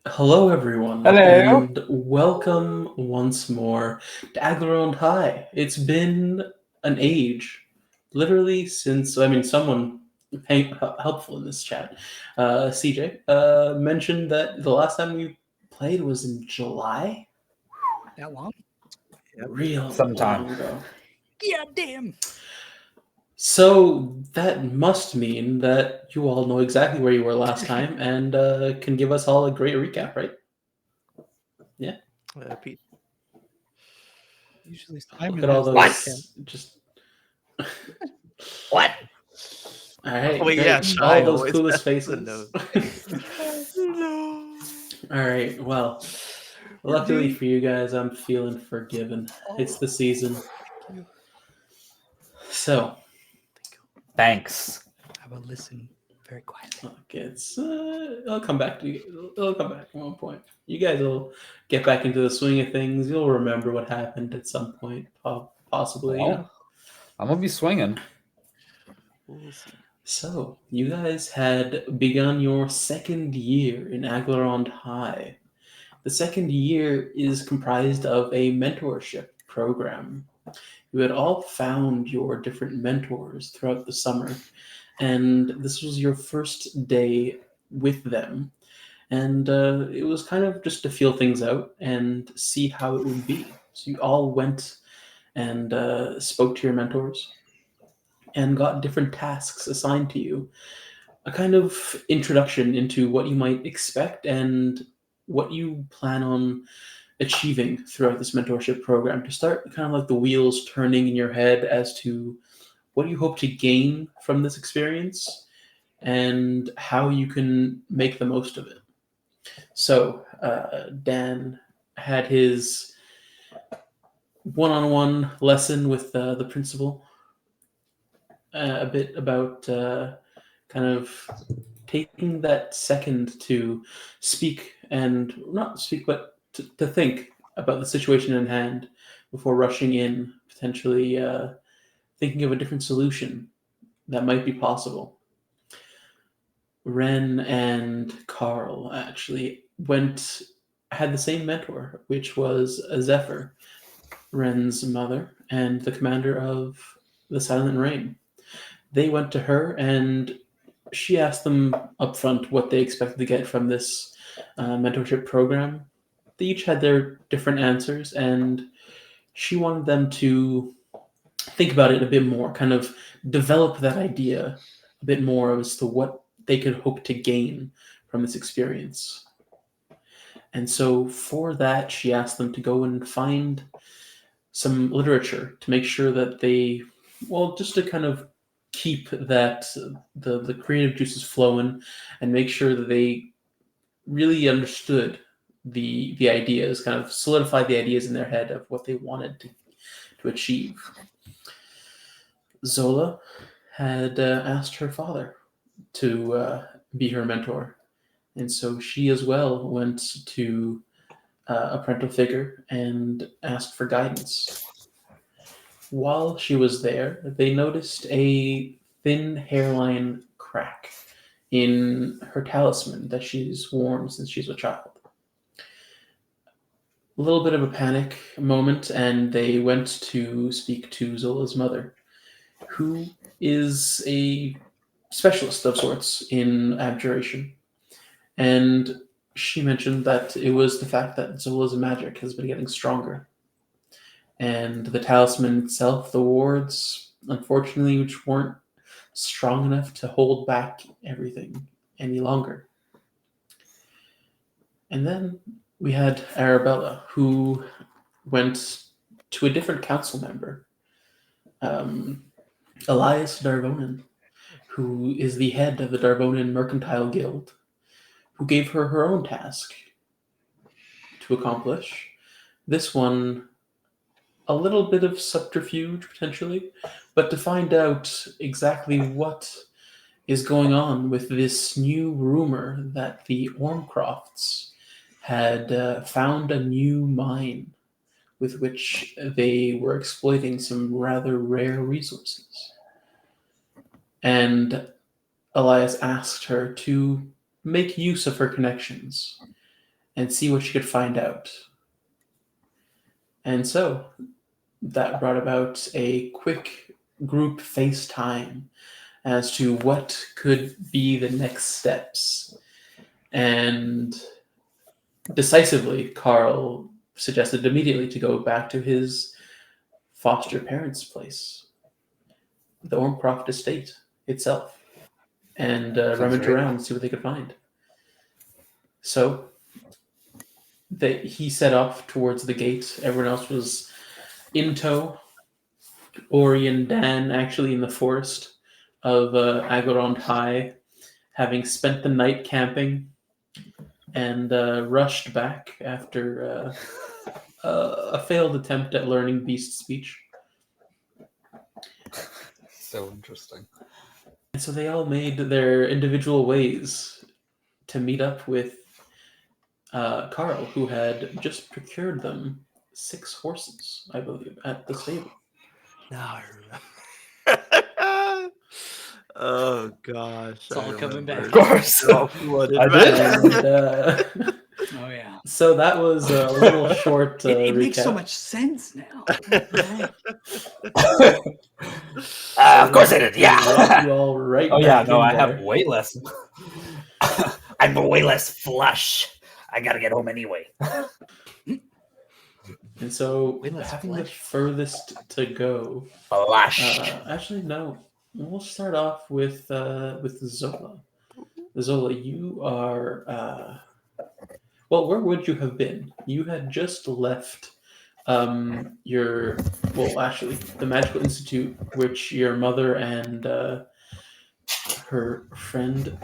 Hello, everyone, Hello. and welcome once more to Aglarond High. It's been an age, literally since someone helpful in this chat, CJ, mentioned that the last time we played was in July. That long? Yep. Real Sometime. long ago. Yeah, damn. So that must mean that you all know exactly where you were last time and can give us all a great recap, right? Yeah. Pete. Usually Look Simon at all has the What? recap. those just. What? All right, Wait, yeah, great. Shy All those always clueless has the faces. nose. No. All right, well, luckily for you guys, I'm feeling forgiven. It's the season. Thank you. So, Thanks. I will listen very quietly. look, I'll come back to you. It'll come back at one point. You guys will get back into the swing of things. You'll remember what happened at some point, possibly. Well, I'm gonna be swinging. We'll see. So, you guys had begun your second year in Aglarond High. The second year is comprised of a mentorship program. You had all found your different mentors throughout the summer, and this was your first day with them. And it was kind of just to feel things out and see how it would be. So you all went and spoke to your mentors and got different tasks assigned to you, a kind of introduction into what you might expect and what you plan on achieving throughout this mentorship program to start kind of like the wheels turning in your head as to what you hope to gain from this experience and how you can make the most of it. So, Dan had his one-on-one lesson with the principal, a bit about kind of taking that second to speak and not speak, but to think about the situation in hand before rushing in, potentially thinking of a different solution that might be possible. Ren and Carl actually had the same mentor, which was Zephyr, Ren's mother, and the commander of the Silent Rain. They went to her and she asked them up front what they expected to get from this mentorship program. They each had their different answers, and she wanted them to think about it a bit more, kind of develop that idea a bit more as to what they could hope to gain from this experience. And so, for that, she asked them to go and find some literature to make sure that just to kind of keep that the creative juices flowing and make sure that they really understood the ideas, kind of solidified the ideas in their head of what they wanted to achieve. Zola had asked her father to be her mentor, and so she as well went to a parental figure and asked for guidance. While she was there, they noticed a thin hairline crack in her talisman that she's worn since she's a child. A little bit of a panic moment, and they went to speak to Zola's mother, who is a specialist of sorts in abjuration. And she mentioned that it was the fact that Zola's magic has been getting stronger. And the talisman itself, the wards, unfortunately, which weren't strong enough to hold back everything any longer. And then we had Arabella, who went to a different council member, um, Elias Darvonin, who is the head of the Darvonin Mercantile Guild, who gave her her own task to accomplish. This one, a little bit of subterfuge potentially, but to find out exactly what is going on with this new rumor that the Ormcrofts had found a new mine with which they were exploiting some rather rare resources. And Elias asked her to make use of her connections and see what she could find out. And so that brought about a quick group FaceTime as to what could be the next steps. And decisively, Carl suggested immediately to go back to his foster parents' place, the Ormcroft estate itself, and rummage around and see what they could find. So he set off towards the gate. Everyone else was in tow. Ori and Dan actually in the forest of Aglarond High, having spent the night camping, and rushed back after a failed attempt at learning beast speech. So interesting. And so they all made their individual ways to meet up with Carl, who had just procured them 6 horses, I believe, at the stable. Now I remember. Oh gosh. It's all coming back. Of course. I did. And, Oh yeah. so that was a little short It recap. makes so much sense now. Of course I did. Yeah. You all right. Oh yeah, back no, in I have there. way less. I'm way less flush. I gotta get home anyway. And so Way less having the flesh. furthest to go. Flush. Actually, no. We'll start off with Zola. Zola, you are. Well, where would you have been? You had just left the Magical Institute, which your mother and her friend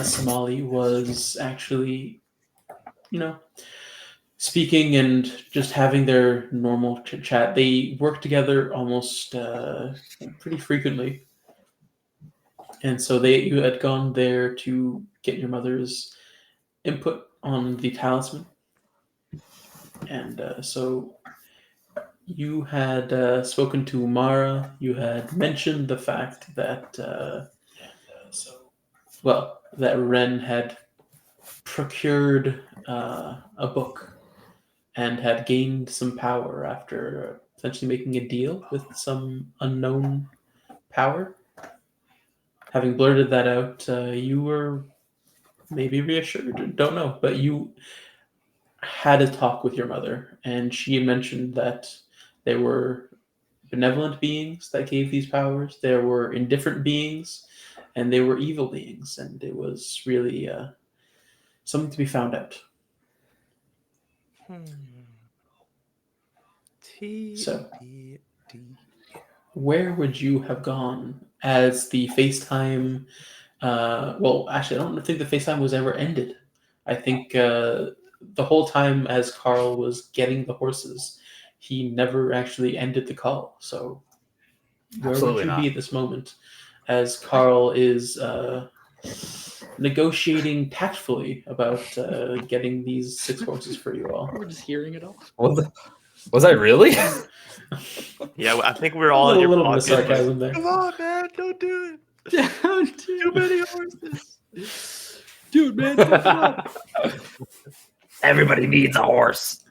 Somali was actually, speaking and just having their normal chat. They work together almost pretty frequently. And so you had gone there to get your mother's input on the talisman. And so you had spoken to Mara. You had mentioned the fact that, that Ren had procured a book and had gained some power after essentially making a deal with some unknown power. Having blurted that out, you were maybe reassured, don't know, but you had a talk with your mother, and she mentioned that there were benevolent beings that gave these powers, there were indifferent beings, and there were evil beings, and it was really something to be found out. So, where would you have gone as the FaceTime? Actually, I don't think the FaceTime was ever ended. I think the whole time as Carl was getting the horses, he never actually ended the call. So, where Absolutely would you not. be at this moment as Carl is negotiating tactfully about getting these 6 horses for you all? We're just hearing it all. Was I really? Yeah, I think we're all a in your little bit of pocket. sarcasm there. Come on, man, don't do it. Don't Too many horses. Dude, man, fuck it up. Everybody needs a horse.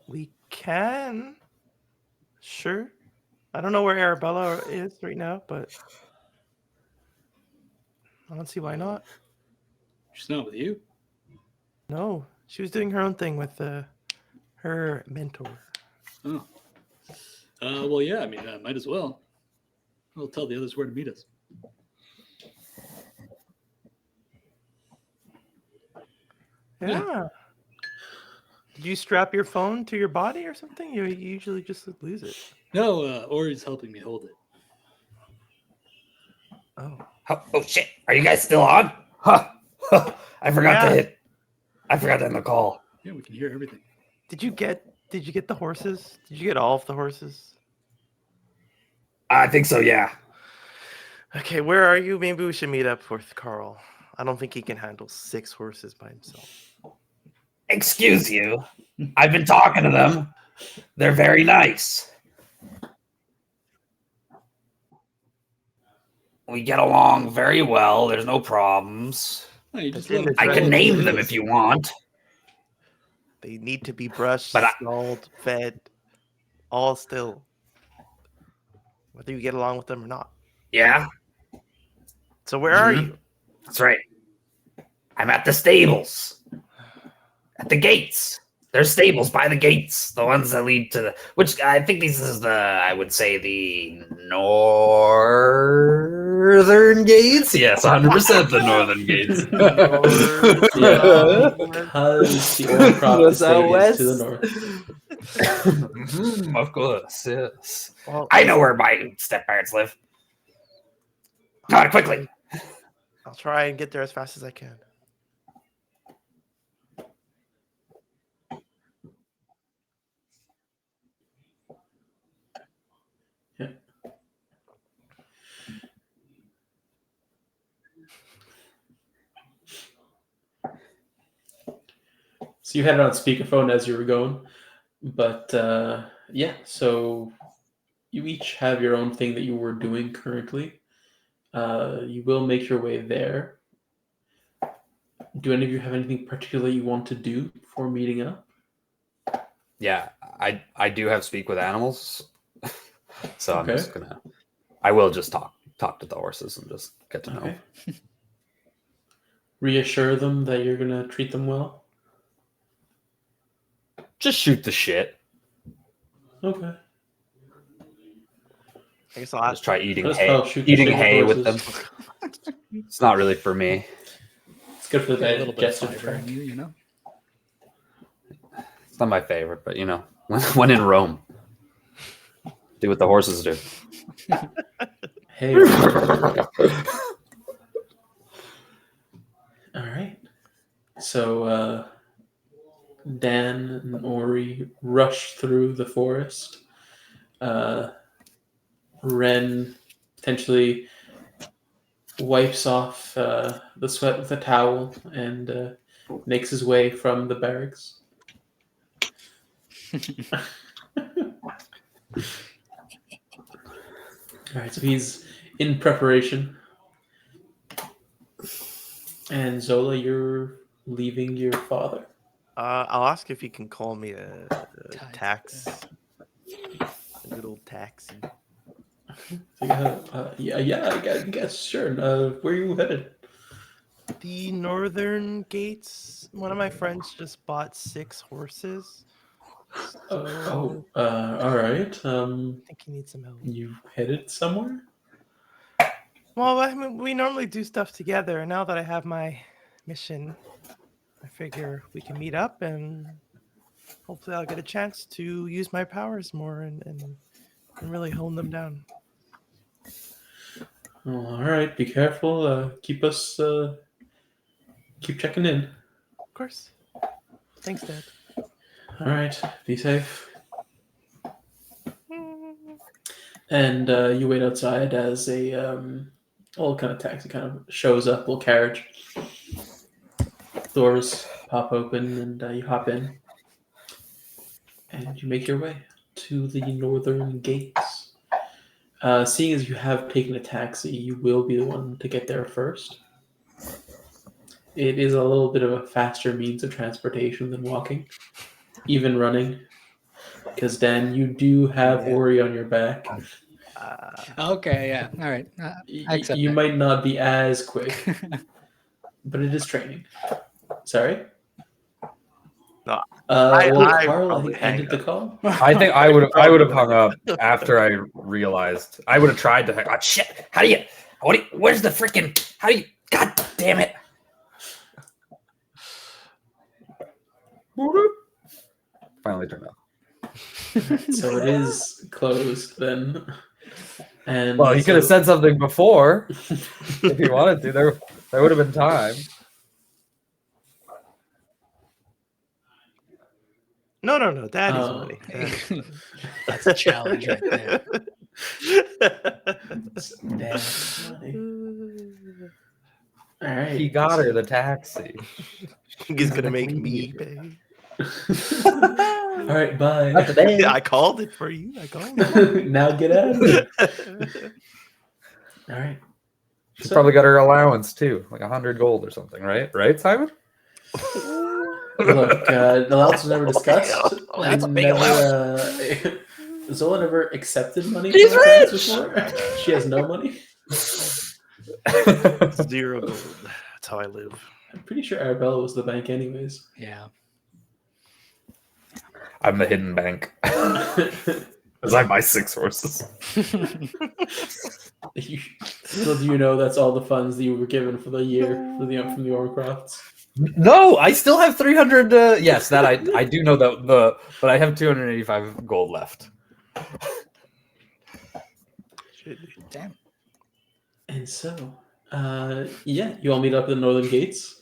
We can. Sure. I don't know where Arabella is right now, but I don't see why not. She's not with you. No, she was doing her own thing with her mentor. Oh. Well, yeah. I mean, might as well. I'll tell the others where to meet us. Yeah. Did you strap your phone to your body or something? You usually just lose it. No, Ori's helping me hold it. Oh. Oh shit! Are you guys still on? Huh. I forgot to end the call. Yeah, we can hear everything. Did you get the horses? Did you get all of the horses? I think so. Yeah. Okay, where are you? Maybe we should meet up with Carl. I don't think he can handle 6 horses by himself. Excuse you. I've been talking to them. They're very nice. We get along very well. There's no problems. No, you just That's in let the them I Right. can follow name the them rules. if you want. They need to be brushed, But stalled, fed, all still. Whether you get along with them or not. Yeah, So where are Mhm. you? that's right. I'm at the stables. At the gates. There's stables by the gates. The ones that lead to the... Which I think this is I would say, the northern gates? Yes, 100% the northern gates. Yeah, because the old crop estate is to the north. Mhm, of course, yes. Well, I know where my step-parents live. Quickly. I'll try and get there as fast as I can. Yeah. So you had it on speakerphone as you were going, but yeah. So you each have your own thing that you were doing currently. You will make your way there. Do any of you have anything particular you want to do before meeting up? Yeah, I do have speak with animals, so I'm Okay. just gonna. I will just talk to the horses and just get to know. Okay. Reassure them that you're gonna treat them well. Just shoot the shit. Okay. I guess I'll Just ask. try eating Let's hay. call shoot the Eating shit with hay with them. horses. It's not really for me. It's good for the Got a little bit of digestive fiber in tract. you, you know. It's not my favorite, but when in Rome, do what the horses do. Hey. All right. So Dan and Ori rush through the forest. Ren potentially wipes off the sweat with a towel and makes his way from the barracks. All right, so he's in preparation. And Zola, you're leaving your father. I'll ask if you can call me a Tides. tax. A good old taxi. So, I guess, sure. Where are you headed? The northern gates. One of my friends just bought 6 horses. So All right. I think he needs some help. You headed somewhere? Well, I mean, we normally do stuff together. And now that I have my mission, I figure we can meet up and hopefully I'll get a chance to use my powers more and really hone them down. Oh, all right. Be careful. Keep checking in. Of course. Thanks, Dad. All right. Be safe. And you wait outside as a little kind of taxi kind of shows up, little carriage. Doors pop open and you hop in. And you make your way to the northern gates. Seeing as you have taken a taxi, you will be the one to get there first. It is a little bit of a faster means of transportation than walking, even running. Because Dan, you do have Yeah. Ori on your back. Okay, yeah, all right. I accept You that. might not be as quick, but it is training. Sorry? No, Carl, I probably think, hang ended the up. call. I think I would have hung up after I realized. I would have tried to hang. Oh, shit. Where's the freaking... God damn it. Finally turned off. So it is closed then. And Well, he could have said something before if he wanted to. There would have been time. No, Daddy's Oh, money. okay. That's a challenge right there. Dad's money. All right. He got her the taxi. He's gonna make me pay. All right, bye. Not today. I called it for you. I called it. Now get out of here. All right. She So- probably got her allowance too, like 100 gold or something, right? Right, Simon? Look, the allowance was never discussed. Oh, that's I a big never, Zola never accepted money She's from her parents rich! before. She has no money. 0 gold. That's how I live. I'm pretty sure Arabella was the bank anyways. Yeah. I'm the hidden bank. Because I buy 6 horses. Little do you know that's all the funds that you were given for the year from the Orcrafts. No, I still have 300. Yes, that I do know that but I have 285 gold left. Damn. And so, yeah, you all meet up at the northern gates,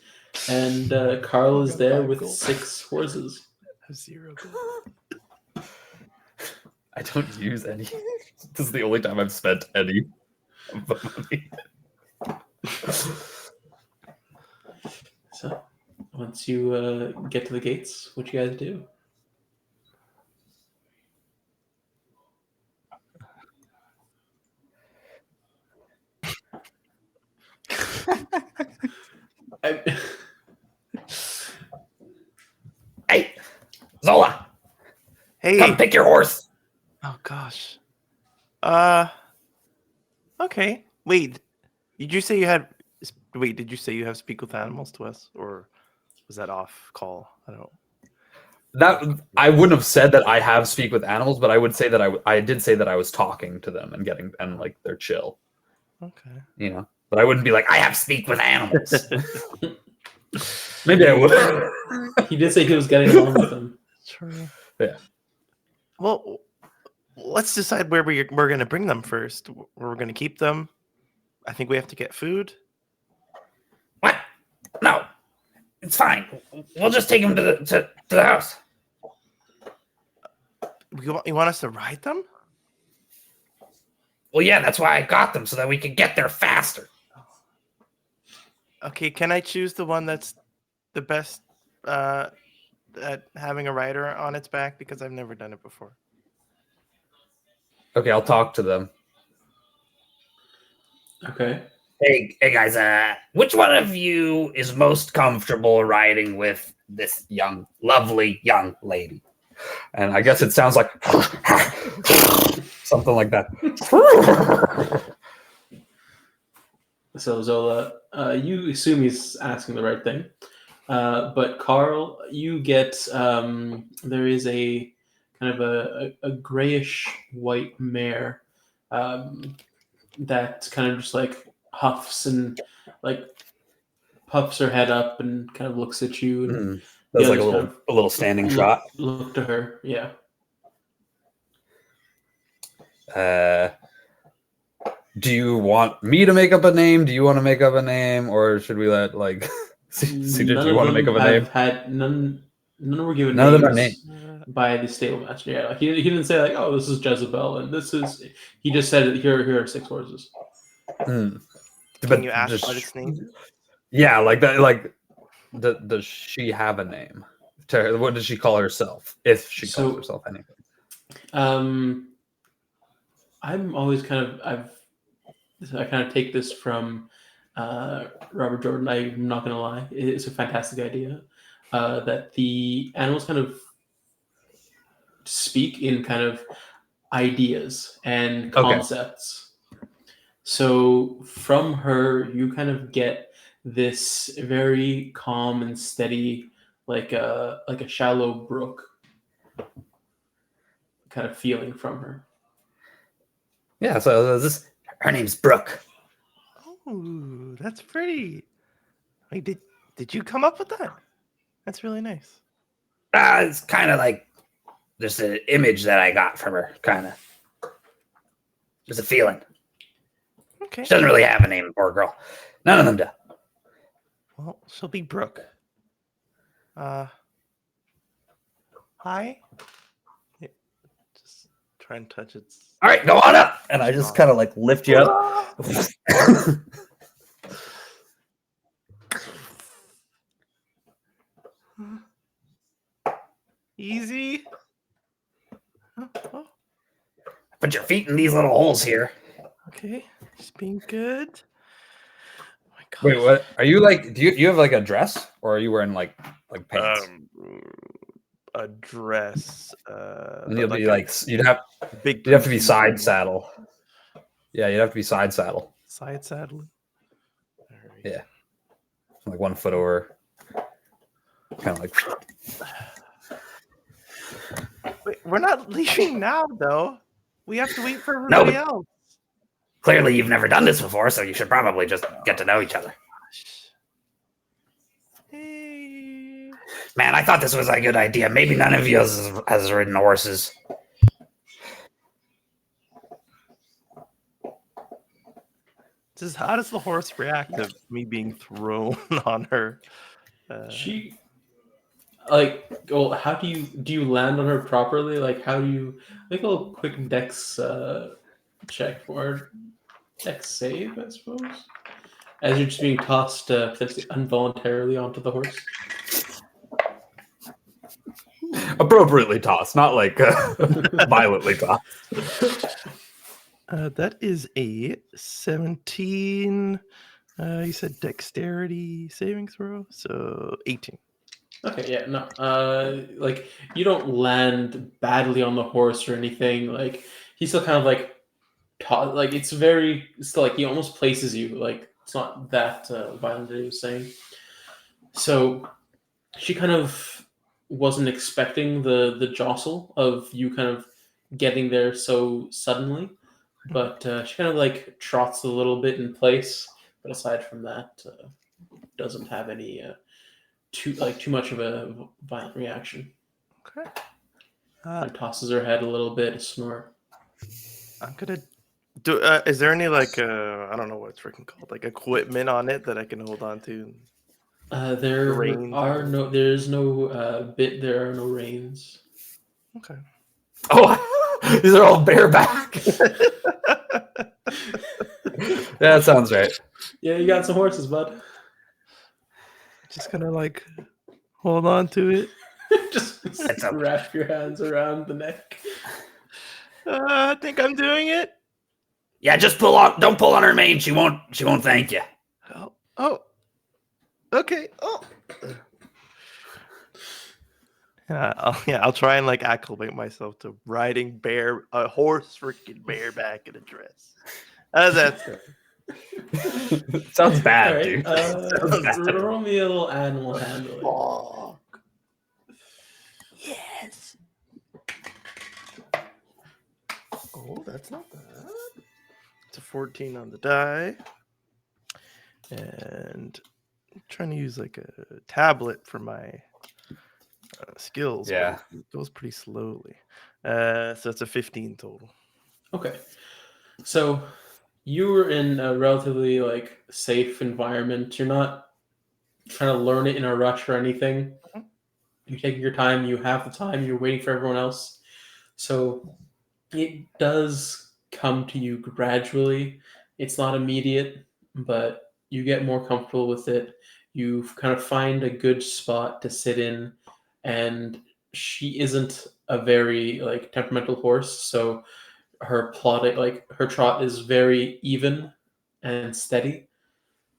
and Carl is there with 6 horses. 0 gold. I don't use any. This is the only time I've spent any of the money. So, once you get to the gates, what you guys do? Hey, Zola, Hey. come pick your horse. Oh gosh. Okay. Wait. Did you say you had? Wait. Did you say you have speak with animals to us, or was that off call? I don't. That I wouldn't have said that I have speak with animals, but I would say that I did say that I was talking to them and like they're chill, Okay. you know. But I wouldn't be like I have speak with animals. Maybe I would. He did say he was getting along with them. True. Yeah. Well, let's decide where we're going to bring them first. Where we're going to keep them. I think we have to get food. What? No, it's fine. We'll just take him to the house. You want us to ride them? Well, yeah, that's why I got them so that we could get there faster. Okay. Can I choose the one that's the best at having a rider on its back? Because I've never done it before. Okay, I'll talk to them. Okay. Hey guys, which one of you is most comfortable riding with this lovely young lady? And I guess it sounds like something like that. So Zola, you assume he's asking the right thing, but Carl, you get there is a kind of a grayish white mare that kind of just like huffs and like puffs her head up and kind of looks at you. And That's the like others a little standing look, shot. Look to her, yeah. Do you want me to make up a name? Do you want to make up a name, or should we let like? CJ, do you want to make up a name? None were given None of them are names by the stable master. Yeah, like he didn't say like, oh, this is Jezebel and this is. He just said here are 6 horses. Can you ask does what its name? Yeah, like that. Like, does she have a name? What does she call herself? If she calls herself anything. I'm always I kind of take this from Robert Jordan. I'm not gonna lie, it's a fantastic idea that the animals kind of speak in kind of ideas and concepts. So from her, you kind of get this very calm and steady, like a shallow brook kind of feeling from her. Yeah. So Her name's Brooke. Oh, that's pretty. Wait, did you come up with that? That's really nice. It's kind of like just an image that I got from her, kind of. Just a feeling. Okay. She doesn't really have a name, poor girl. None of them do. Well, she'll be Brooke. Hi. Yeah, just try and touch its. All right, go on up. and I just kind of like lift you up. Easy. Oh, Put your feet in these little holes here. okay. Just being good. Wait, what? Are you like? Do you have like a dress, or are you wearing like pants? A dress. And but you'll be like, you'd you'd have to be side saddle. Yeah, you'd have to be side saddle. Side saddle. All right. Yeah, like 1 foot over. Kind of like. Wait, we're not leaving now, though. We have to wait for everybody else. Clearly, you've never done this before, so you should probably just get to know each other. Hey. Man, I thought this was a good idea. Maybe none of you has ridden horses. How does the horse react to me being thrown on her? She well, how do you land on her properly? Like, how do you make a little quick dex check for dex save, I suppose, as you're just being tossed potentially involuntarily onto the horse. Appropriately tossed, not like violently tossed. That is a 17. You said dexterity saving throw, so 18. Okay, yeah, no, like you don't land badly on the horse or anything. Like he's still kind of like, like it's very still like he almost places you. Like it's not that violent as he was saying. So she kind of wasn't expecting the jostle of you kind of getting there so suddenly, but she kind of like trots a little bit in place. But aside from that, doesn't have any too much of a violent reaction. Okay. And tosses her head a little bit, a snort. I'm gonna do. Is there any like I don't know what it's freaking called, like equipment on it that I can hold on to? There Reins are or- no. There's no There are no reins. Okay. Oh, these are all bareback. Yeah, that sounds right. Yeah, you got some horses, bud. Just gonna like hold on to it. Just okay. wrap your hands around the neck. I think I'm doing it. Yeah, just pull on. Don't pull on her mane. She won't thank you. Oh. Okay. Oh. I'll try and like acclimate myself to riding a horse freaking bareback in a dress. How's that sound? Sounds bad, All right, dude. roll me a little animal handling. Yes. Oh, that's not bad. It's a 14 on the die. And I'm trying to use like a tablet for my skills. Yeah. But it goes pretty slowly. So it's a 15 total. Okay, so you were in a relatively like safe environment. You're not trying to learn it in a rush or anything. You're taking your time. You have the time. You're waiting for everyone else. So it does come to you gradually. It's not immediate, but you get more comfortable with it. You kind of find a good spot to sit in, and she isn't a very like temperamental horse, so her trot is very even and steady.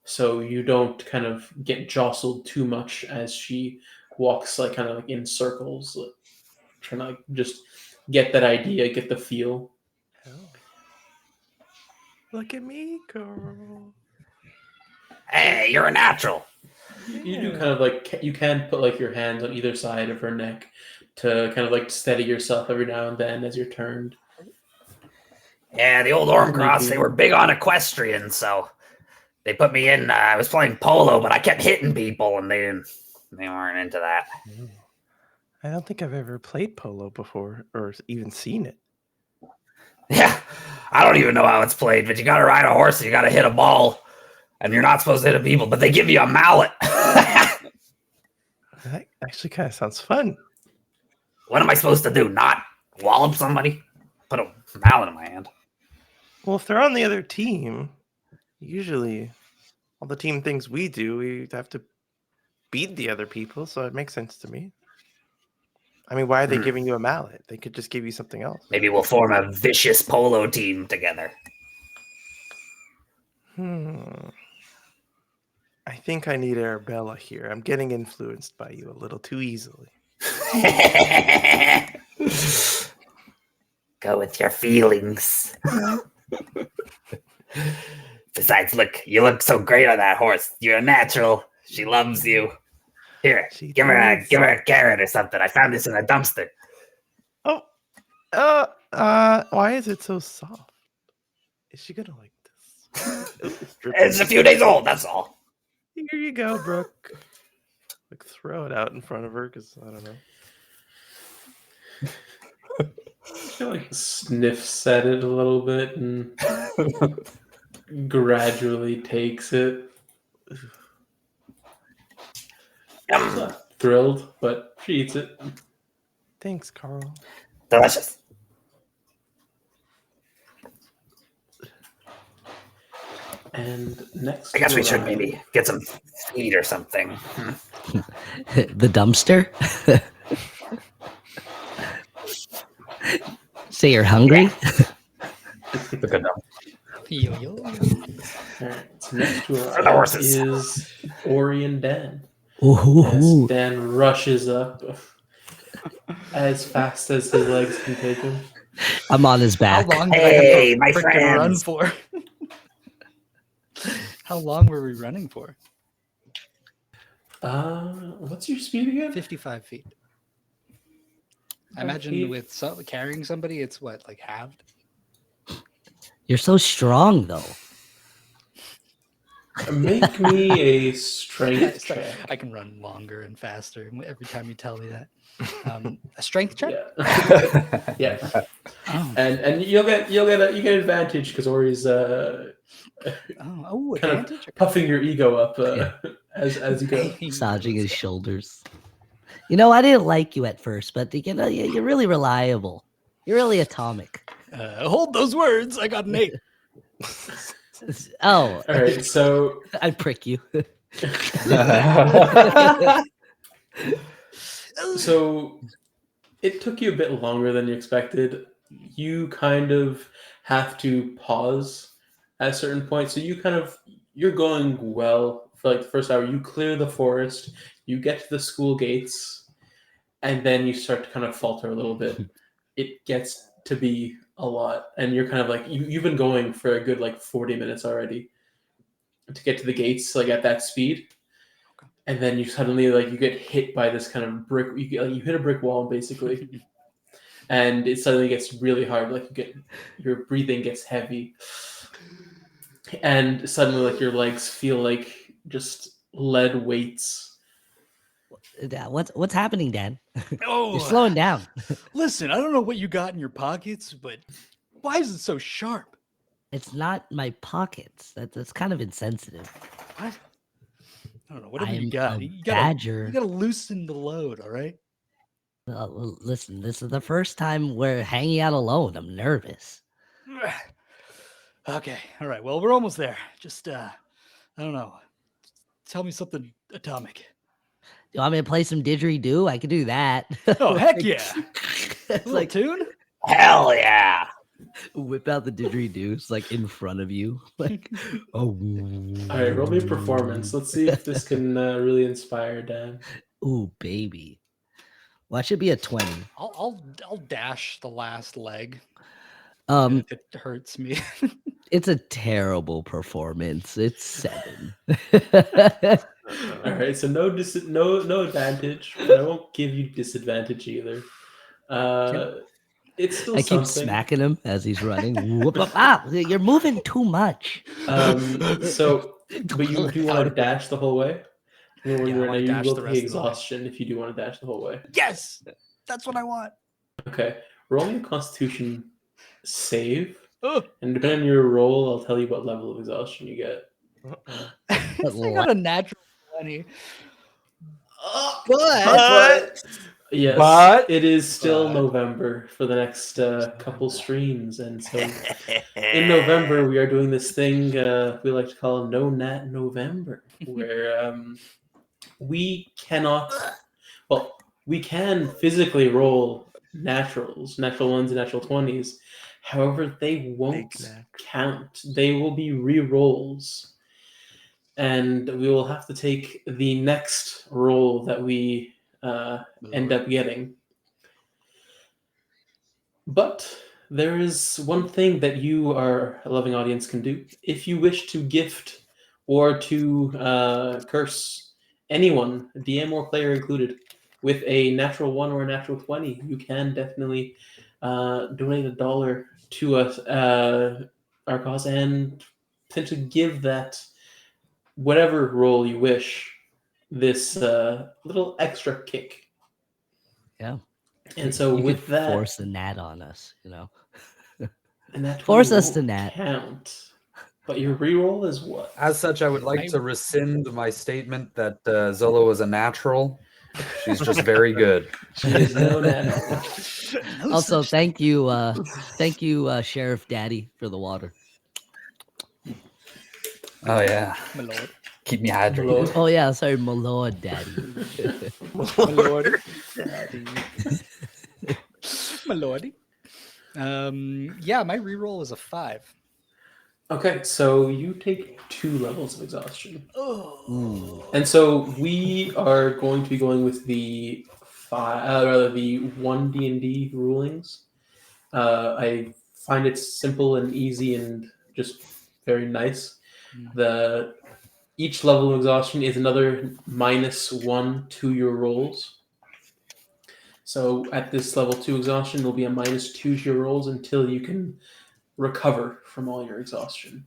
So you don't kind of get jostled too much as she walks like kind of like in circles, like, trying to like just get that idea, get the feel. Oh. Look at me, girl. Hey, you're a natural. You do kind of like you can put like your hands on either side of her neck to kind of like steady yourself every now and then as you're turned. Yeah, the old Ormcross, they were big on equestrian, so they put me in. I was playing polo, but I kept hitting people, and they weren't into that. I don't think I've ever played polo before or even seen it. Yeah, I don't even know how it's played, but you got to ride a horse and you got to hit a ball, and you're not supposed to hit people, but they give you a mallet. That actually kind of sounds fun. What am I supposed to do? Not wallop somebody? Put a mallet in my hand. Well, if they're on the other team, usually all the team things we do, we have to beat the other people, so it makes sense to me. I mean, why are they giving you a mallet? They could just give you something else. Maybe we'll form a vicious polo team together. I think I need Arabella here. I'm getting influenced by you a little too easily. Go with your feelings. Besides, look, you look so great on that horse. You're a natural. She loves you. Here, She give her does. a carrot or something. I found this in a dumpster. Oh, why is it so soft? Is she gonna like this? It's dripping. It's a few days old, that's all. Here you go, Brooke. Like, throw it out in front of her, because I don't know. She like sniffs at it a little bit and gradually takes it. She's not thrilled, but she eats it. Thanks, Carl. Delicious. And next, I guess we to should arrive- maybe get some feed or something. The dumpster? Say you're hungry? Look at them. Yo, yo. All right, so next to For the arrive horses. is Ori and Dan. Ooh. As Dan rushes up as fast as his legs can take him. I'm on his How back. long did Hey, I my have to frickin' run friends. for? How long were we running for? What's your speed again? 55 feet. I 55 imagine feet. with carrying somebody, it's what, like halved? You're so strong, though. Make me a strength It's like, check. I can run longer and faster every time you tell me that. A strength check? Yeah, yeah, Oh, and you get advantage because Ori's kind kind of puffing your ego up as you go. Massaging his shoulders. You know, I didn't like you at first, but you know, you're really reliable. You're really atomic. Hold those words. I got an 8. Oh, All right, so I'd prick you. so it took you a bit longer than you expected. You kind of have to pause at a certain point. So you're going well for like the first hour. You clear the forest, you get to the school gates, and then you start to kind of falter a little bit. It gets to be a lot, and you're kind of like you've been going for a good like 40 minutes already to get to the gates, like at that speed. And then you suddenly like you get hit by this kind of brick. You hit a brick wall basically, and it suddenly gets really hard. Like your breathing gets heavy, and suddenly like your legs feel like just lead weights. What's happening, Dan? Oh, You're slowing down. Listen, I don't know what you got in your pockets, but why is it so sharp? It's not my pockets. That's kind of insensitive. What? I don't know. Whatever I'm you got, a you gotta badger. loosen the load. All right. Well, listen, this is the first time we're hanging out alone. I'm nervous. Okay. All right. Well, we're almost there. Just I don't know. Tell me something atomic. You want me to play some didgeridoo? I can do that. Oh heck yeah! It's Little like tune. Hell yeah. whip out the didgeridoo. It's like in front of you. Like, oh. All right, roll me a performance. Let's see if this can really inspire Dan. Ooh, baby. Well, that should be a 20. I'll dash the last leg. Um, If it hurts me. it's a terrible performance. It's 7. All right, so no advantage, but I won't give you disadvantage either. It's still I keep something. smacking him as he's running. Whoop, whoop, ah, you're moving too much. So, but you do want to dash the whole way? Yeah, I You wanna dash will the take rest of the way. exhaustion if you do want to dash the whole way. Yes, that's what I want. Okay, roll me a Constitution save, Oh, and depending on your roll, I'll tell you what level of exhaustion you get. I got a natural 20. But Yes, But- it is still but- November for the next couple streams, and so in November we are doing this thing we like to call No Nat November, where we cannot, well, we can physically roll naturals, natural ones and natural 20s. However, they won't Big nat. count. They will be re-rolls. and we will have to take the next roll that we end up getting. But there is one thing that you, our loving audience, can do. If you wish to gift or to curse anyone, DM or player included, with a natural 1 or a natural 20, you can definitely donate $1 to us, our cause, and potentially give that whatever role you wish this little extra kick. Yeah. And so You with could that, force a nat on us, you know. and that Force 20 us to won't nat. count. But your reroll is what? As such, I would like to rescind my statement that Zolo is a natural. She's just very good. She is no natural. No Also, such- thank you, Sheriff Daddy, for the water. Oh yeah, my lord. keep me hydrated. Lord. Oh yeah, sorry, my lord, Daddy. My lord. Daddy. My lordy. Yeah, my reroll is a 5. Okay, so you take 2 levels of exhaustion. Ooh. And so we are going to be going with the the 1 D&D rulings. I find it simple and easy and just very nice. Each level of exhaustion is another -1 to your rolls. So at this level 2 exhaustion, there'll be a -2 to your rolls until you can recover from all your exhaustion.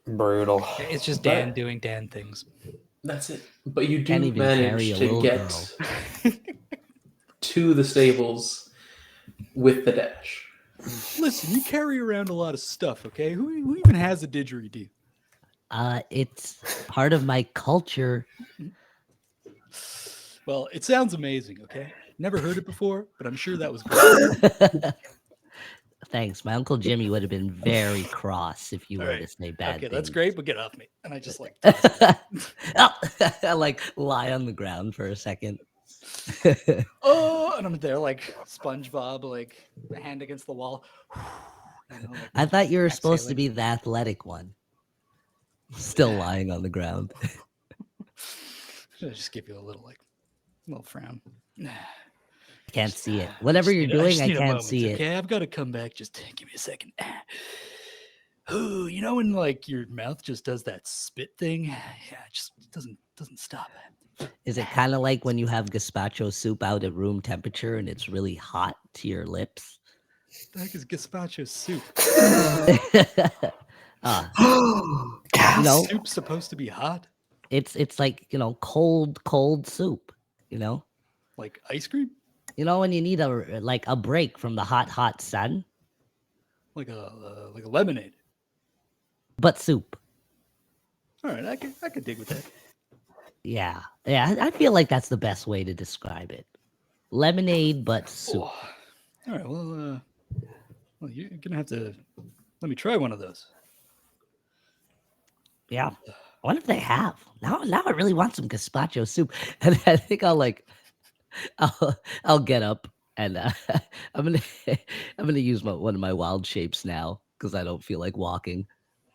Brutal. It's just But- Dan doing Dan things. That's it. But you do Can't even carry manage a to little get girl. to the stables with the dash. Listen, you carry around a lot of stuff, okay? Who even has a didgeridoo? It's part of my culture. Well, it sounds amazing, okay? Never heard it before, but I'm sure that was great. Thanks. My Uncle Jimmy would have been very cross if you All were right. to say bad Okay, that's things. great, but get off me. And I just like I like lie on the ground for a second. oh, and I'm there like SpongeBob, like a hand against the wall. You know, like, I thought you were supposed to exhaling. be the athletic one. Still lying on the ground. Should I just give you a little frown? Can't see it. Whatever you're doing, I can't see it. Okay, I've got to come back. Just give me a second. Oh, you know when like your mouth just does that spit thing? Yeah, it just doesn't stop. Is it kind of like when you have gazpacho soup out at room temperature and it's really hot to your lips? What the heck is gazpacho soup? You know, Soup's supposed to be hot? it's like, you know, cold soup, you know? Like ice cream? You know, when you need a break from the hot sun, Like a lemonade? but soup. All right, I could dig with that. Yeah. I feel like that's the best way to describe it. Lemonade, but soup. Oh. All right, well, you're gonna have to let me try one of those. Yeah. I wonder if they have. Now I really want some gazpacho soup. And I think I'll get up and I'm gonna use one of my wild shapes now because I don't feel like walking.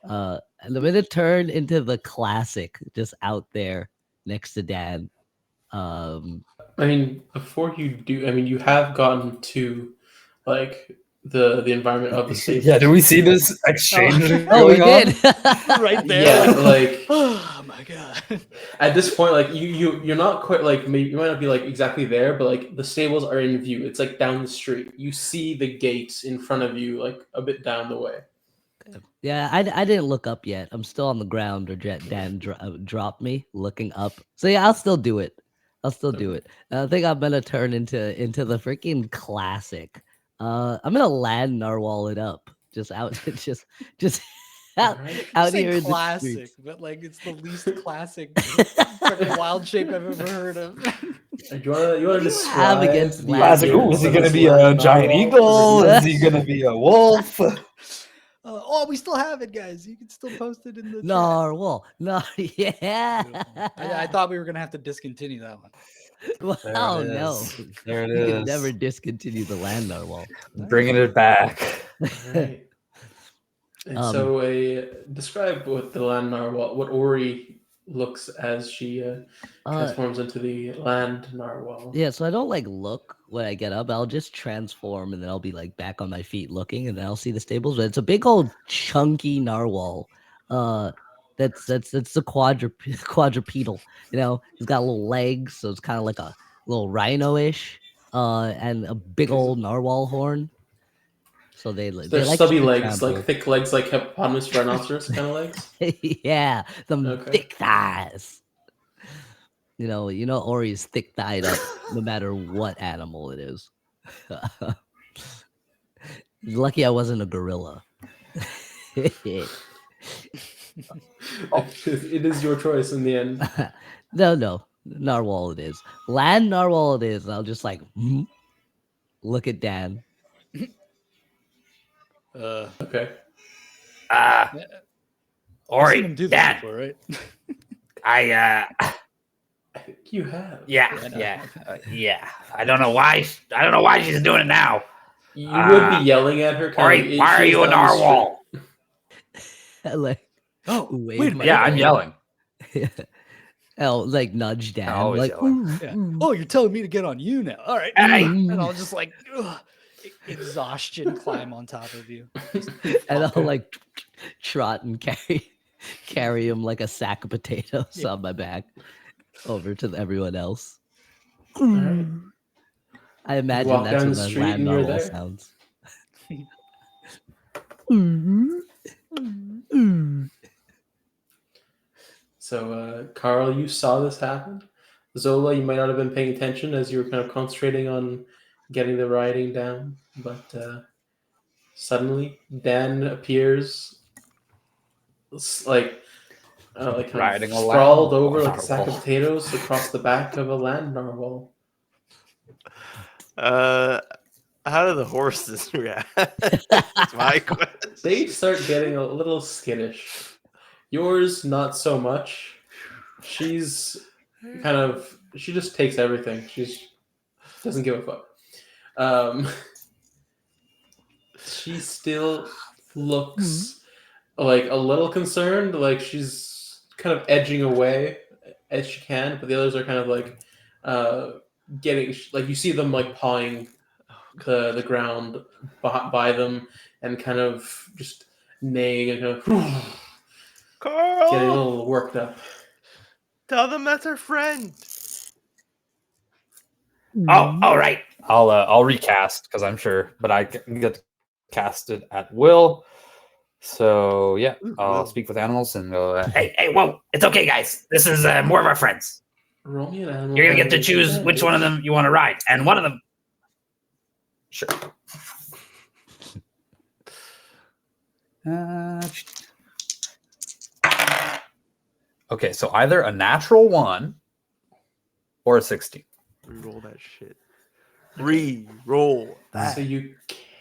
And I'm gonna turn into the classic just out there next to Dan. I mean, before you do, I mean, you have gotten to like the environment of the stables. Yeah, do we see this exchange Oh, we going did. Right there. Yeah, like Oh my god. at this point, like you're not quite like maybe you might not be like exactly there, but like the stables are in view. It's like down the street. You see the gates in front of you, like a bit down the way. Yeah, I didn't look up yet. I'm still on the ground, or Dan dropped me looking up. So yeah, I'll still do it. I think I'm gonna turn into the freaking classic. I'm gonna land narwhal it up, just out, just out, Alright. out Say here in the classic, streets. but like it's the least classic freaking wild shape I've ever heard of. Do you want to What do you describe have against the land Classic. appearance Ooh, is he of gonna this be a land giant narwhal for the eagle? Is viewers? he gonna be a wolf? Oh, we still have it, guys. You can still post it in the chat. Narwhal, no, yeah. I thought we were gonna have to discontinue that one. Well, There it oh no, is. There it you can is. never discontinue the land narwhal. Bringing it back. Alright. And so, describe what the land narwhal, what Ori looks as she transforms into the land narwhal. Yeah, so I don't like look when I get up. I'll just transform and then I'll be like back on my feet looking and then I'll see the stables. But it's a big old chunky narwhal. That's the quadrupedal. You know, it's got little legs, so it's kind of like a little rhino-ish. And a big old narwhal horn. So they They're like stubby to be legs, like trampled. thick legs, like hippopotamus, rhinoceros kind of legs. Yeah, some Okay. thick thighs. You know, Ori's thick thighed up no matter what animal it is. Lucky I wasn't a gorilla. It is your choice in the end. No, narwhal it is. Land narwhal it is. And I'll just like look at Dan. Okay. I've seen Ori, him do this Dad, before, right? I I think you have. yeah. I don't know why she's doing it now. You would be yelling at her. Ori, why are you a narwhal? I like, Oh, wave wait a my minute. Yeah, I'm hand. yelling. I'll like nudge Dan. always Like, yelling. Yeah. Oh, you're telling me to get on you now. All right. Hey. And I'll just like exhaustion climb on top of you. and I'll like trot and carry him like a sack of potatoes on my back over to everyone else. Alright. I imagine walk that's down what the the street land and you're narwhal there. sounds. So, Carl, you saw this happen. Zola, you might not have been paying attention as you were kind of concentrating on getting the riding down, but suddenly Dan appears, like kind Riding of a sprawled land over like a sack of narwhal. potatoes across the back of a land narwhal. How do the horses react? That's my question. They start getting a little skittish. Yours, not so much. She's she just takes everything. She's doesn't give a fuck. She still looks like a little concerned, like she's kind of edging away as she can, but the others are kind of like getting, like you see them like pawing the ground by them and kind of just neighing and kind of Carl, getting a little worked up. tell them that's our friend. Oh, all right. I'll recast because I'm sure, but I can get casted at will. So yeah, I'll Will. speak with animals and go. Hey, whoa. It's okay, guys. This is more of our friends. Roll me an animal. You're going to get to damage choose which one of them you want to ride. And one of them. Sure. Okay, so either a natural 1 or a 16. Re-roll that shit. Re-roll that. So you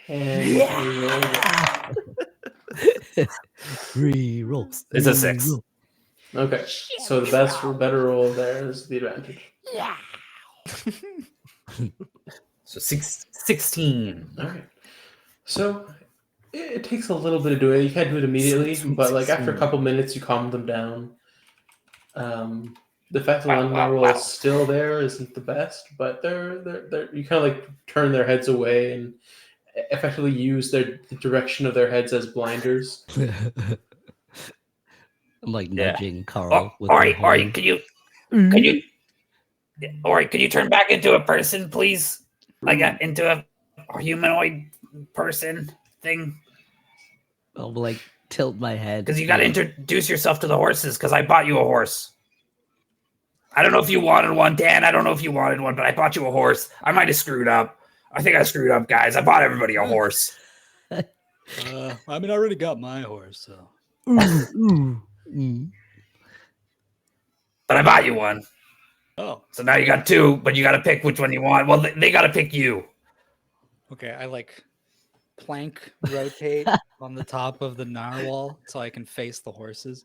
can roll that. Re-roll. It's a 6. Re-roll. Okay, so the better roll there is the advantage. So 16. All right. So it takes a little bit of doing. You can't do it immediately, but like after a couple minutes, you calm them down. The fact that the narwhal is still there isn't the best, but they're you kind of like turn their heads away and effectively use the direction of their heads as blinders. I'm like Yeah. nudging Carl. with Ori, my Ori, horn. could you turn back into a person, please? Like into a humanoid person thing? I'll like tilt my head. Because you got to introduce yourself to the horses. Because I bought you a horse. I don't know if you wanted one, Dan. I don't know if you wanted one, but I bought you a horse. I might have screwed up. I think I screwed up, guys. I bought everybody a horse. I mean, I already got my horse, so. But I bought you one. Oh, So now you got 2, but you got to pick which one you want. Well, they got to pick you. okay. I like plank rotate on the top of the narwhal so I can face the horses.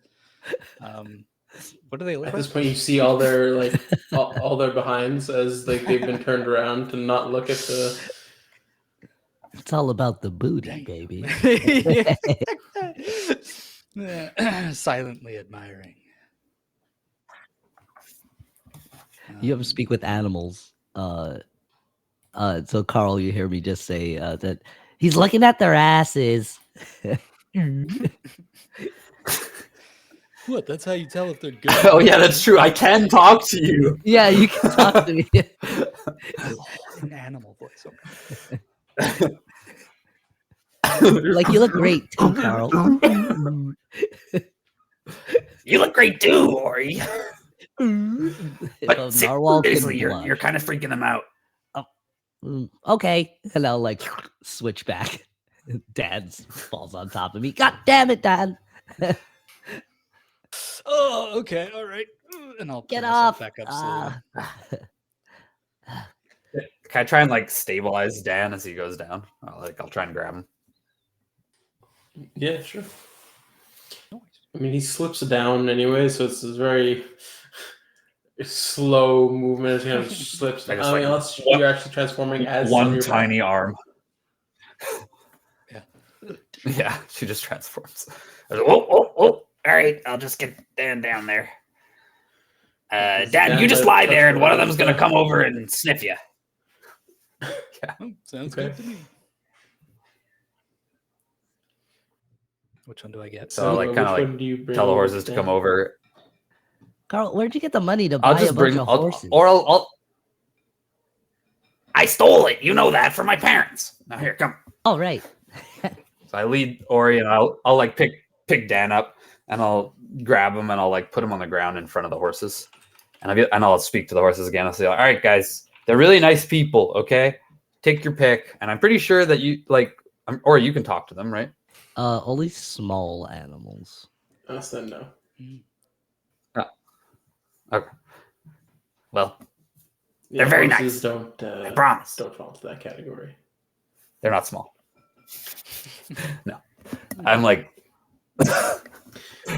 What do they look At like? this point, you see all their like all their behinds as like they've been turned around to not look at the It's all about the booty, baby. Yeah. Silently admiring. You ever speak with animals? So Carl, you hear me just say that he's looking at their asses. What? That's how you tell if they're good. Oh yeah, that's true. I can talk to you. Yeah, you can talk to me. An animal voice. Like, you look great too, Carl. You look great too, Ori. But Oh, narwhal can seriously, you're blush. kind of freaking them out. Okay, and I'll like switch back. Dad falls on top of me. God damn it, Dad! Oh, okay, all right. And I'll Get pull myself off! back up slowly. Can I try and like stabilize Dan as he goes down? I'll try and grab him. Yeah, sure. I mean, he slips down anyway, so it's this very slow movement. He kind of slips. I I just, mean, like, unless you're actually transforming as One your tiny arm. Yeah. Yeah, she just transforms. Oh. All right, I'll just get Dan down there. Does Dan, Dan you just let lie touch there, and the one of them's other going to stuff? come over and sniff you. Oh, sounds Okay. good to me. Which one do I get? So, like, which kinda, like, one do you bring Tell the horses to down? come over. Carl, where'd you get the money to I'll buy a just bunch bring. of horses? I'll. I stole it. You know that from my parents. Now here, come. Oh, right. So I lead Ori, and I'll like pick Dan up, and I'll grab him, and I'll like put him on the ground in front of the horses, and I'll speak to the horses again. I'll say, "All right, guys, they're really nice people. Okay, take your pick." And I'm pretty sure that you like, or you can talk to them, right? Only small animals. I said no. Okay. Well, Yeah, They're very horses nice. Don't I promise. don't fall into that category. they're not small. No, I'm like. Yeah.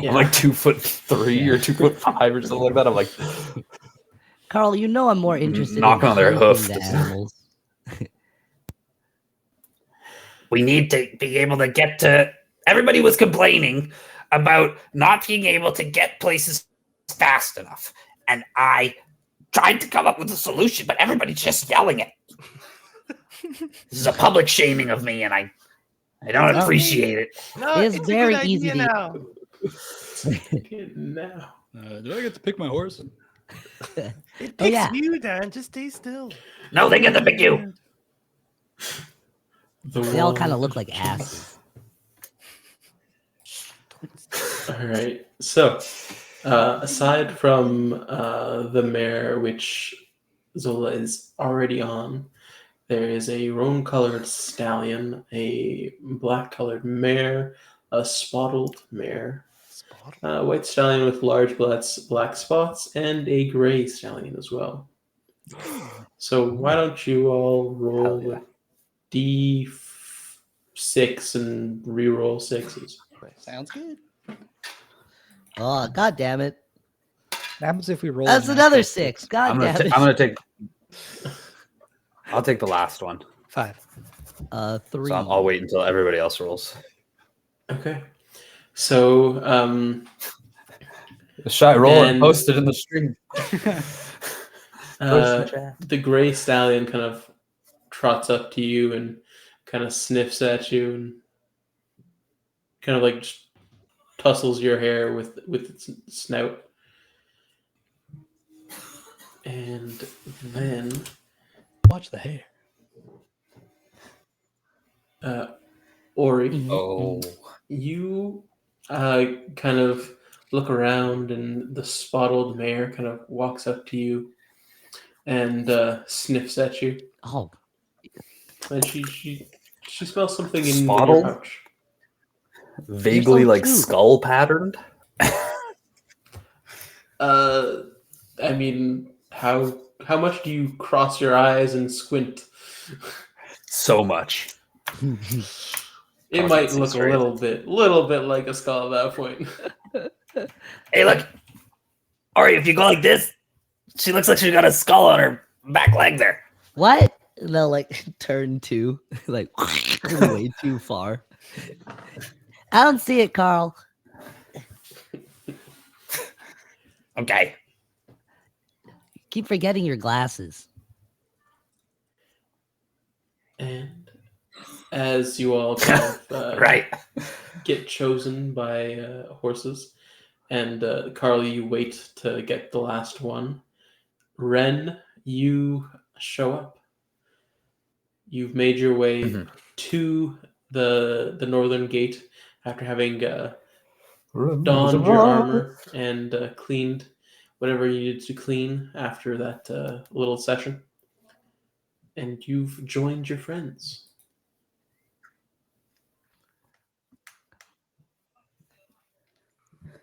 I'm like 2'3" or 2'5" or something like that. I'm like, Carl, you know I'm more interested knocking in on their hunting hoof. the animals. We need to be able to get to. Everybody was complaining about not being able to get places fast enough. And I tried to come up with a solution, but everybody's just yelling it. This is a public shaming of me, and I don't appreciate it. No, It's it's very a good easy idea to- now. Now. Do I get to pick my horse? It Oh, picks yeah. you, Dan. Just stay still. No, they get to pick you. They all kind of look like asses. All right. So, aside from the mare, which Zola is already on, there is a roan-colored stallion, a black-colored mare, a spotted mare, a white stallion with large black spots, and a gray stallion as well. So why don't you all roll Hell yeah. D6 and re-roll sixes? Sounds good. Oh, god damn it. What happens if we roll? That's a another natural 6. six? God I'm damn it. gonna take. I'll take the last one. 5. 3. So I'll wait until everybody else rolls. Okay. So Shy roll Then- and post it in the stream. the gray stallion kind of trots up to you and kind of sniffs at you and kind of like just tussles your hair with its snout. And then Watch the hair. Ori, Oh, you kind of look around, and the spotted mare kind of walks up to you and sniffs at you. Oh, And she smells something in Spotted? your pouch. vaguely like cute. skull patterned. I mean, how much do you cross your eyes and squint? So much. It Cross might and see look straight. a little bit like a skull at that point. Hey, look. Ori, if you go like this, she looks like she got a skull on her back leg there. what? they'll like turn two, like way too far. I don't see it, Carl. Okay. Keep forgetting your glasses. And as you all kind of Right. get chosen by horses, and Carl, you wait to get the last one. Ren, you show up. You've made your way Mhm. to the northern gate after having donned your armor and cleaned whatever you needed to clean after that little session. And you've joined your friends.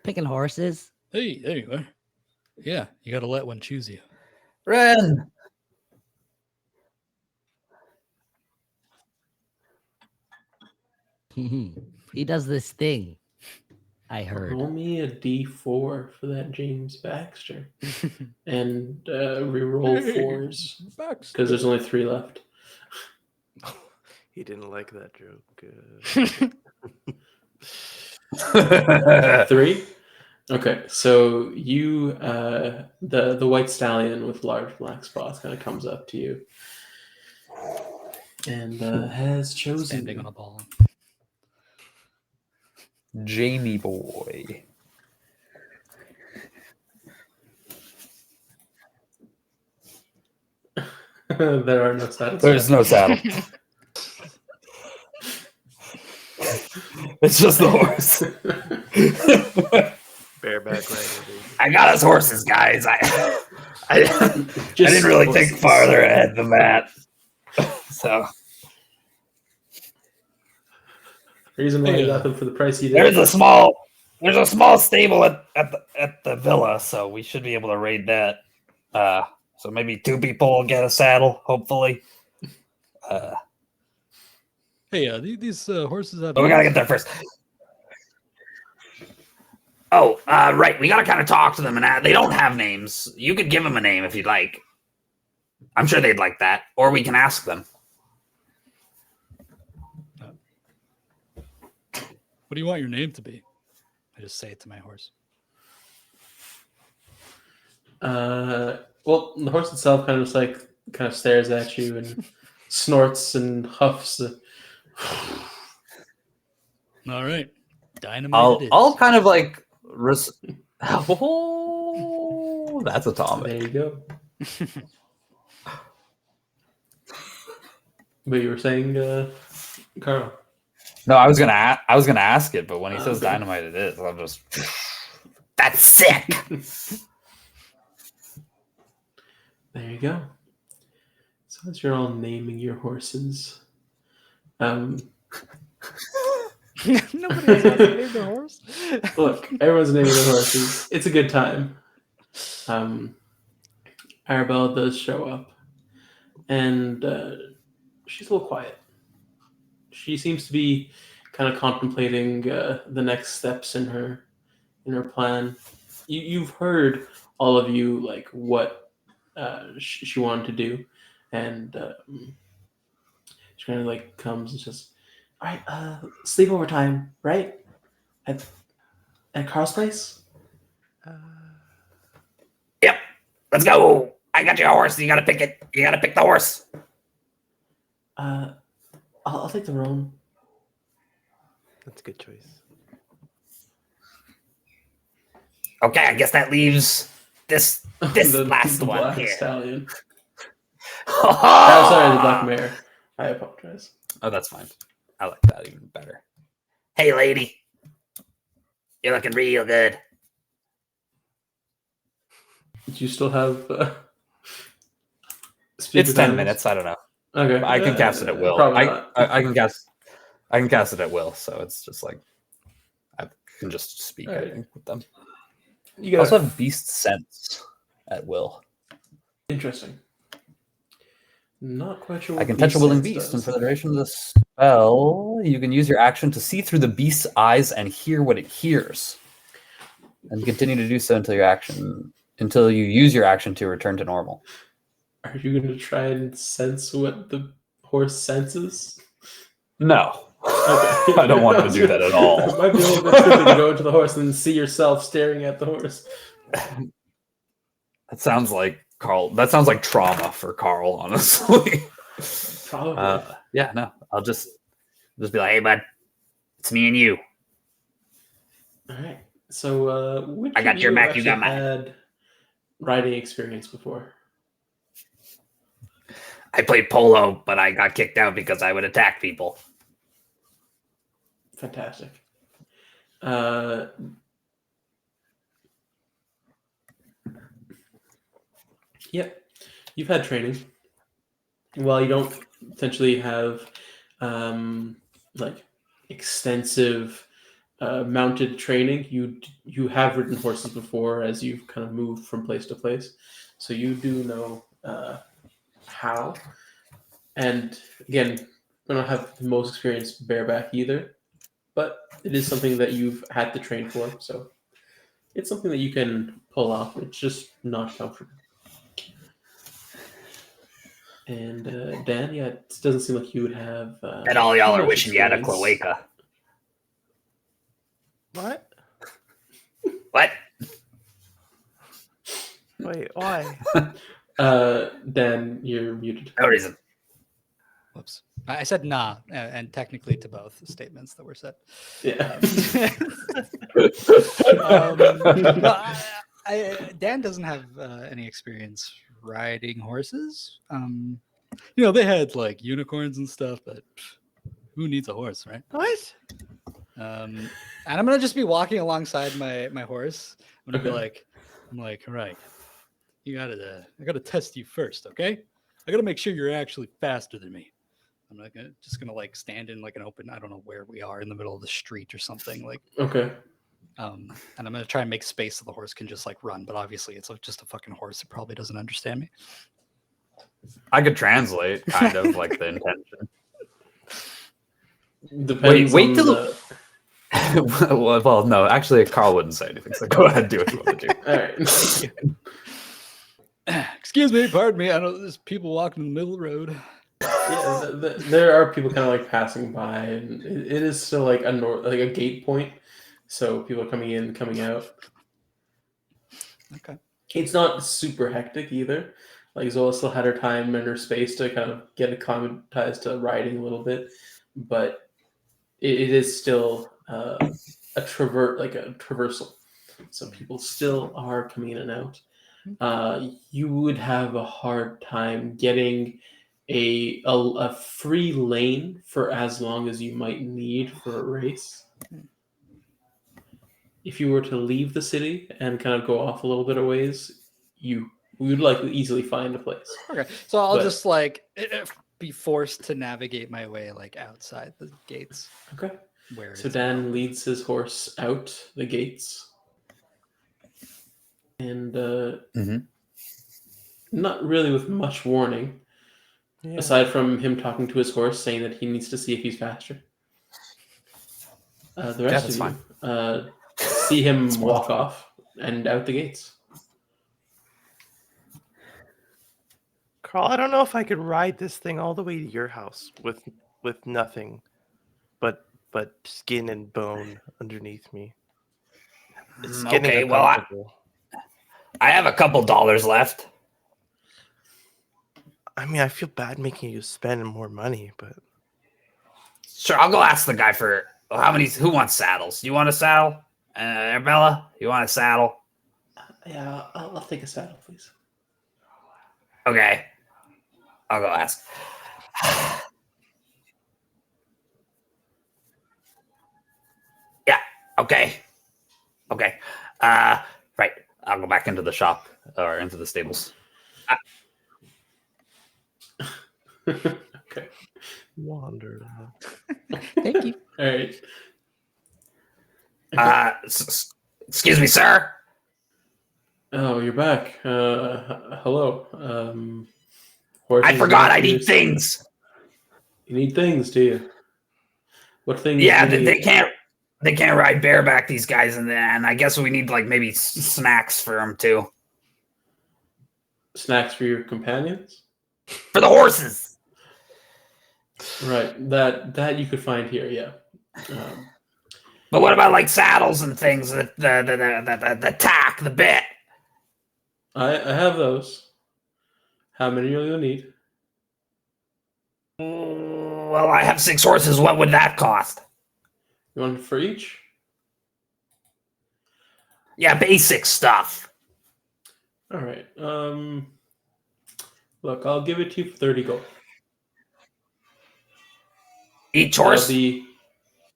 Picking horses. Hey, there you are. Yeah, you got to let one choose you. Ren. He does this thing. I heard. Roll me a d4 for that James Baxter. And re-roll fours. Because there's only 3 left. He didn't like that joke. 3? Okay, so you, the white stallion with large black spots kind of comes up to you. And has chosen Standing you. on a ball. Jamie boy. There are no saddles. There's no saddle. It's just the horse. Bareback rider, baby. I got us horses, guys. I Just didn't really think horses. farther ahead than that. So Reason why you Yeah. got them for the price you did. there's a small stable at the villa, so we should be able to raid that. So maybe 2 people will get a saddle, hopefully. Hey, these horses have. But we gotta get there first. Oh, right. We gotta kind of talk to them, and they don't have names. You could give them a name if you'd like. I'm sure they'd like that, or we can ask them. What do you want your name to be? I just say it to my horse. Well, the horse itself kind of stares at you and snorts and huffs. All right, dynamite. it is. I'll kind of like. Oh, that's atomic. There you go. But you were saying, Carl. No, I was gonna ask it, but when he says Okay. dynamite, it is. I'll just. That's sick. There you go. So as you're all naming your horses, Nobody else wants to name their horse. look, everyone's naming their horses. It's a good time. Arabella does show up, and she's a little quiet. She seems to be kind of contemplating the next steps in her plan. You've heard, all of you, like what she wanted to do, and she kind of like comes and says, "All right, sleepover time, right? At Carl's place." Yep. Let's go. I got you a horse. You gotta pick it. You gotta pick the horse. I'll take the roan. That's a good choice. Okay, I guess that leaves this The last one black here. stallion. Oh, sorry, the black mare. I apologize. Oh, that's fine. I like that even better. Hey, lady. You're looking real good. Do you still have? Speak It's with 10 animals? minutes. I don't know. Okay, I can cast it at will. Probably not. I can cast. I can cast it at will. So it's just like I can just speak I Alright. think, with them. You I got also have beast sense at will. interesting. Not quite sure. I What can touch a willing sense beast, does. and for the duration of the spell, you can use your action to see through the beast's eyes and hear what it hears, and continue to do so until you use your action to return to normal. Are you going to try and sense what the horse senses? No. Okay. I don't want to do that at all. It might be a little bit tricky to go into the horse and see yourself staring at the horse. That sounds like Carl. That sounds like trauma for Carl, honestly. Probably. Yeah, no. I'll just be like, hey, bud, it's me and you. All right. So, which I got of your you back, you actually got mine. had riding experience before? I played polo, but I got kicked out because I would attack people. Fantastic. Yep. You've had training. While you don't potentially have like extensive mounted training, you have ridden horses before as you've kind of moved from place to place, so you do know how. And again, I don't have the most experience bareback either, but it is something that you've had to train for, so it's something that you can pull off. It's just not comfortable. And Dan, yeah, it doesn't seem like you would have. And all y'all too are much wishing you had a experience. cloaca. What? What? Wait, why? Dan, you're muted. No reason. Whoops. I said nah, and technically to both statements that were said. Yeah. No, Dan doesn't have any experience riding horses. They had like unicorns and stuff, but who needs a horse, right? What? And I'm gonna just be walking alongside my horse. I'm gonna be Okay. I'm like, all right, I gotta test you first, okay? I gotta make sure you're actually faster than me. I'm not just gonna like stand in like an open, I don't know where we are, in the middle of the street or something like. Okay. And I'm gonna try and make space so the horse can just like run, but obviously it's just a fucking horse. It probably doesn't understand me. I could translate kind of like the intention. Depends Wait on till the... well, no, actually, Carl wouldn't say anything. So go ahead, do what you want to do. All right. Excuse me, pardon me. I know there's people walking in the middle of the road. Yeah, there are people kind of like passing by, and it is still like a gate point, so people are coming in, coming out. Okay. It's not super hectic either. Like Zola still had her time and her space to kind of get acclimatized to riding a little bit, but it is still a traversal. So people still are coming in and out. You would have a hard time getting a free lane for as long as you might need for a race. If you were to leave the city and kind of go off a little bit of ways, we would likely easily find a place. Okay. So I'll But- just like be forced to navigate my way like outside the gates. Okay. Where So it's Dan leads his horse out the gates. And not really with much warning, Yeah. aside from him talking to his horse, saying that he needs to see if he's faster. The rest that's of you see him walk off and out the gates. Carl, I don't know if I could ride this thing all the way to your house with nothing but skin and bone underneath me. It's getting Okay, well, uncomfortable. I have a couple dollars left. I mean, I feel bad making you spend more money, but Sure, I'll go ask the guy for who wants saddles? You want a saddle? Bella, you want a saddle? Yeah, I'll take a saddle, please. Okay. I'll go ask. Yeah, okay. Okay. Right. I'll go back into the shop or into the stables. Okay. wander. Thank you. All right. Excuse me, sir. Oh, you're back. Hello. I Horses forgot I and need horses. things. You need things, do you? What things? Yeah, do you they need? can't ride bareback, these guys, and I guess we need like maybe snacks for them too. Snacks for your companions? For the horses. Right. That you could find here, yeah. But what about like saddles and things? The tack, the bit. I have those. How many will you need? Well, I have 6 horses. What would that cost? You want it for each? Yeah, basic stuff. All right. Look, I'll give it to you for 30 gold. Each That'll horse? be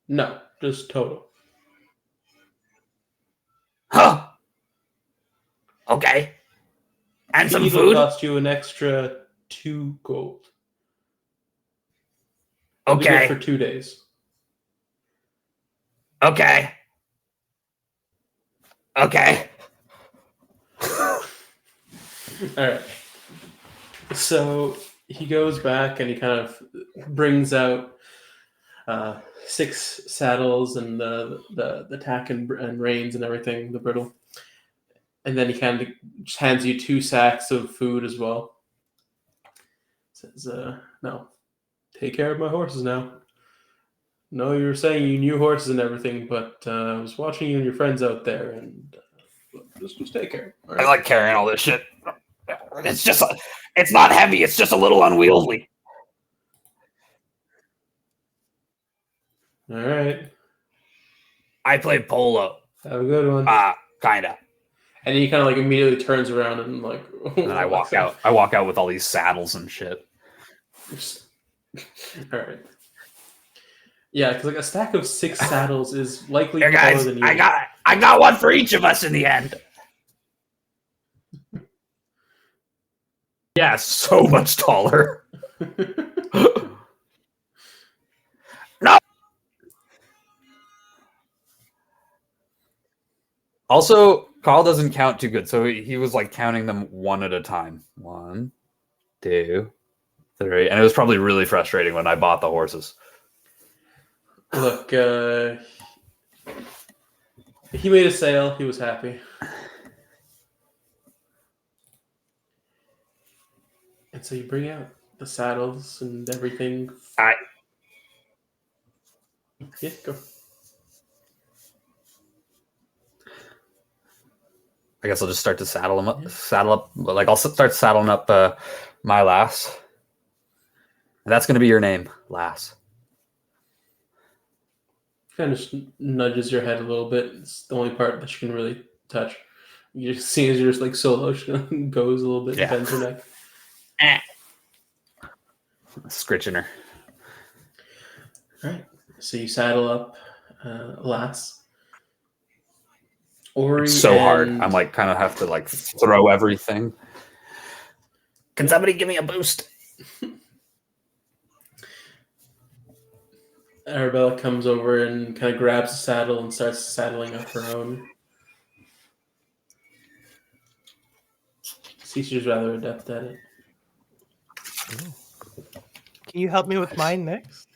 no, just total. Huh. Okay. And some Feed will food? cost you an extra 2 gold. It'll be good Okay. for 2 days. Okay. Okay. All right. So he goes back and he kind of brings out 6 saddles and the tack and reins and everything, the bridle, and then he kind of just hands you 2 sacks of food as well. Says, "No, take care of my horses now. No, you were saying you knew horses and everything, but I was watching you and your friends out there, and just take care. All I right? like carrying all this shit. It's not heavy. It's just a little unwieldy. All right. I play polo. Have a good one." Kinda. And he kind of like immediately turns around and like. And then I walk out. I walk out with all these saddles and shit. All right. Yeah, because like a stack of 6 saddles is likely Here, taller guys. than you. I got one for each of us in the end. Yeah, so much taller. No. Also, Carl doesn't count too good, so he was like counting them one at a time. 1, 2, 3, and it was probably really frustrating when I bought the horses. Look, he made a sale. He was happy. And so you bring out the saddles and everything. Yeah, go. I guess I'll just start to saddle them up. Like I'll start saddling up my lass. And that's going to be your name, lass. Kind of just nudges your head a little bit. It's the only part that you can really touch. You just see as you're just like solo, she goes a little bit, Yeah. bends her neck. Scritching her. All right. So you saddle up lass. Ori It's so hard. and- I'm like kind of have to like throw everything. Can somebody give me a boost? Arabella comes over and kind of grabs the saddle and starts saddling up her own. Cece's rather adept at it. Can you help me with mine next?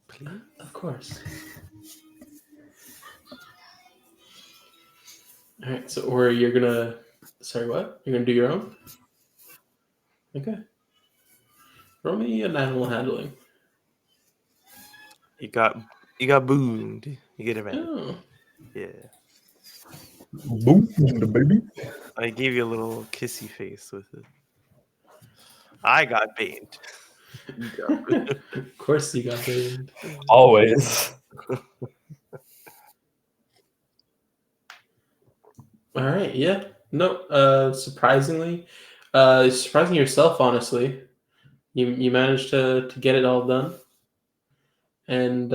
Please? Of course. All right, so or you're gonna. Sorry, what? You're gonna do your own? Okay. Roll me an animal handling. You got boomed. You get advantage. Oh, Yeah. Boom, baby. I gave you a little kissy face with it. I got baited. You got baited. of course you got baited. Always. All right, yeah. No, surprisingly, surprising yourself, honestly. You managed to get it all done. And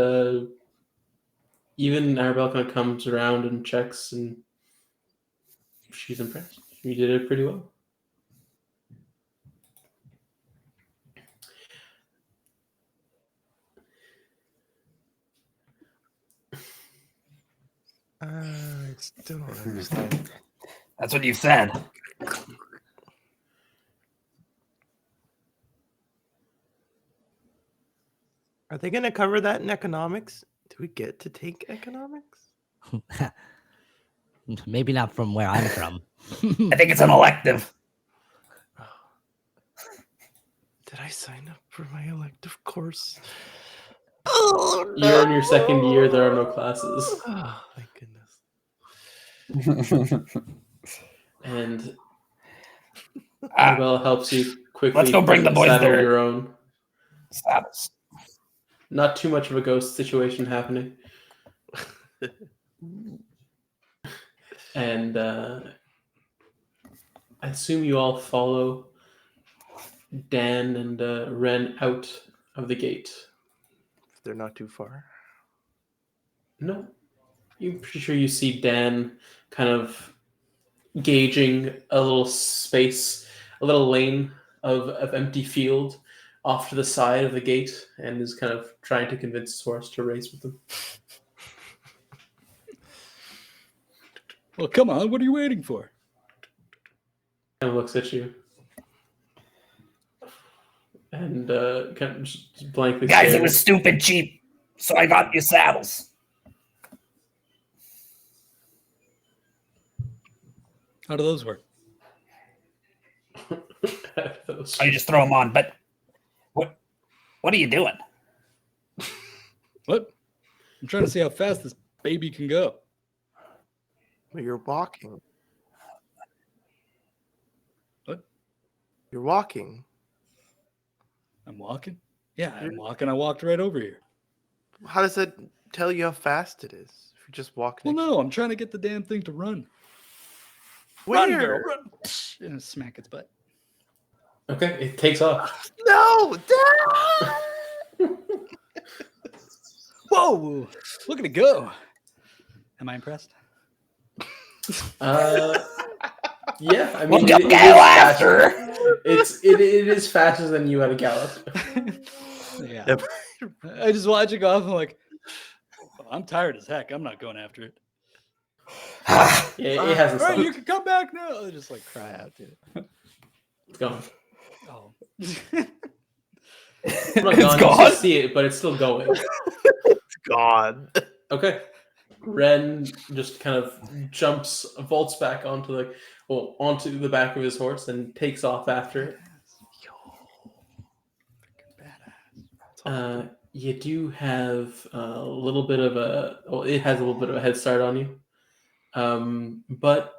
even Arabelle kind of comes around and checks, and she's impressed. You did it pretty well. I still don't understand. That's what you said. Are they going to cover that in economics? Do we get to take economics? Maybe not from where I'm from. I think it's an elective. Did I sign up for my elective course? You're in your second year. There are no classes, Oh, thank goodness. and Ah, Annabelle helps you quickly. Let's go bring the boys saddle their- your own. saddles. Not too much of a ghost situation happening. And I assume you all follow Dan and Ren out of the gate. They're not too far. No, you're pretty sure you see Dan kind of gauging a little space, a little lane of empty field off to the side of the gate, and is kind of trying to convince his horse to race with them. Well, come on. What are you waiting for? Kind of looks at you. And kind of just blankly Guys, stares. it was stupid cheap, so I got you saddles. How do those work? Those- I just throw them on. But what are you doing? What? I'm trying to see how fast this baby can go. Well, you're walking. What? You're walking. I'm walking? Yeah, I'm walking. I walked right over here. How does that tell you how fast it is? If you just walk Well, next no, I'm trying to get the damn thing to run. Where? Run, girl, run. And smack its butt. Okay, it takes off. No! Dad! Whoa! Look at it go. Am I impressed? Yeah, I We'll mean, go it is after. faster. It is faster than you at a gallop. Yeah. Yep. I just watch it go off. I'm like, "Oh, I'm tired as heck. I'm not going after it. Yeah, it hasn't All right, stopped. you can come back now. I just like cry out to it. It's gone. Oh. It's not It's gone. You gone? still see it, but it's still going. It's gone. Okay. Ren just kind of vaults back onto the back of his horse and takes off after it. You do have a little bit of it has a little bit of a head start on you. But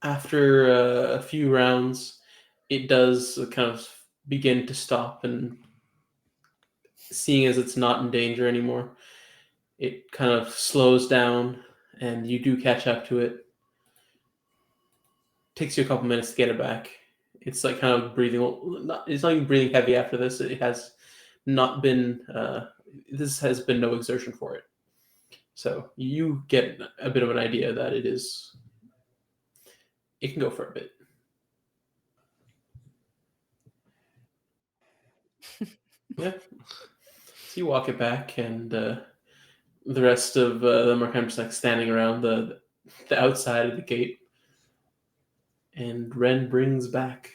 after a few rounds, it does kind of begin to stop, and seeing as it's not in danger anymore, it kind of slows down, and you do catch up to it. Takes you a couple minutes to get it back. It's like kind of breathing. It's not even breathing heavy after this. It has not been. This has been no exertion for it. So you get a bit of an idea that it is. It can go for a bit. Yeah. So you walk it back, and the rest of them are kind of just like standing around the outside of the gate. And Ren brings back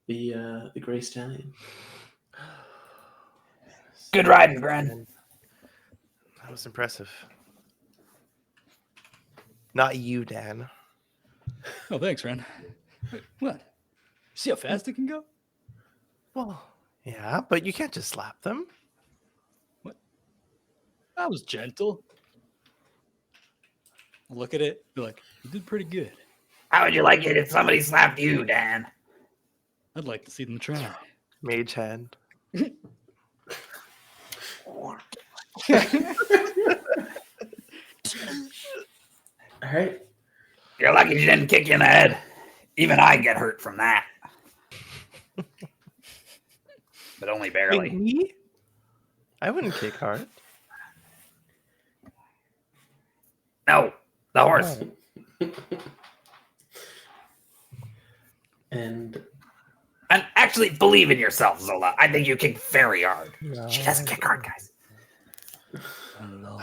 the gray stallion. Good riding, Bren. That was impressive. Not you, Dan. Oh, thanks, Ren. Wait, what? See how fast it can go? Well, yeah, but you can't just slap them. That was gentle. I'll look at it, be like, you did pretty good. How would you like it if somebody slapped you, Dan? I'd like to see them try. Mage hand. All right. You're lucky you didn't kick you in the head. Even I get hurt from that. But only barely. Me? I wouldn't kick hard. No, the horse. And Actually, believe in yourself, Zola. I think you kick very hard. No, She doesn't kick hard, guys. I don't know.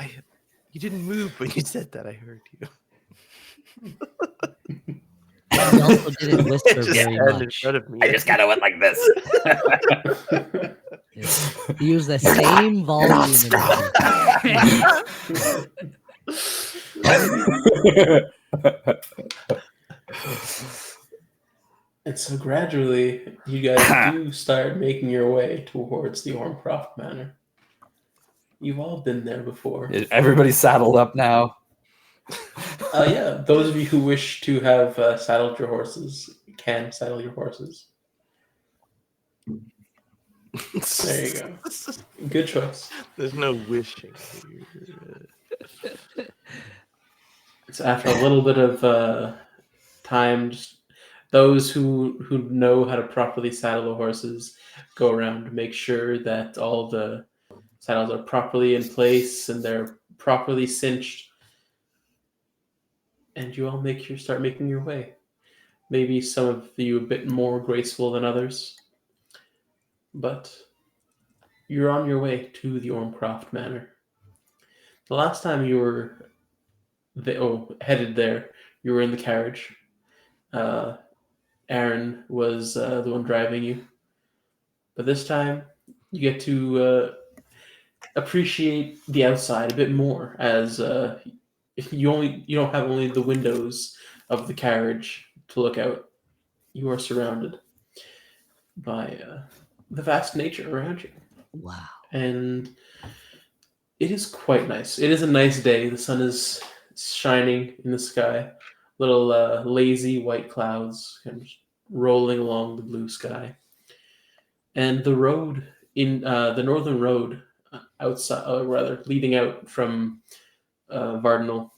You didn't move when you said that. I heard you. He also didn't whisper Just very stand in much. front of me. I just kind of went like this. Yeah. He used the same volume. And so gradually, you guys do start making your way towards the Ormcroft Manor. You've all been there before. Everybody's saddled up now. Yeah, those of you who wish to have saddled your horses can saddle your horses. There you go. Good choice. There's no wishing here. So after a little bit of time, just those who know how to properly saddle the horses go around to make sure that all the saddles are properly in place and they're properly cinched. And you all start making your way. Maybe some of you a bit more graceful than others, but you're on your way to the Ormcroft Manor. The last time you were headed there, you were in the carriage. Aaron was the one driving you, but this time you get to appreciate the outside a bit more, as you don't have only the windows of the carriage to look out. You are surrounded by the vast nature around you. Wow. And it is quite nice. It is a nice day. The sun is shining in the sky. Little lazy white clouds kind of rolling along the blue sky. And the road in the northern road outside, rather leading out from Vardonyl,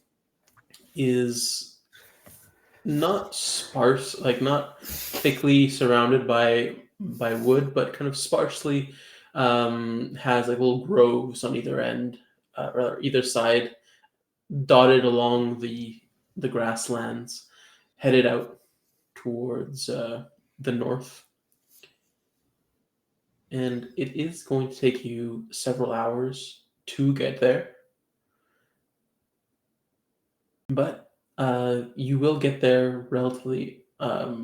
is not sparse, like not thickly surrounded by wood, but kind of sparsely has like little groves on either end, or either side, dotted along the grasslands, headed out towards the north. And it is going to take you several hours to get there. But you will get there relatively a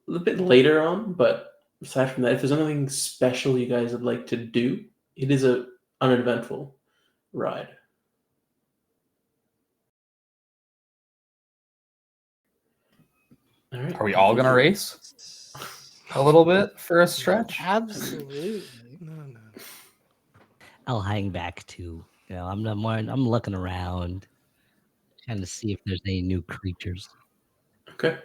little bit later on. But aside from that, if there's anything special you guys would like to do, it is an uneventful ride. All right. Are we all gonna race a little bit for a stretch? Absolutely. No. I'll hang back too. I'm looking around, trying to see if there's any new creatures. Okay.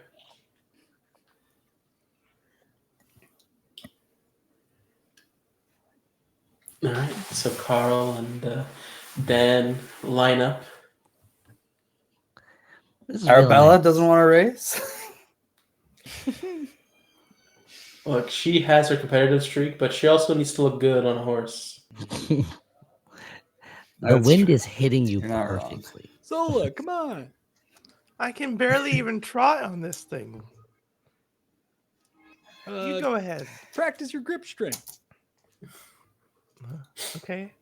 All right. So Carl and Dan line up. This is real Arabella nice. doesn't want to race. Look, she has her competitive streak, but she also needs to look good on a horse. The That's wind true. is hitting you You're not wrong. perfectly. Zola, come on. I can barely even trot on this thing. You go ahead. Practice your grip strength. Okay.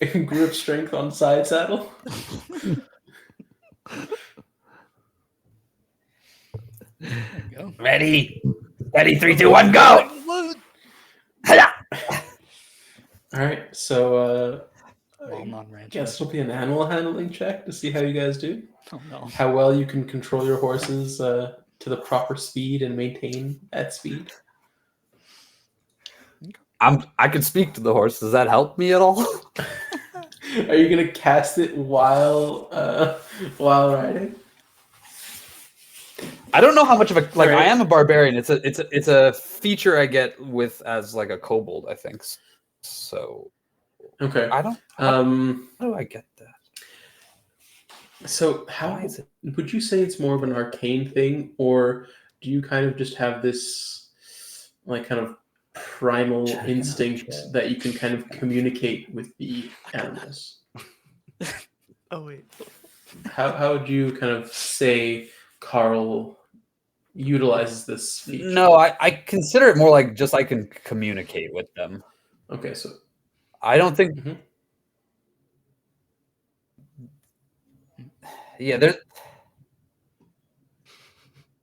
Grip strength on side saddle. There you go. Ready? Ready, 3, 2, 1, go! Hiya! All right. So Well, I non-ranch. guess it'll be an animal handling check to see how you guys do. Oh no. How well you can control your horses to the proper speed and maintain that speed. I can speak to the horse. Does that help me at all? Are you gonna cast it while riding? I don't know how much of a like. Right. I am a barbarian. It's a feature I get with as like a kobold. I think so. Okay. I don't. How do I get that? So how Why is it? would you say it's more of an arcane thing, or do you kind of just have this like kind of primal Check it out, instinct check. that you can kind of communicate with the animals? Oh wait. How would you kind of say Carl utilizes this feature? No, I consider it more like just I can communicate with them. Okay, so I don't think. Mhm. Yeah,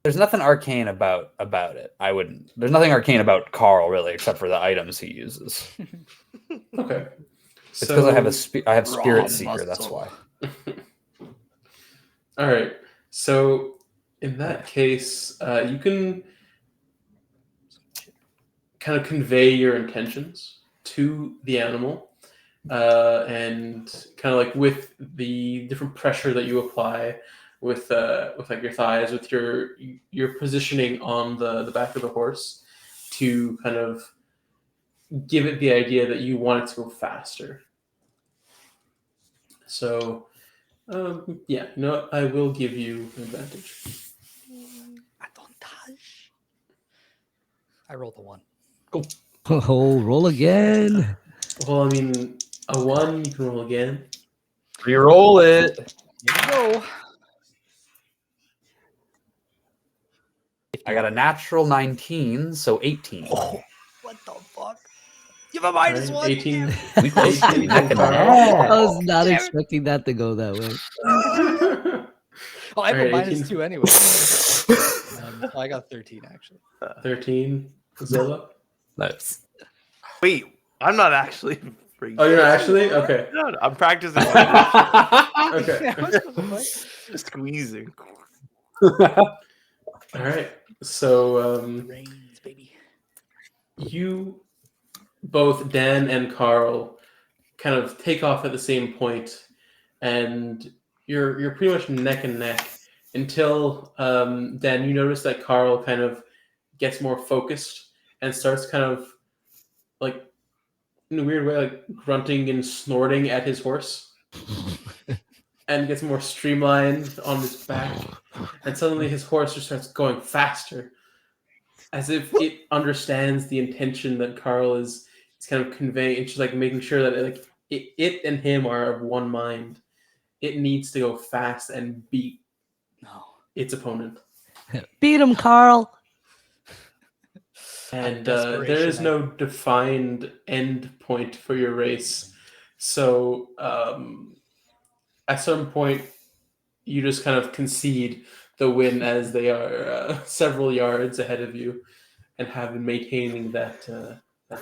there's nothing arcane about it. I wouldn't. There's nothing arcane about Carl really, except for the items he uses. okay. It's because I have I have Raw Spirit Seeker. That's muscle. why. All right. So In that case, you can kind of convey your intentions to the animal, and kind of like with the different pressure that you apply with like your thighs, with your positioning on the back of the horse, to kind of give it the idea that you want it to go faster. So, yeah, you know what? I will give you an advantage. Advantage. I rolled a 1. Oh, roll again. Well, I mean, a 1, you can roll again. Reroll it. Here we go. I got a natural 19, so 18. What the fuck? You have a minus Right, 1. 18. We close to 18 neck and Carl. neck. I was not damn it. expecting that to go that way. Oh, I have Alright, a minus 18. 2 anyway. I got 13 actually. 13. Zola? Nice. Wait, I'm not actually. Oh, you're not actually? Okay. No, I'm practicing. Okay. Just squeezing. All right. So, Rains, baby. you, both Dan and Carl, kind of take off at the same point, and you're pretty much neck and neck until Dan, you notice that Carl kind of gets more focused and starts kind of like in a weird way, like grunting and snorting at his horse, and gets more streamlined on his back, and suddenly his horse just starts going faster, as if it understands the intention that Carl is kind of conveying. It's just like making sure that like it and him are of one mind. It needs to go fast and beat No. its opponent. Beat him, Carl. And desperation, there is no defined end point for your race. So at some point, you just kind of concede the win as they are several yards ahead of you and have been maintaining that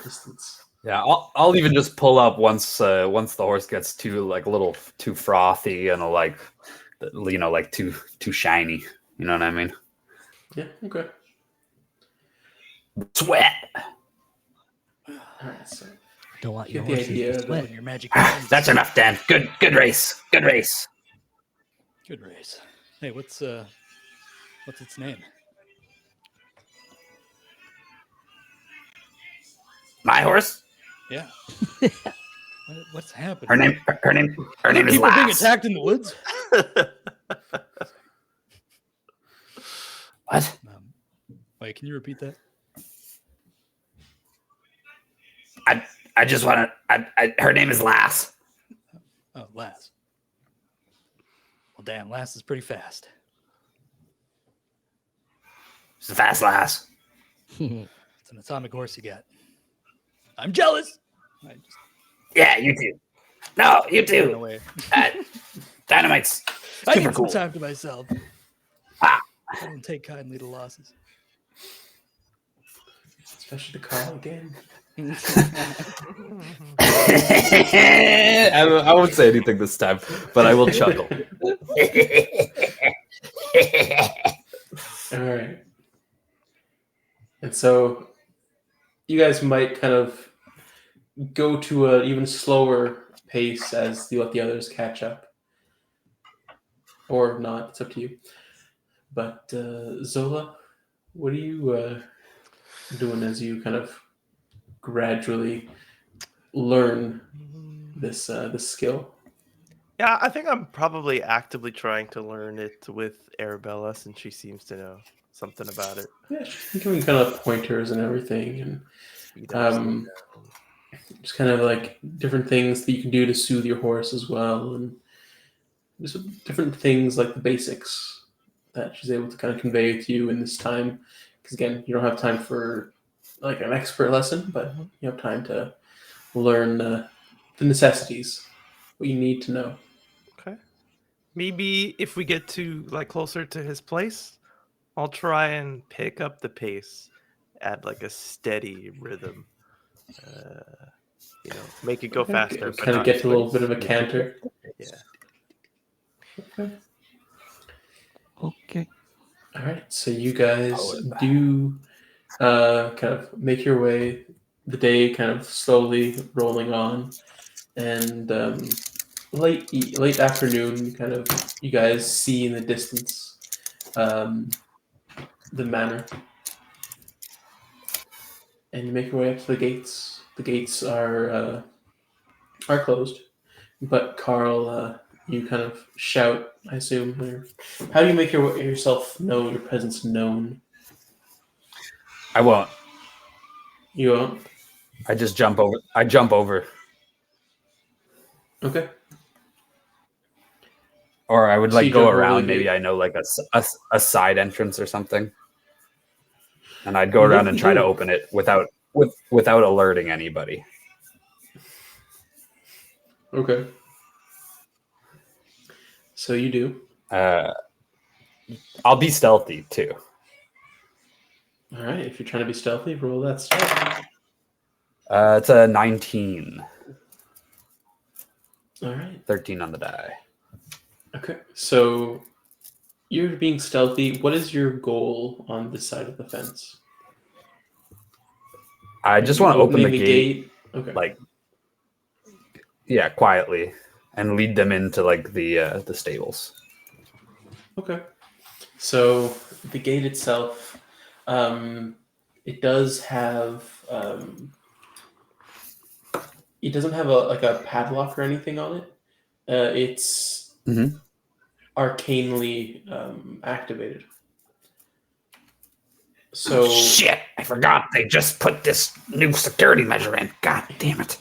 distance. Yeah, I'll even just pull up once the horse gets too like a little too frothy and like like too shiny. You know what I mean? Yeah. Okay. Sweat. All right. So Don't want you your get the horses idea to that sweat. Your magic. That's enough, Dan. Good race. Good race. Good race. Hey, what's its name? My horse. Yeah. What's happening? Her name is People being Lass. attacked in the woods. What? Wait, can you repeat that? I just want to. Her name is Lass. Oh, Lass. Well, damn, Lass is pretty fast. She's a fast Lass. It's an atomic horse you got. I'm jealous. I just Yeah, you too. No, you ran too. away. Dynamite's I super need cool. some time to myself. Ah. I don't take kindly to losses. especially the Carl again. I won't say anything this time, but I will chuckle. All right. And so you guys might kind of go to an even slower pace as you let the others catch up. Or not, it's up to you. But Zola, what are you doing as you kind of gradually learn this skill? Yeah, I think I'm probably actively trying to learn it with Arabella since she seems to know something about it. Yeah, she's giving kind of pointers and everything, and Speed up, slow down. just kind of like different things that you can do to soothe your horse as well, and just different things like the basics that she's able to kind of convey to you in this time. Because again, you don't have time for like an expert lesson, but you have time to learn the necessities, what you need to know. Okay. Maybe if we get to like closer to his place, I'll try and pick up the pace at like a steady rhythm. Make it go faster. but Kind of not get to a little quick. bit of a canter. Yeah. Okay. All right, so you guys Poet. do kind of make your way. The day kind of slowly rolling on, and late afternoon, kind of you guys see in the distance the manor, and you make your way up to the gates. The gates are closed, but Carl, you kind of shout. I assume. How do you make yourself known? Your presence known? I won't. You won't. I just jump over. I jump over, Okay. or I would So like you go jump over the around. Maybe gate. I know like a side entrance or something, and I'd go You look around at and the try to gate. open it without alerting anybody. Okay. So you do. I'll be stealthy too. All right. If you're trying to be stealthy, roll that stealth. It's a 19, All right. 13 on the die. Okay. So you're being stealthy. What is your goal on this side of the fence? I Are just you want to open the opening gate, Okay. like, yeah, quietly, and lead them into like the stables. Okay. So the gate itself, it does have. It doesn't have a padlock or anything on it. It's Mhm. arcanely activated. So Shit, I forgot they just put this new security measure in. God damn it.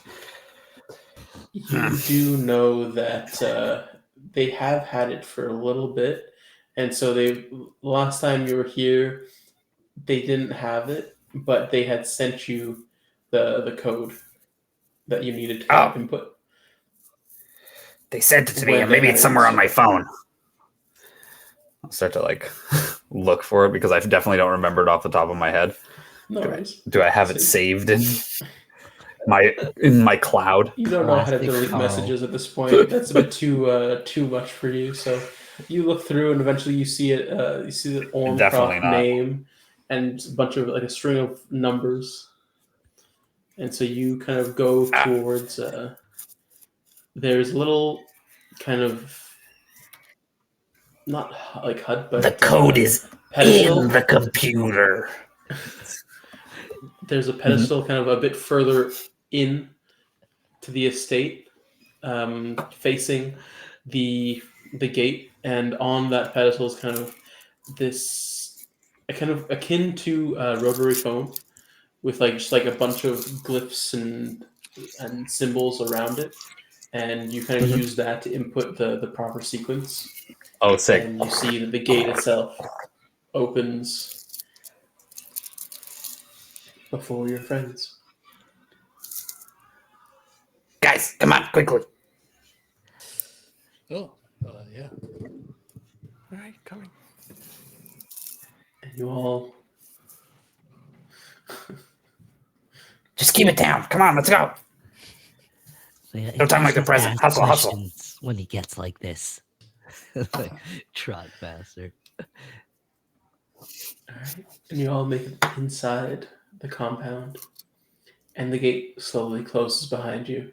you do know that they have had it for a little bit, and so last time you were here, they didn't have it, but they had sent you the code that you needed to Oh. input. They sent it to me, When or they maybe had it's it somewhere on installed. my phone. I'll start to like look for it because I definitely don't remember it off the top of my head. No worries. Do I have it So- saved in my cloud? You don't know how to Classic delete Carl. messages at this point. That's a bit too much for you. So you look through, and eventually you see it. You see the Definitely Ormcroft not. name and a bunch of like a string of numbers. And so you kind of go towards. There's a little kind of not like HUD, but The code is pedestal. in the computer. There's a pedestal kind of a bit further in to the estate, facing the gate, and on that pedestal is kind of this kind of akin to rotary phone with like just like a bunch of glyphs and symbols around it, and you kind of use that to input the proper sequence, Oh, sick. and you see that the gate itself opens before your friends. Guys, come on, quickly. Oh, yeah. All right, coming. And you all Just keep it down. Come on, let's go. So, yeah, No time like the he present. asks Hustle, hustle. questions when he gets like this. Like, trot bastard. All right, and you all make it inside the compound, and the gate slowly closes behind you.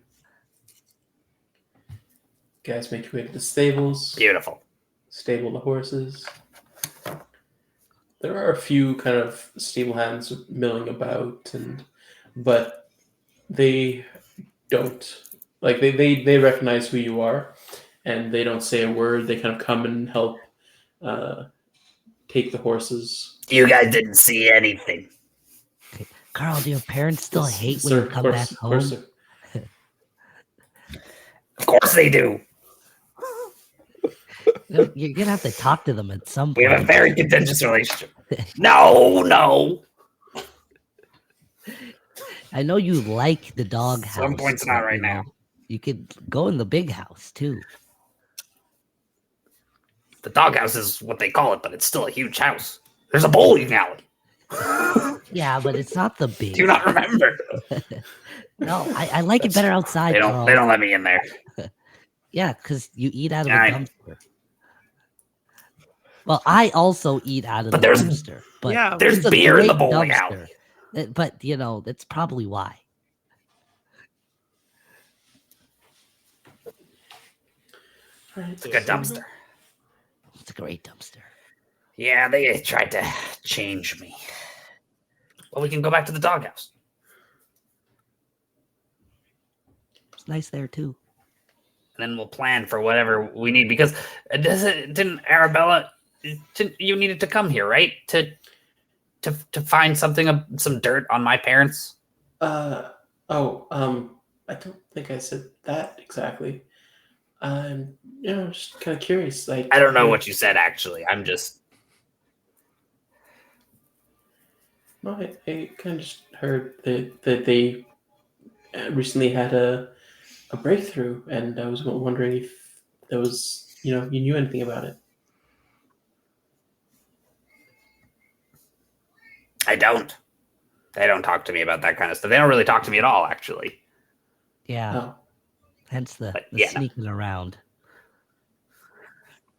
Guys make your way to the stables, Beautiful. stable the horses. There are a few kind of stable hands milling about, but they don't like they recognize who you are, and they don't say a word. They kind of come and help take the horses. You guys didn't see anything. Carl, do your parents still Yes, hate sir, when you come back of course, home? sir. Of course they do. You're gonna have to talk to them at some We point. have a very contentious relationship. No. I know you like the dog house. Some point's not but, right you know, now. You could go in the big house too. The doghouse is what they call it, but it's still a huge house. There's a bowling alley. Yeah, but it's not the big. Do you not remember? No, I like it better outside. They Carl. don't let me in there. Yeah, because you eat out of Yeah, a I- dumpster. Well, I also eat out of But the there's- dumpster. But Yeah, There's it's a beer in the great bowling dumpster. alley. But that's probably why. Right. It's a good dumpster. It's a great dumpster. Yeah, they tried to change me. Well, we can go back to the doghouse. It's nice there too. And then we'll plan for whatever we need. Because didn't Arabella? You needed to come here, right? To find something, some dirt on my parents. I don't think I said that exactly. I'm just kind of curious. Like, I don't know what you said actually. I'm just. No, I kind of just heard that they recently had a breakthrough, and I was wondering if there was, you knew anything about it. I don't. They don't talk to me about that kind of stuff. They don't really talk to me at all, actually. Yeah. Oh, Hence the But, yeah, no. sneaking around.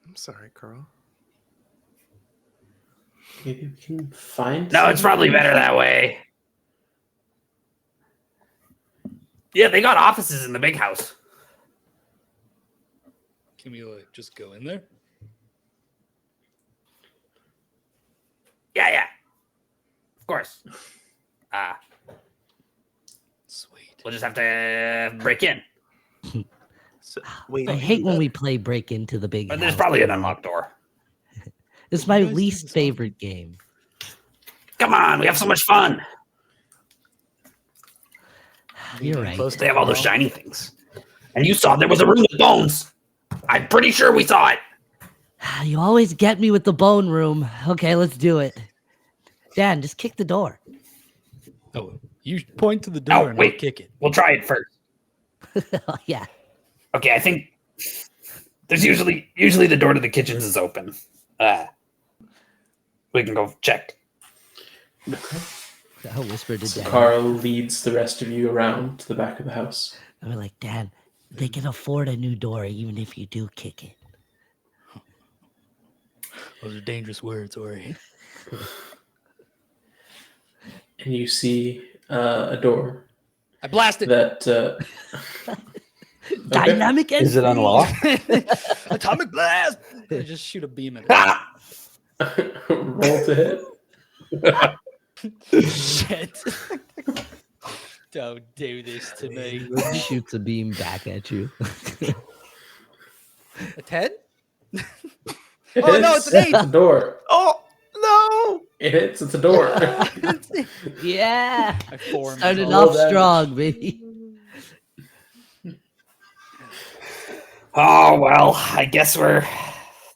I'm sorry, Carl. maybe we can find. No, it's probably better that way. Yeah, they got offices in the big house. Can we just go in there? Yeah. Of course. Sweet. We'll just have to break in. So, wait, I hate when we play break into the big But there's house. probably an unlocked door. It's my You guys do least this favorite game. Come on, we have so much fun. You're right. Close to They have all those Carl. shiny things. And you saw there was a room with bones. I'm pretty sure we saw it. You always get me with the bone room. Okay, let's do it. Dan, just kick the door. Oh, you point to the door Oh, and wait. I'll kick it. We'll try it first. Oh, yeah. Okay, I think there's usually the door to the kitchens is open. We can go check. I'll whisper to So Dan. Carl leads the rest of you around to the back of the house. I'm like, Dan, they can afford a new door even if you do kick it. Those are dangerous words, Ori. And you see a door I blasted. that. Dynamic Is it entry! unlocked? Atomic blast. I just shoot a beam at Ah! Roll to hit. it. Shit. Don't do this to me. Shoots a beam back at you. A 10? It Oh, no, hits. it's an 8. It's a door. Oh no! It hits. It's a door. Yeah. I formed. Started Roll off damage. strong, baby. Oh well, I guess we're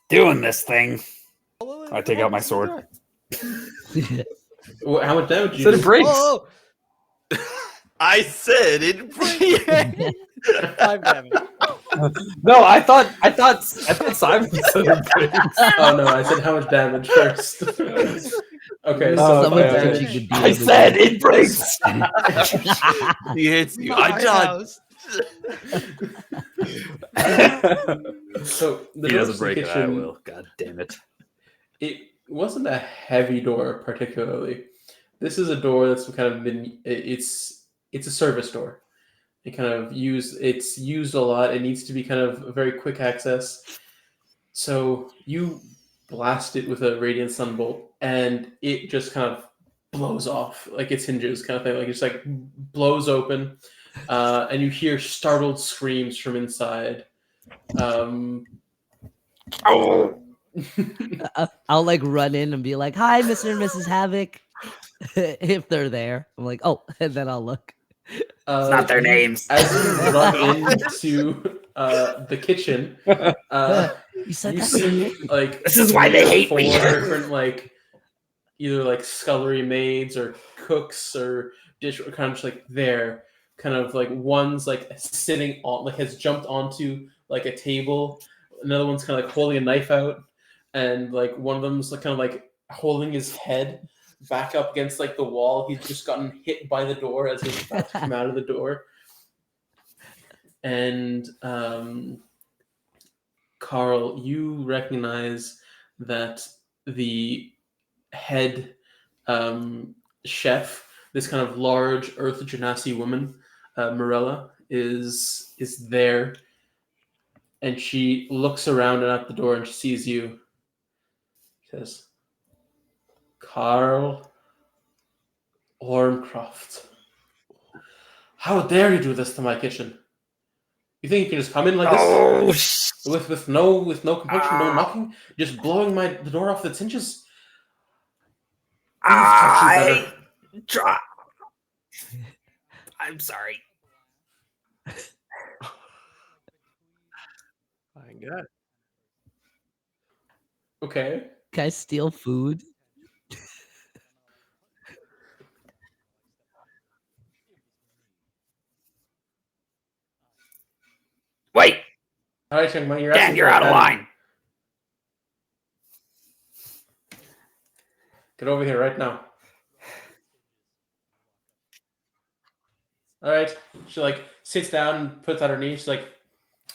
doing this thing. I take out my sword. How much damage you Said it do? breaks. Oh, I said it. yeah. 5 damage. No, I thought Simon said it breaks. Oh no, I said how much damage first. Okay, so Someone's five pitching damage. the deal I to said me. it breaks. He hits you. My I done. house. So the He door doesn't to the break it, I kitchen, will. God damn it. It wasn't a heavy door particularly. This is a door that's kind of been. It's a service door. It's used a lot. It needs to be kind of a very quick access. So you blast it with a radiant sunbolt, and it just kind of blows off like its hinges, kind of thing. Like it's like blows open, and you hear startled screams from inside. Oh, I'll like run in and be like, "Hi, Mr. and Mrs. Havoc," if they're there. I'm like, "Oh," and then I'll look. it's not their names. As you run into the kitchen, You said you that. see like This is why they hate four me. different like either like scullery maids or cooks or dish kind of just like there, kind of like one's like sitting on like has jumped onto like a table, another one's kind of like holding a knife out, and like one of them's like kind of like holding his head back up against like the wall. He's just gotten hit by the door as he's about to come out of the door. And Carl, you recognize that the head chef, this kind of large Earth Genasi woman, Morella, is there, and she looks around and out the door, and she sees you. She says, "Carl Orncroft, how dare you do this to my kitchen? You think you can just come in like this with no compulsion, no knocking, just blowing the door off its hinges? I try. I'm sorry. My God. Okay." Can I steal food? Wait, All right, young man, you're Dan, asking you're for a out of pattern. line. Get over here right now. All right. She like sits down and puts out her knee. She's like,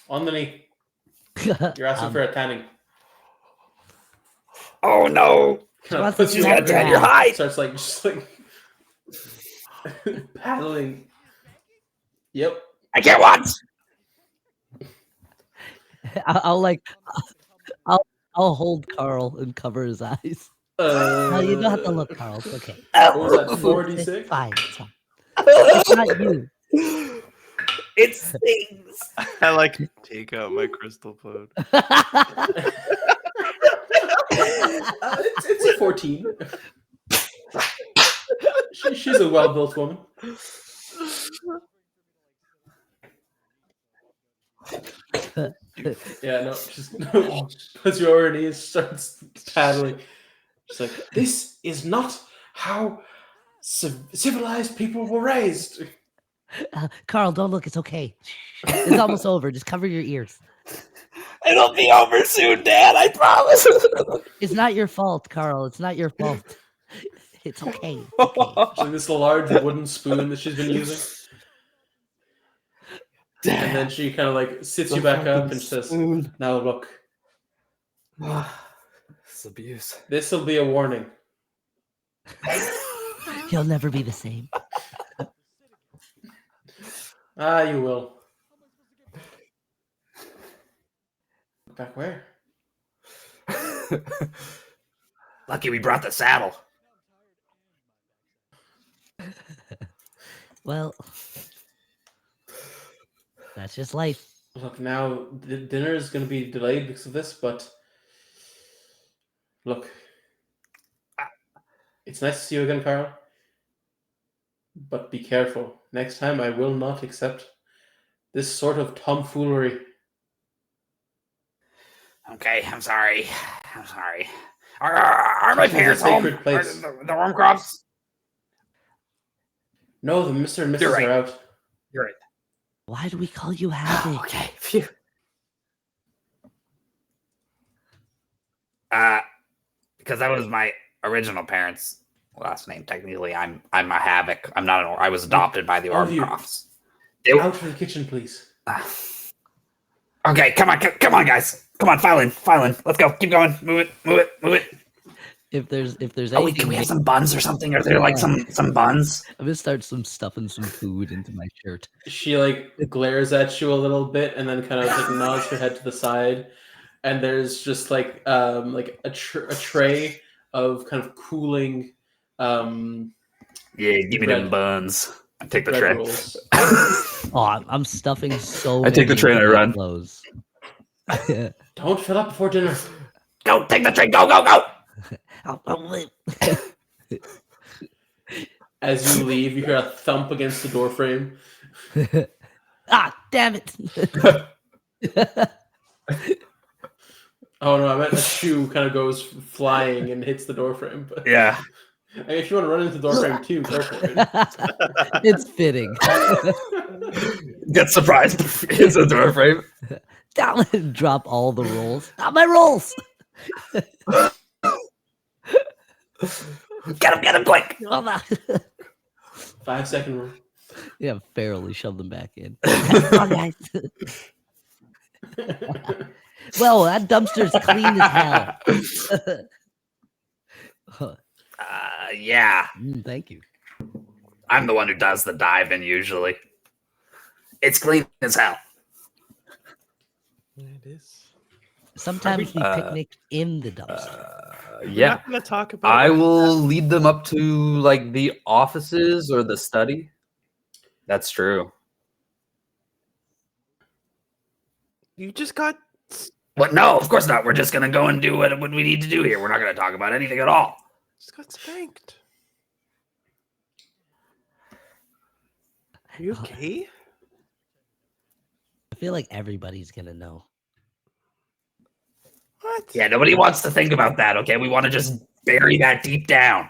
on the knee. You're asking for a tanning. Oh no! Kind wants of puts to you snap on your the your hide. Starts like just like paddling. Yep. I can't watch. I'll like, I'll hold Carl and cover his eyes. No, you don't have to look, Carl. It's okay. What was that? It's 4d6? fine. It's fine. It's not you. It stings. I like take out my crystal plate. It's a 14. She's a well-built woman. Yeah, no, just puts you over her knees, starts paddling. She's like, this is not how civilized people were raised. Carl, don't look. It's okay. It's almost over. Just cover your ears. It'll be over soon, Dad. I promise. It's not your fault, Carl. It's not your fault. It's okay. It's okay. She's like this large wooden spoon that she's been using. And then she kind of like sits you back up and says, now look, It's abuse. this will be a warning. He'll never be the same. Ah, you will. Back where? Lucky we brought the saddle. Well, that's just life. Look, now dinner is going to be delayed because of this, but look, it's nice to see you again, Carl. But be careful. Next time, I will not accept this sort of tomfoolery. Okay, I'm sorry. I'm sorry. Are my This is a parents home? sacred place. Are the Wormcrofts? No, the Mr. and Mrs. You're right. are out. You're right. Why do we call you Havoc? Okay, phew. Because that was my original parents' last name. Technically, I'm a Havoc. I'm not an. I was adopted by the All of you. Ormcrofts. Out from the kitchen, please. Okay, come on, guys. Come on, file in. Let's go. Keep going. Move it. If there's Oh, anything, can we have some buns or something? Are there like some buns? I'm gonna start stuffing some food into my shirt. She like glares at you a little bit and then kind of like nods her head to the side, and there's just like a tray of kind of cooling Yeah, give me them buns. I take the bread tray. rolls. Oh, I'm stuffing so. I take the many tray and I into my run. clothes. Don't fill up before dinner. Go, take the tray. Go. I'll live. As you leave, you hear a thump against the door frame. Ah, damn it! Oh no, I meant a shoe kind of goes flying and hits the door frame. But Yeah. I mean, if you want to run into the door frame too, go for it. It's fitting. Get surprised. It's a door frame. Drop all the rolls. Not my rolls. Get him quick. 5-second rule. Yeah, barely shove them back in. Come on, guys. Well, that dumpster's clean as hell. Yeah, Thank you. I'm the one who does the diving usually. It's clean as hell. It is. Sometimes we picnic in the dumpster. We're Yeah, not going to talk about. I what will lead them up to like the offices or the study. That's true. You just got. But no, of course not. We're just gonna go and do what we need to do here. We're not gonna talk about anything at all. Just got spanked. Are you okay? I feel like everybody's gonna know. What? Yeah, nobody wants to think about that. Okay, we want to just bury that deep down.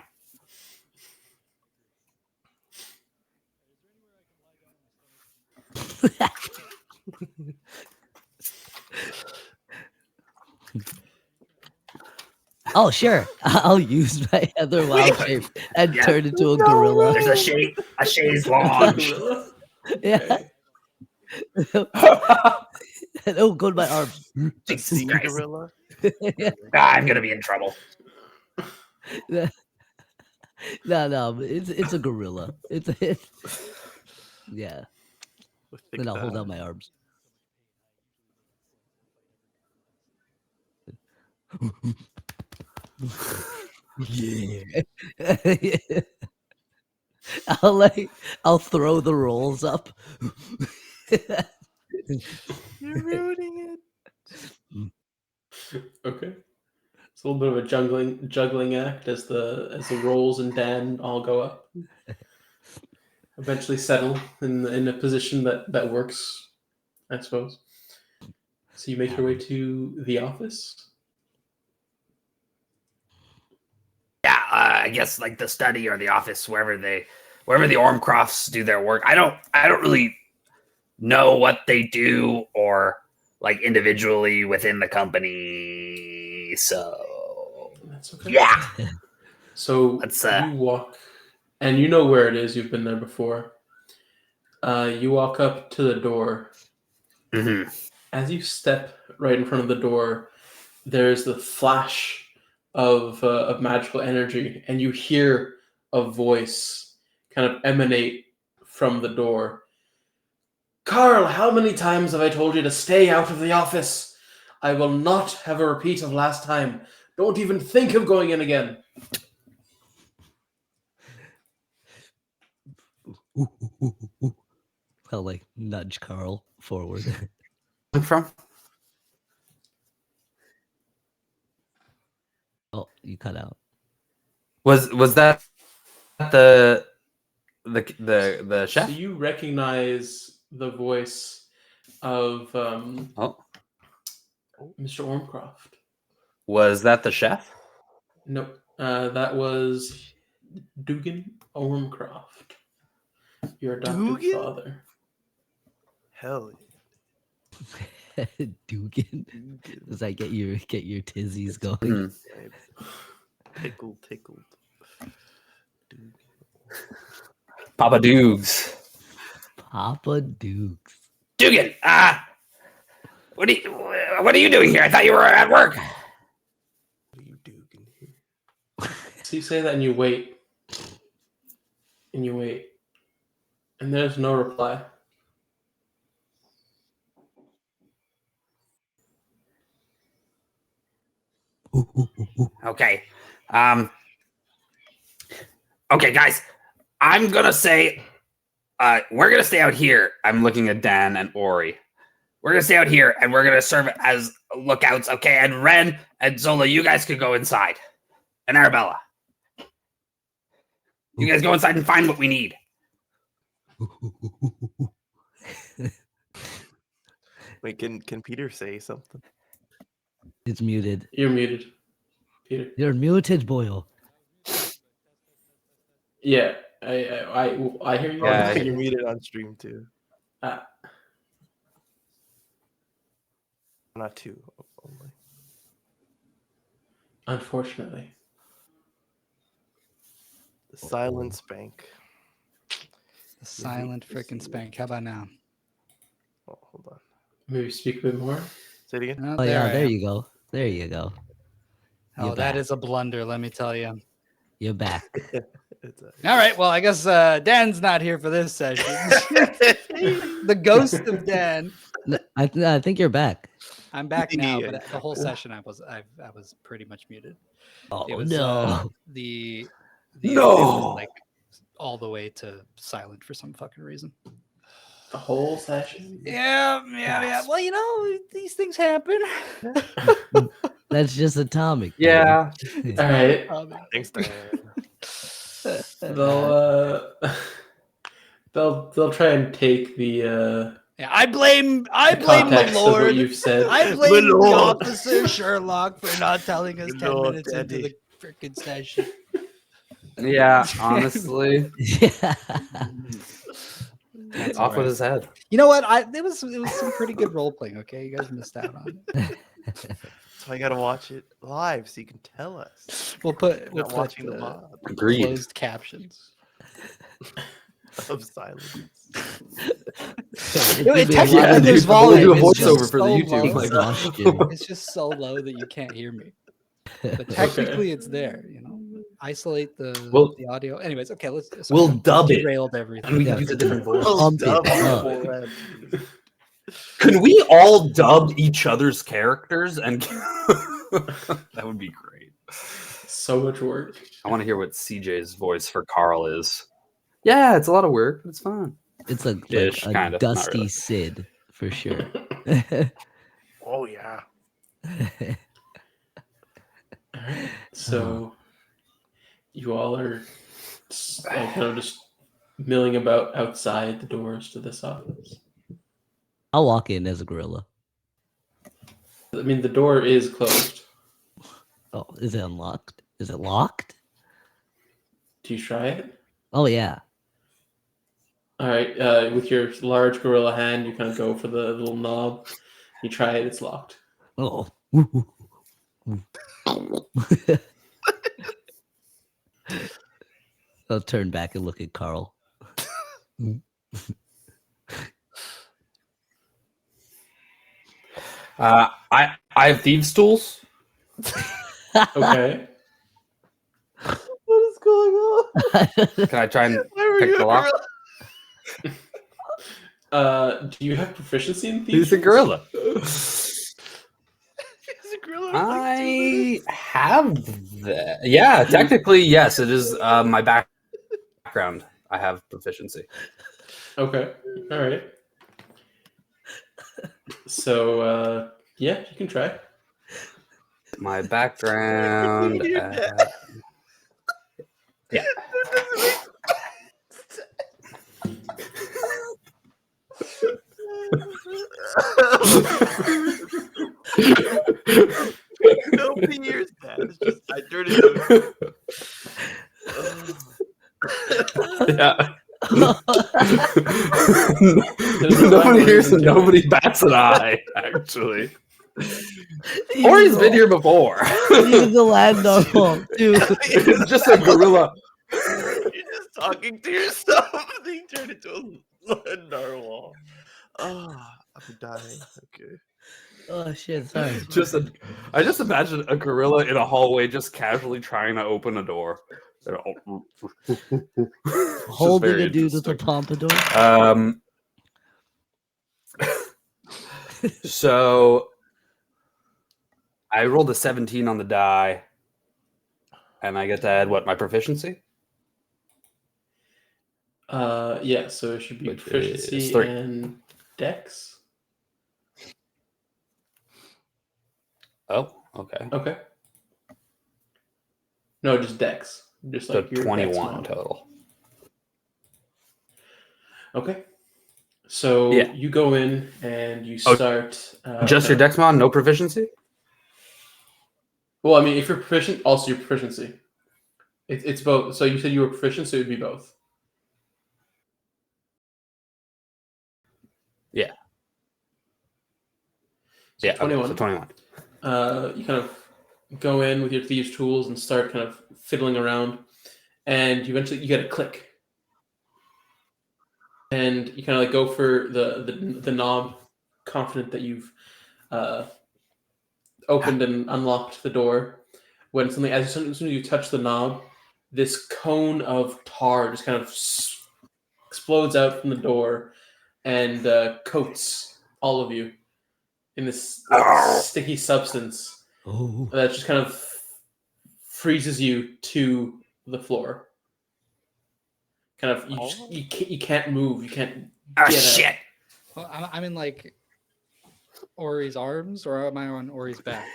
Oh, sure. I'll use my other wild shape and Yeah. turn into a gorilla. There's a chaise lounge. Yeah. Oh, go to my arms. Jesus Sea Christ. gorilla. I'm gonna be in trouble. No, it's a gorilla. It's yeah. With thick Then I'll hold thighs. out my arms. Yeah. I'll throw the rolls up. You're ruining Okay. It's a little bit of a juggling act as the rolls and Dan all go up. Eventually settle in a position that works, I suppose. So you make your way to the office. Yeah, I guess like the study or the office, wherever the Ormcrofts do their work. I don't really know what they do or like individually within the company. So That's okay. yeah, So Let's, you walk, and you know where it is. You've been there before. You walk up to the door. Mhm. As you step right in front of the door, there's the flash of magical energy, and you hear a voice kind of emanate from the door. Carl, how many times have I told you to stay out of the office? I will not have a repeat of last time. Don't even think of going in again. I'll like nudge Carl forward. From Oh, you cut out. was that the chef? So you recognize the voice of Oh, Mr. Ormcroft. was that the chef? Nope. That was Dugan Ormcroft, your adopted Dugan? father. Hell Dugan. yeah. Does that get your tizzies going? Hmm. Tickled. Papa Dukes. Papa Dukes. Dugan, what are you doing here? I thought you were at work. What are you doing here? So you say that and you wait. And you wait. And there's no reply. Okay. Okay, guys. I'm gonna say we're gonna stay out here. I'm looking at Dan and Ori. We're gonna stay out here and we're gonna serve as lookouts, okay? And Ren and Zola, you guys could go inside. And Arabella. You guys go inside and find what we need. Wait, can Peter say something? It's muted. You're muted, Peter. You're muted, Boyle. Yeah, I hear you. Yeah, You're muted on stream too. Not two only. Unfortunately. The silent spank. The silent freaking spank. How about now? Oh, hold on. Maybe speak a bit more. Say it again. Oh, Oh yeah, I there am. you go. There you go. Oh, You're that back. is a blunder, let me tell you. You're back. It's All right, well, I guess Dan's not here for this session. The ghost of Dan. I think you're back. I'm back now, Yeah. but the whole session I was pretty much muted. Oh It was no. the No! it was like all the way to silent for some fucking reason. The whole session. Yeah. Well, you know, these things happen. That's just atomic. Yeah. All right. Thanks, Dan. They'll try and take the Yeah, I blame my context of what lord. you've said. I blame the lord. officer Sherlock for not telling us My 10 lord, minutes into the Daddy. freaking session. Yeah, honestly. Yeah. That's Off all with right. his head. You know what? It was some pretty good role playing. Okay, you guys missed out on it. So I gotta watch it live so you can tell us. We'll put Not watching the mob Agreed. closed captions. of silence. Technically, there's dude, we'll do a volume. It's voiceover just for the so YouTube. low. Exhaustion. It's just so low that you can't hear me. But technically, it's there. You know, isolate Well- the audio. Anyways, okay. Let's. We'll sorry, dub it. derailed And everything. we Yeah. can use a different voice. Pump it Double up. forever. Can we all dub each other's characters? And that would be great. So much work. I want to hear what CJ's voice for Carl is. Yeah, it's a lot of work, but it's fun. It's a Ish, like kind a of, not dusty really. Sid for sure. Oh yeah. So you all are kind of just milling about outside the doors to this office. I'll walk in as a gorilla. I mean, the door is closed. Oh, is it unlocked? Is it locked? Do you try it? Oh yeah. All right. With your large gorilla hand, you kind of go for the little knob. You try it. It's locked. Oh. I'll turn back and look at Carl. I have thieves' tools. Okay. What is going on? Can I try and Why were pick you the a lock? gorilla? Do you have proficiency in thieves? He's a gorilla. He's a gorilla. I have that. Yeah, technically, yes. It is my background. I have proficiency. Okay. All right. So, yeah, you can try. My background. Yeah. No years, Dad. It's just I turned it into. Yeah. Nobody hears and nobody bats an eye, actually. Or he's been here before. Even the land normal, dude. It's just a gorilla. You're just talking to yourself. Then you turn into a narwhal. Oh, I'm dying. Okay. Oh shit! Sorry. I just imagine a gorilla in a hallway just casually trying to open a door. Holding a dude with a pompadour. So I rolled a 17 on the die, and I get to add what, my proficiency? Yeah, so it should be Which is proficiency 3. and dex. Oh, okay. Okay. No, just dex. Just So like your dex 21 mod. total. Okay. So Yeah. you go in and you Oh, start. Just your dex mod, no proficiency? Well, I mean, if you're proficient, also your proficiency. It's both. So you said you were proficient, so it would be both. Yeah. So Yeah, 21. Okay, so 21. You kind of go in with your thieves' tools and start kind of fiddling around, and eventually you get a click, and you kind of like go for the knob, confident that you've opened and unlocked the door, when suddenly, as soon as you touch the knob, this cone of tar just kind of explodes out from the door and coats all of you in this sticky substance Oh, that just kind of freezes you to the floor. Kind of, you can't move. You can't Oh get out. shit! Well, I'm in like Ori's arms, or am I on Ori's back?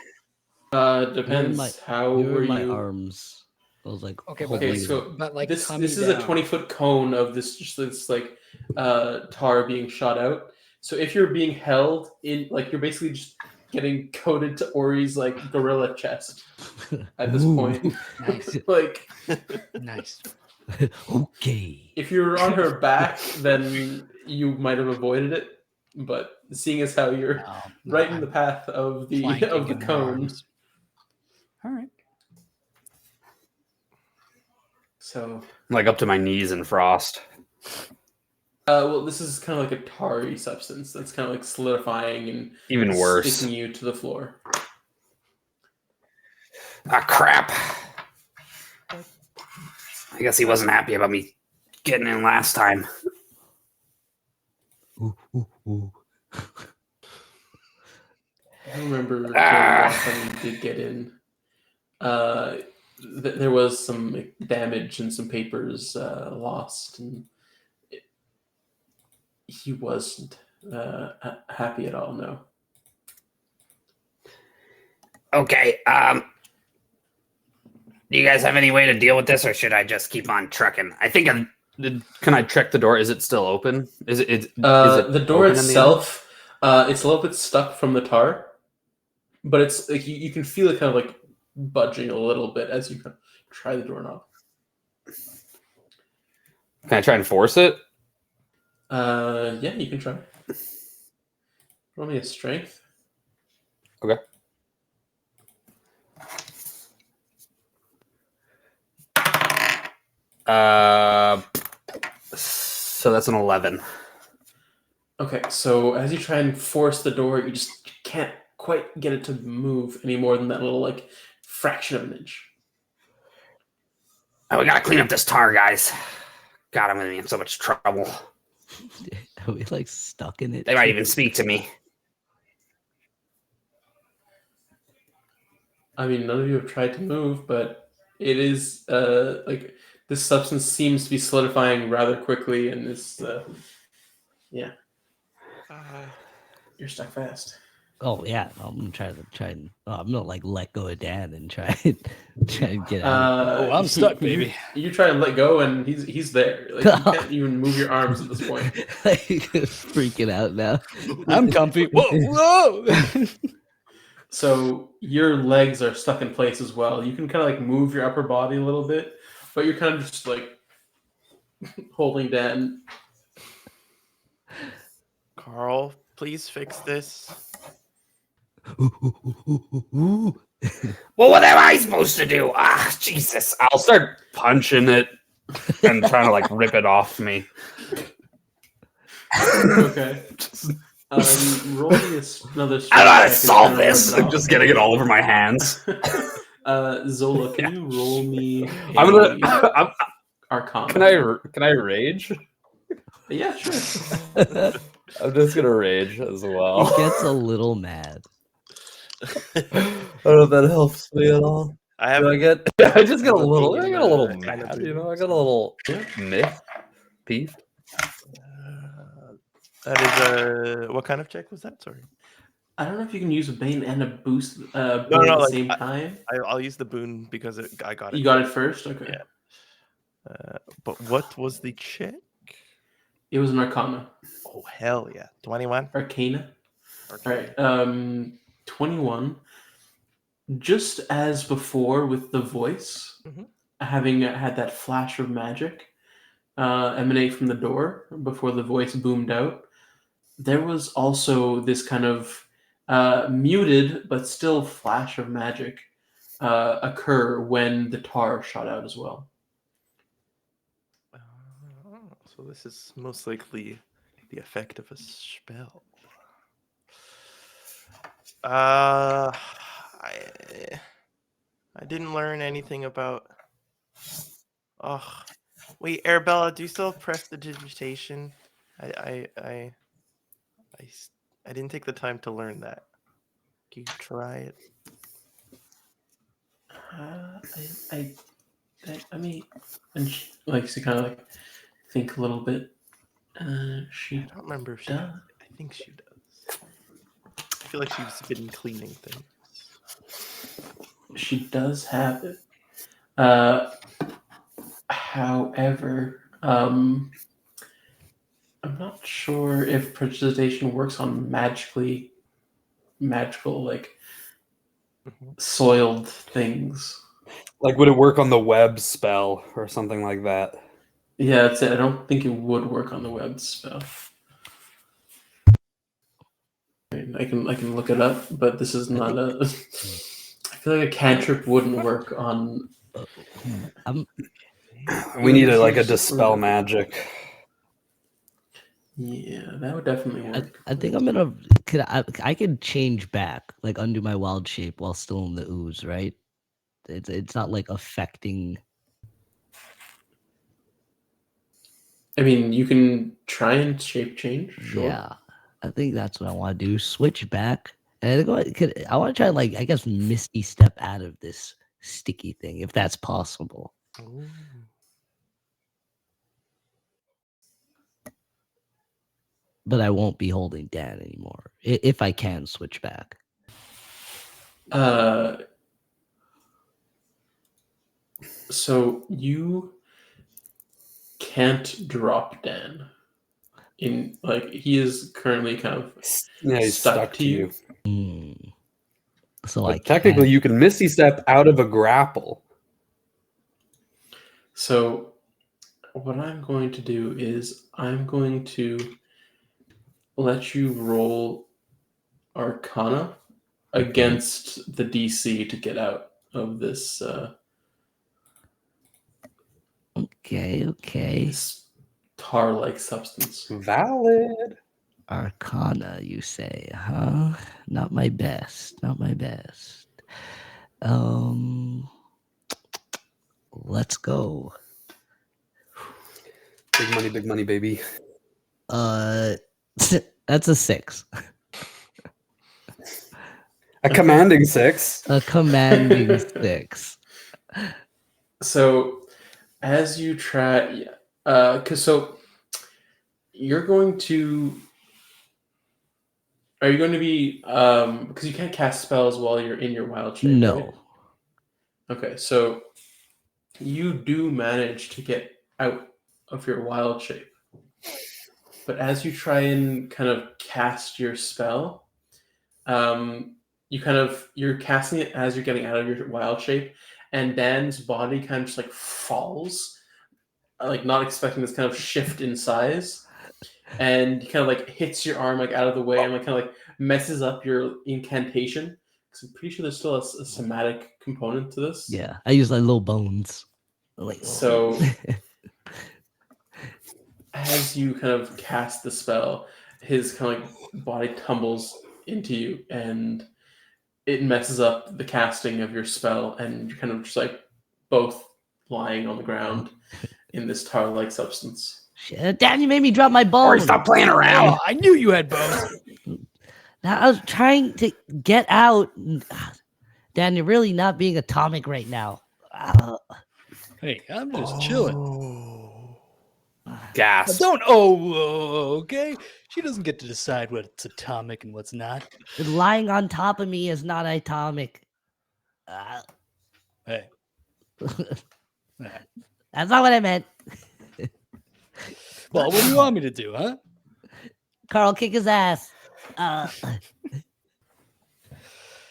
Depends. How you're were in my you? arms. I was like, Okay, but holding Okay, you. so But like this tummy is a down. 20-foot cone of this like tar being shot out. So if you're being held in, like, you're basically just getting coated to Ori's like gorilla chest at this Ooh. point. Nice. Like, Nice. Okay. if you're on her back, then you might have avoided it. But seeing as how you're No, right in I'm the path of the planking in her cone, arms. All right. so I'm like up to my knees in frost. well, this is kind of like a tarry substance that's kind of like solidifying and Even worse. sticking you to the floor. Ah, crap. I guess he wasn't happy about me getting in last time. Ooh, ooh, ooh. I remember the last time you did get in. There was some damage and some papers lost, and he wasn't happy at all. No. Okay, do you guys have any way to deal with this, or should I just keep on trucking? I think I'm... Can I check the door? Is it still open? Is it The door open in the itself, it's a little bit stuck from the tar, but it's like you can feel it kind of like budging a little bit as you kind of try the doorknob. Can I try and force it? Yeah, you can try. Roll me a strength. Okay. So that's an 11. Okay, so as you try and force the door, you just can't quite get it to move any more than that little like fraction of an inch. Oh, we gotta clean up this tar, guys. God, I'm gonna be in so much trouble. Are we like stuck in it? They might even speak to me. I mean, none of you have tried to move, but it is like this substance seems to be solidifying rather quickly, and this yeah, you're stuck fast. Oh yeah, I'm gonna try and I'm gonna like let go of Dan and try and get out. Oh, I'm stuck, baby. You try and let go, and he's there. Like, you can't even move your arms at this point. Like, freaking out now. I'm comfy. Whoa, whoa! So your legs are stuck in place as well. You can kind of like move your upper body a little bit, but you're kind of just like holding Dan. Carl, please fix this. Well, what am I supposed to do? Ah, Jesus. I'll start punching it and trying to like rip it off me. Okay. Roll me another. I don't know how to check and solve kinda this. rip it I'm off. just getting it all over my hands. Zola, can you roll me I'm gonna. Arcana? Can I rage? Yeah, sure. I'm just gonna rage as well. He gets a little mad. I don't know if that helps me at all. I have. Do I get? I just get a little. I opinion, get a little kind of mad. do. You know, I got a little miffed, peeved. That is what kind of check was that? Sorry. I don't know if you can use a Bane and a boost both no, at the like, same time. I'll use the boon because I got it. You got it first? Okay. Yeah. But what was the check? It was an Arcana. Oh hell yeah! 21. Arcana. Okay. All right. 21. Just as before with the voice, Mhm. having had that flash of magic emanate from the door before the voice boomed out, there was also this kind of muted but still flash of magic occur when the tar shot out as well. So this is most likely the effect of a spell. I didn't learn anything about. Oh, wait, Arabella, do you still have prestidigitation? I I I I s- I didn't take the time to learn that. Can you try it? I mean, and she kind of like think a little bit. I She don't remember if she does. has. I think she does. I feel like she's been cleaning things. She does have it. However, I'm not sure if precipitation works on magical, like Mhm. soiled things. Like, would it work on the web spell or something like that? Yeah, that's it. I don't think it would work on the web spell. I can look it up, but this is not a. I feel like a cantrip wouldn't work on. I'm We need It's like a used dispel for- magic. Yeah, that would definitely work. I think I'm gonna I could change back, like undo my wild shape while still in the ooze, right? It's not like affecting. I mean, you can try and shape change. Sure. Yeah, I think that's what I want to do. Switch back, and I want to try, like, I guess, misty step out of this sticky thing if that's possible. Ooh. But I won't be holding Dan anymore if I can switch back. So you can't drop Dan. In like he is currently kind of Yeah, he's stuck to you. Hmm. So I But technically, can. you can misty step out of a grapple. So what I'm going to do is I'm going to let you roll Arcana against the DC to get out of this Okay. this tar-like substance. Valid. Arcana, you say, huh? Not my best. Not my best. Let's go. Big money, baby. That's a 6. A commanding 6. A commanding 6. So as you try, so you're going to. Are you going to be because you can't cast spells while you're in your wild shape? No. Right? Okay, so you do manage to get out of your wild shape, but as you try and kind of cast your spell, you're casting it as you're getting out of your wild shape, and Dan's body kind of just like falls, like not expecting this kind of shift in size, and he kind of like hits your arm like out of the way and like kind of like messes up your incantation. Because I'm pretty sure there's still a somatic component to this. Yeah, I use like little bones. Like, So as you kind of cast the spell, his kind of like body tumbles into you and it messes up the casting of your spell, and you're kind of just like both lying on the ground in this tar-like substance. shit, Dan, you made me drop my bone. Ori, stop playing around. Oh, I knew you had bones. Now, I was trying to get out. Dan, you're really not being atomic right now. Hey, I'm just chilling. Oh. Gas. Don't okay? She doesn't get to decide what's atomic and what's not. Lying on top of me is not atomic. Hey, That's not what I meant. well, what do you want me to do, huh? Carl, kick his ass. I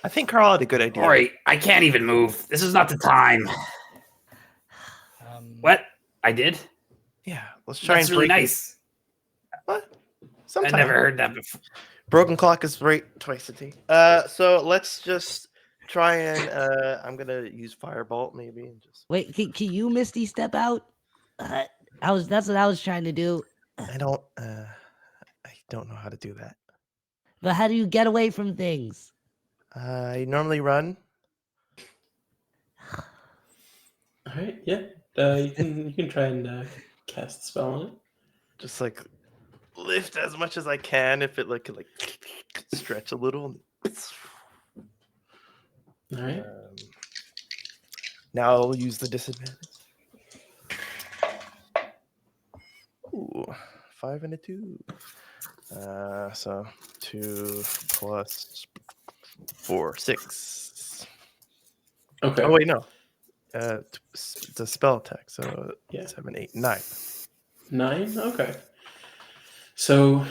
think Carl had a good idea. Ori, I can't even move. This is not the time. What? I did? Yeah, let's try That's and really break nice. What? I Sometimes never heard that before. broken clock is right twice a day. So let's just try and I'm gonna use firebolt maybe and just. Wait, can you Misty step out? That's what I was trying to do. I don't know how to do that. But how do you get away from things? I normally run. All right, yeah. You can try and cast the spell on it. Just like lift as much as I can if it could stretch a little. All right. Now I'll use the disadvantage. Ooh, 5 and a 2. So 2 plus 4, 6. Okay. Oh wait, no. It's a spell attack. So Yeah. 7, 8, 9. 9. Okay. So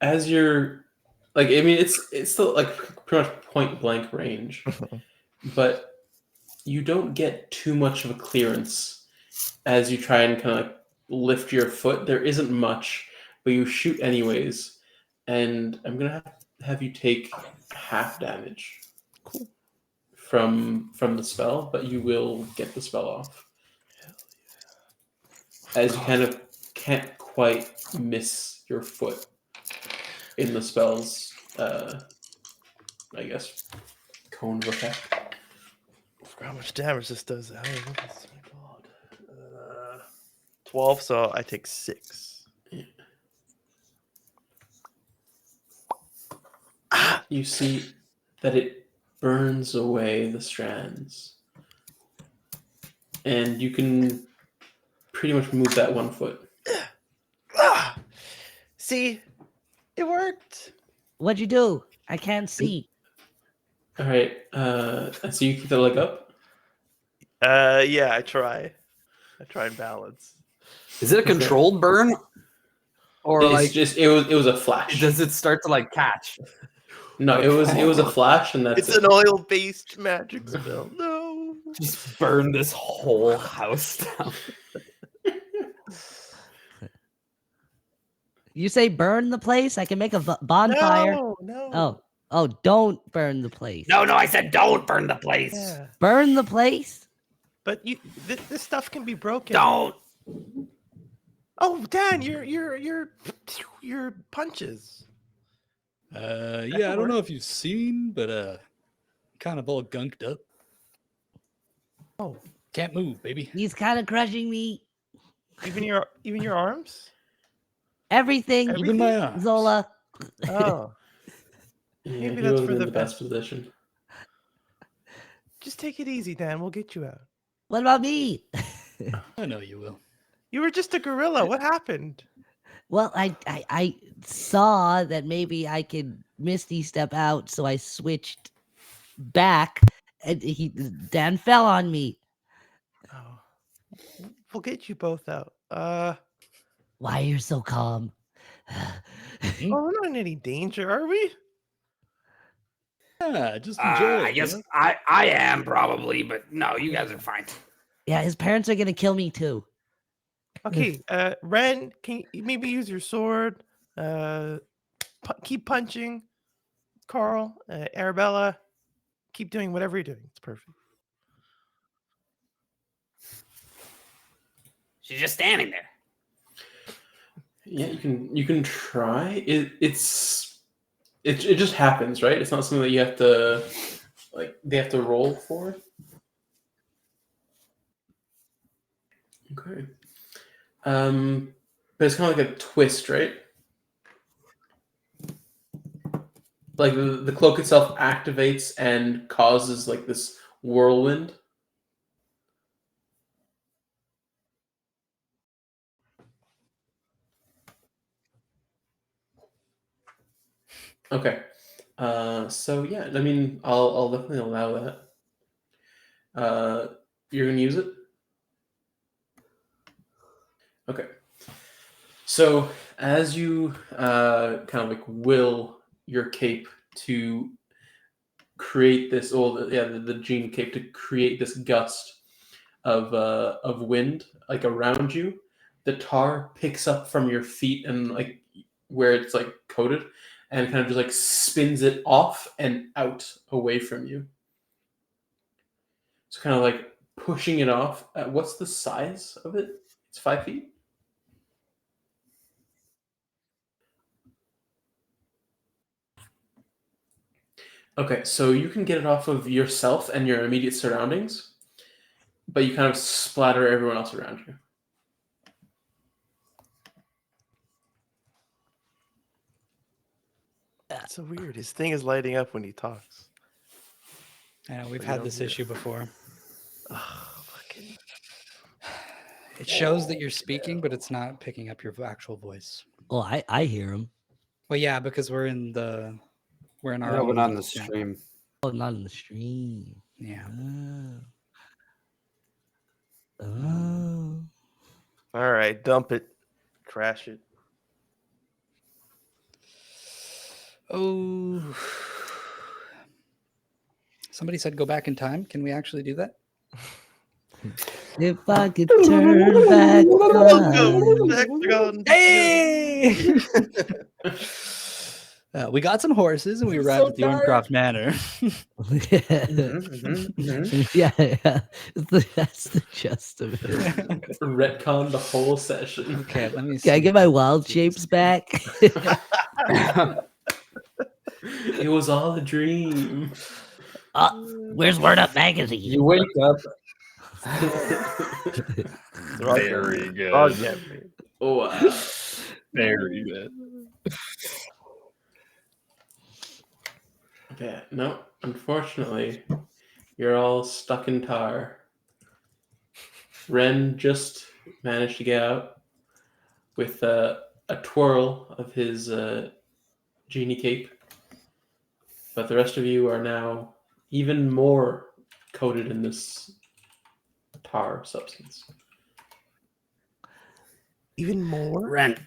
as you're I mean, it's still like pretty much point blank range, but you don't get too much of a clearance as you try and kind of like lift your foot. There isn't much, but you shoot anyways, and I'm gonna have you take half damage. Cool. From the spell, but you will get the spell off. As you kind of can't quite miss your foot in the spell's, I guess, cone of effect. I forgot how much damage this does. Oh, my God. 12, so I take 6. You see that it burns away the strands, and you can pretty much move that 1 foot. See, it worked. What'd you do? I can't see. All right, and so you keep the leg up. Yeah, I try and balance. Is it a controlled burn? Or It was a flash. does it start to like catch? No, it was a flash, and that's It's an oil-based magic spell. No. Just burn this whole house down. You say burn the place? I can make a bonfire. No. Oh, don't burn the place. No, I said don't burn the place. Yeah. Burn the place? But this stuff can be broken. Don't. Oh, Dan, your punches. Yeah, I don't know if you've seen, but kind of all gunked up. Oh, Can't move, baby. He's kind of crushing me. even your arms? Everything. Even my arms. Zola. Oh, Yeah, Maybe he that's wasn't for in the the best position. just take it easy, Dan. We'll get you out. What about me? I know you will. You were just a gorilla. What happened? Well, I saw that maybe I could Misty step out, so I switched back, and Dan fell on me. Oh, we'll get you both out. Why you're so calm? Oh, we're not in any danger, are we? Yeah, just enjoy it. I guess you know? I am probably, but no, you guys are fine. Yeah, his parents are gonna kill me too. Okay, Ren, can you maybe use your sword? Keep punching. Carl, Arabella, keep doing whatever you're doing. It's perfect. She's just standing there. Yeah, you can try. It just happens, right? It's not something that you have to they have to roll for. Okay. But it's kind of like a twist, right? Like the cloak itself activates and causes like this whirlwind. Okay. So yeah, I mean, I'll definitely allow that. You're gonna use it? Okay. So as you kind of like will your cape to create this, the gene cape to create this gust of wind like around you, the tar picks up from your feet and like where it's like coated, and kind of just like spins it off and out away from you. It's kind of like pushing it off. What's the size of it? It's 5 feet. Okay, so you can get it off of yourself and your immediate surroundings, but you kind of splatter everyone else around you. It's so weird. His thing is lighting up when he talks. I know we've But you had don't this hear it. issue before. Oh, fucking. It shows that you're speaking, but it's not picking up your actual voice. Oh, I hear him. Well, yeah, because we're in our No, but own, not in the yeah. stream. Oh, not in the stream. Yeah. Oh. Oh. All right, dump it, crash it. Oh. Somebody said go back in time. Can we actually do that? If I could turn back time. Hexagon. Hey! We got some horses and we arrived at the Ormcroft Manor. Yeah, yeah. That's the gist of it. Retcon the whole session. Okay, let me see. Can I get my wild shapes back? It was all a dream. Where's Word Up Magazine? You wake up. Very good. Oh, wow. Very good. Yeah, no, unfortunately, you're all stuck in tar. Ren just managed to get out with a twirl of his genie cape, but the rest of you are now even more coated in this tar substance. Even more. Ren.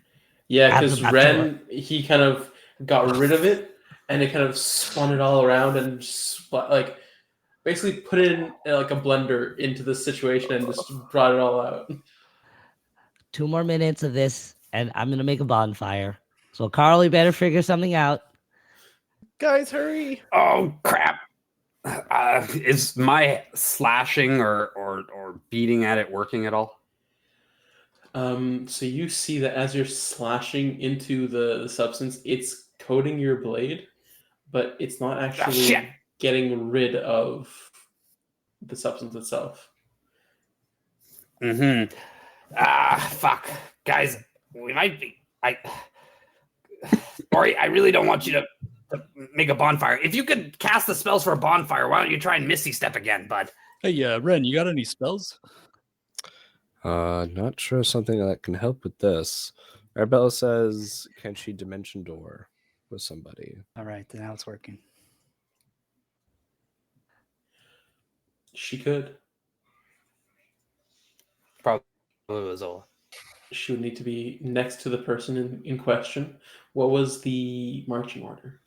Yeah, because After- Ren, he kind of got rid of it, and it kind of spun it all around and like basically put it in like a blender into the situation and just brought it all out. 2 more minutes of this, and I'm gonna make a bonfire. So Carl, you better figure something out. Guys, hurry! Oh crap! Is my slashing or beating at it working at all? So you see that as you're slashing into the substance, it's coating your blade, but it's not actually shit. getting rid of the substance itself. Mm-hmm. Fuck. Guys, we might be. Ori, I really don't want you to make a bonfire. If you could cast the spells for a bonfire, why don't you try and Misty Step again, bud? Hey, Ren, you got any spells? Not sure something that can help with this. Arabella says, can she dimension door with somebody? All right, then now it's working. She could. Probably was all. She would need to be next to the person in question. What was the marching order?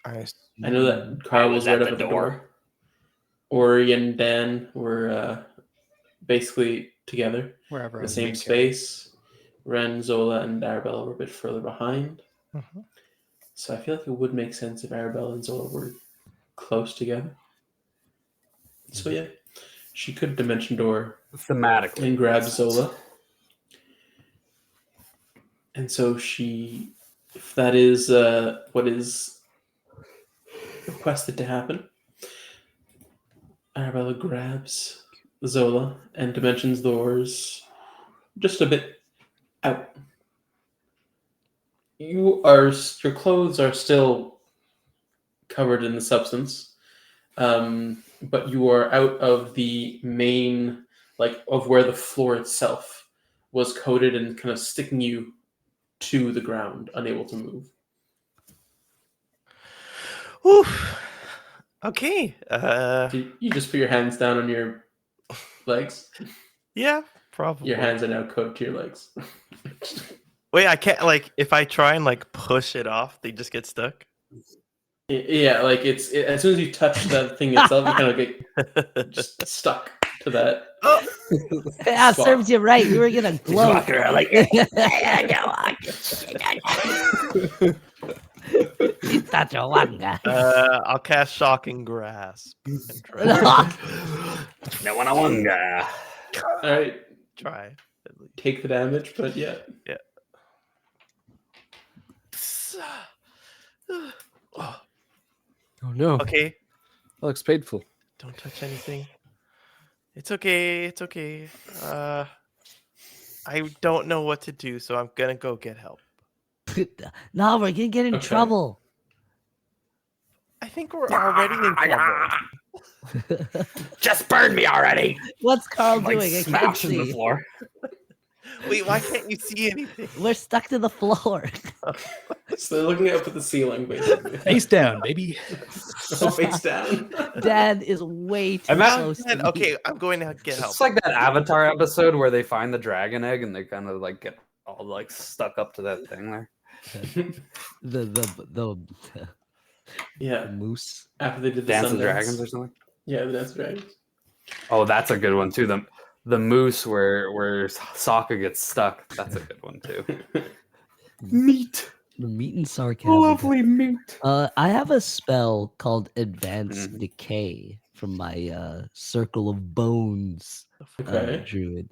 I know that Kyle was right up at the door. Ori and Dan were basically together. Wherever In I the was same being carried. space. Ren, Zola, and Arabella were a bit further behind. Mhm. So I feel like it would make sense if Arabella and Zola were close together. So yeah, she could dimension door Thematically. and grab Zola. And so she, if that is what is requested to happen, Arabella grabs Zola and dimensions doors just a bit out. Your clothes are still covered in the substance, but you are out of the main, like, of where the floor itself was coated and kind of sticking you to the ground, unable to move. Oof. Okay. You just put your hands down on your legs. Yeah, probably. Your hands are now coated to your legs. Wait, I can't, like, if I try and, like, push it off, they just get stuck? Yeah, like as soon as you touch that thing itself, you kind of get just stuck to that. Oh! Yeah, Spot. serves you right. You were gonna Just gloat. walking around like, That's a wanga. I'll cast Shocking Grasp. And try. no one on guy. All right, Try. At least. take the damage, but yeah. Oh no. Okay, That looks painful. don't touch anything. It's okay. It's okay. I don't know what to do, so I'm gonna go get help. No, we're gonna get in Okay. trouble. I think we're already in trouble. Just burn me already. What's Carl Like doing? I can't smashing the see. floor. Wait, why can't you see anything? We're stuck to the floor. So they're looking up at the ceiling, basically. Face down, baby. Face down. Dad is way too I'm at- close to me. Okay, I'm going to get help. It's like that Avatar episode where they find the dragon egg and they kind of like get all like stuck up to that thing there. The Yeah, moose. after they did the Dance of Sundance. Dragons or something. Yeah, the Dance of Dragons. Oh, that's a good one too. The moose where Sokka gets stuck. That's a good one too. Meat. The meat and sarcasm. Lovely meat. I have a spell called Advanced Mhm. Decay from my Circle of Bones Okay. druid.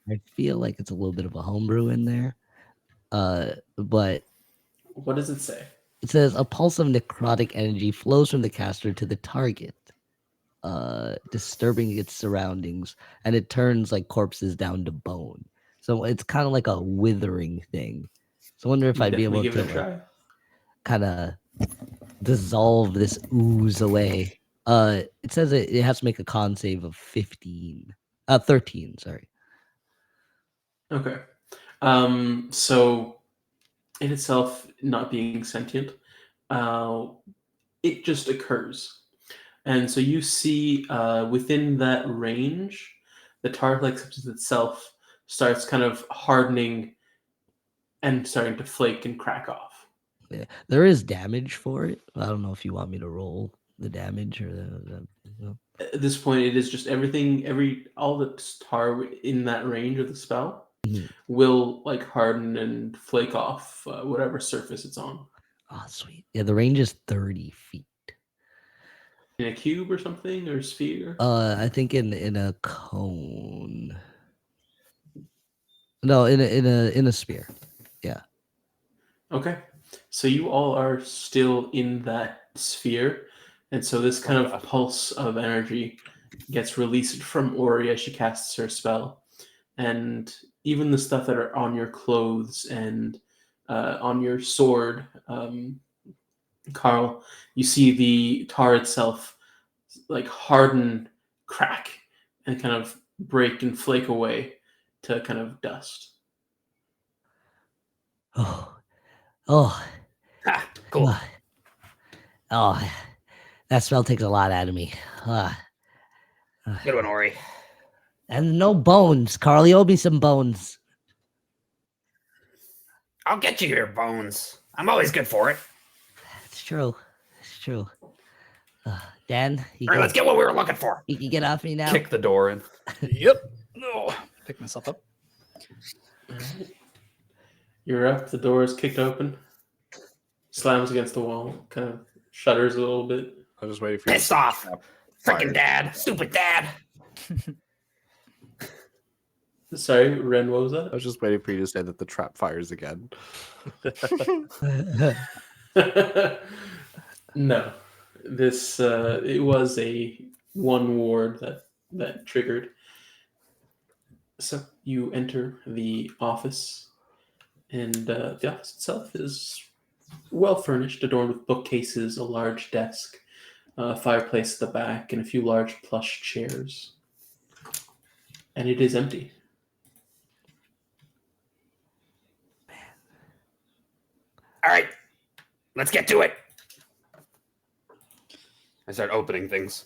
I feel like it's a little bit of a homebrew in there. But What does it say? it says a pulse of necrotic energy flows from the caster to the target, disturbing its surroundings, and it turns like corpses down to bone. So it's kind of like a withering thing. So I wonder if I'd be able Definitely give to it a try. kind of dissolve this ooze away. It says it has to make a con save of 13, sorry. Okay. So in itself, not being sentient, it just occurs. And so you see within that range, the target-like substance itself starts kind of hardening and starting to flake and crack off. Yeah. There is damage for it. I don't know if you want me to roll the damage or the At this point, it is just all the tar in that range of the spell Mhm. will like harden and flake off whatever surface it's on. Oh, sweet. Yeah, the range is 30 feet. In a cube or something, or sphere. I think in a cone. No, in a sphere. Okay. So you all are still in that sphere. And so this kind of pulse of energy gets released from Ori as she casts her spell. And even the stuff that are on your clothes and on your sword, Carl, you see the tar itself like harden, crack, and kind of break and flake away to kind of dust. Oh, Ha, cool. oh, that spell takes a lot out of me. Good one, Ori. And no bones. Carl, you owe me some bones. I'll get you your bones. I'm always good for it. It's true. It's true. Dan, you All right, can, let's get what we were looking for. you can get off me now. Kick the door in. Yep. No. Pick myself up. Alright. You're up, the door is kicked open, slams against the wall, kind of shudders a little bit. I was just waiting for you. Pissed off. Fire. Freaking dad. Stupid dad. Sorry, Ren, what was I that? was just waiting for you to say that the trap fires again. No. This it was a one ward that triggered. So you enter the office, and the office itself is well furnished, adorned with bookcases, a large desk, a fireplace at the back, and a few large plush chairs. And it is empty. All right, let's get to it. I start opening things.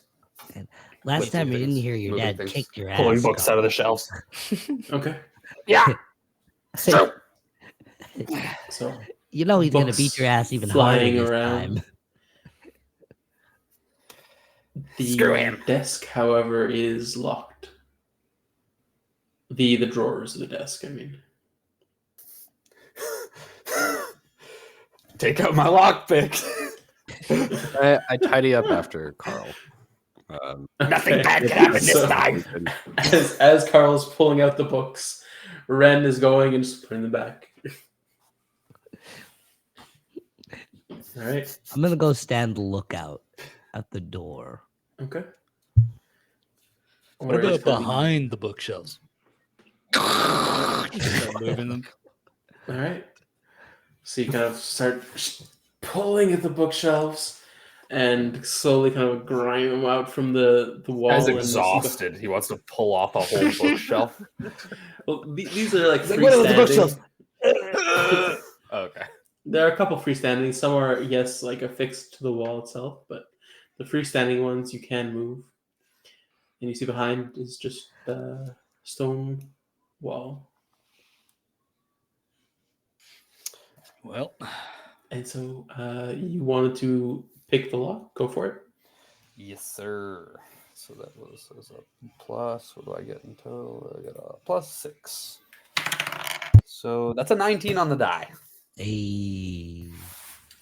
Last Lifting time we didn't things, hear your moving dad things, kicked your ass. pulling books Carl. out of the shelves. Okay. Yeah. So, So You know he's gonna books beat your ass even flying harder this around. time. The Screw him. desk, however, is locked. The drawers of the desk, I mean. Take out my lockpick. I tidy up after Carl. Nothing bad can happen this so time. As Carl's pulling out the books, Ren is going and just putting them back. All right. I'm gonna go stand lookout at the door. Okay. What Or it's about gonna be- behind the bookshelves? Start moving them. All right. So you kind of start pulling at the bookshelves and slowly kind of grind them out from the wall. Guy's and you see exhausted. He wants to pull off a whole bookshelf. Well, these are like He's like, "What are the bookshelves?" freestanding. Okay. There are a couple freestanding. Some are, yes, like affixed to the wall itself, but the freestanding ones you can move. And you see behind is just the stone wall. Well, And so you wanted to pick the lock. Go for it. Yes, sir. So that was a plus. What do I get in total? I get a +6. So that's a 19 on the die. Hey.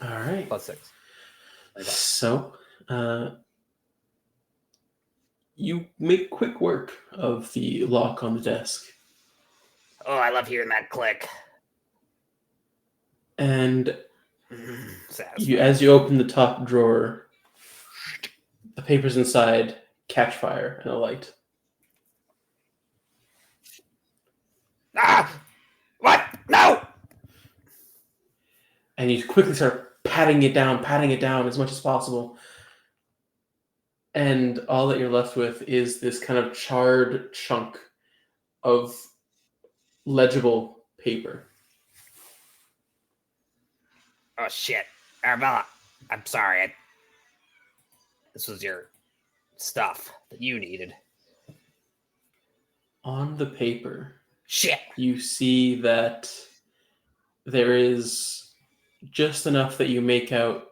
All right. +6. So you make quick work of the lock on the desk. Oh, I love hearing that click. And Satisfying. as you open the top drawer, the papers inside catch fire and alight. Ah! What? No! And you quickly start patting it down as much as possible. And all that you're left with is this kind of charred chunk of legible paper. Oh shit, Arabella, I'm sorry. This was your stuff that you needed. On the paper, Shit. you see that there is just enough that you make out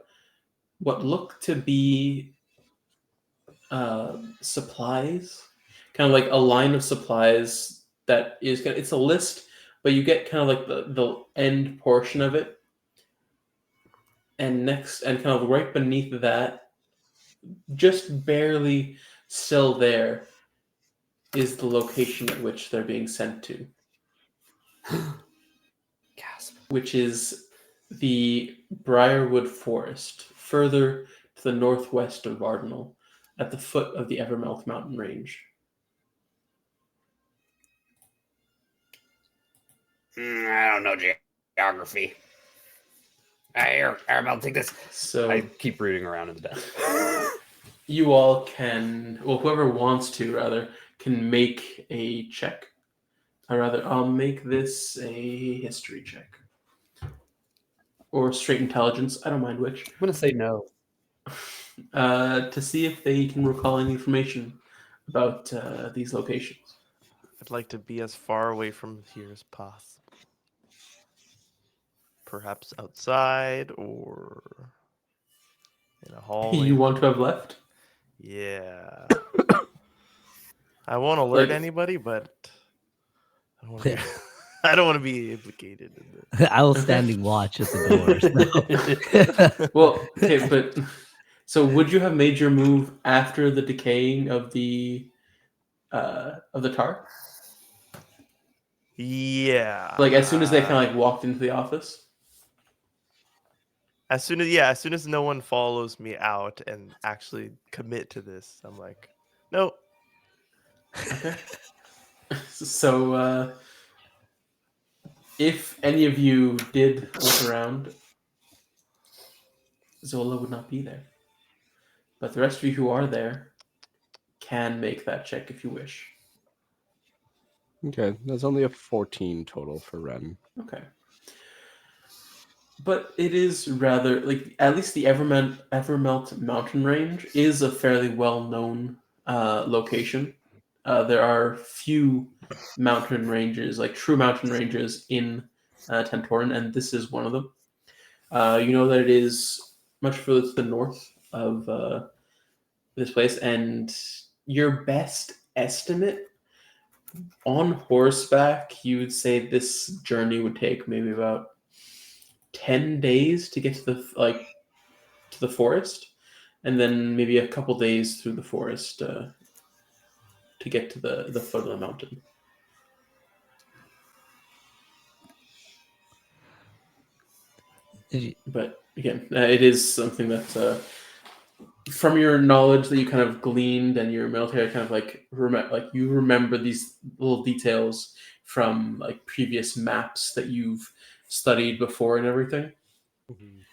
what look to be supplies, kind of like a line of supplies that is, it's a list, but you get kind of like the end portion of it. And next, and kind of right beneath that, just barely still there, is the location at which they're being sent to. Gasp. Which is the Briarwood Forest, further to the northwest of Vardonyl, at the foot of the Evermelt mountain range. I don't know geography. Here, Arabella, take this. So I keep rooting around in the desk. you all can, well, whoever wants to, rather, can make a check. Or rather, I'll make this a history check. Or straight intelligence, I don't mind which. I'm gonna say no. To see if they can recall any information about these locations. I'd like to be as far away from here as possible. Perhaps outside or in a hallway. You want to have left? Yeah. I won't alert Like- anybody, but I don't want to be, I don't want to be implicated in it. I was standing watch at the doors. Well, okay, but so would you have made your move after the decaying of the tar? Yeah. Like as soon as they kind of like walked into the office? As soon as no one follows me out and actually commit to this, I'm like, no. Okay. So if any of you did look around, Zola would not be there. But the rest of you who are there can make that check if you wish. Okay, that's only a 14 total for Ren. Okay. But it is rather, like, at least the Evermelt mountain range is a fairly well-known location. There are few mountain ranges, like true mountain ranges in Tantor'in, and this is one of them. You know that it is much further to the north of this place, and your best estimate on horseback, you would say this journey would take maybe about 10 days to get to the forest, and then maybe a couple days through the forest to get to the foot of the mountain. Did you? But again, it is something that, from your knowledge that you kind of gleaned and your military kind of like you remember these little details from like previous maps that you've studied before and everything.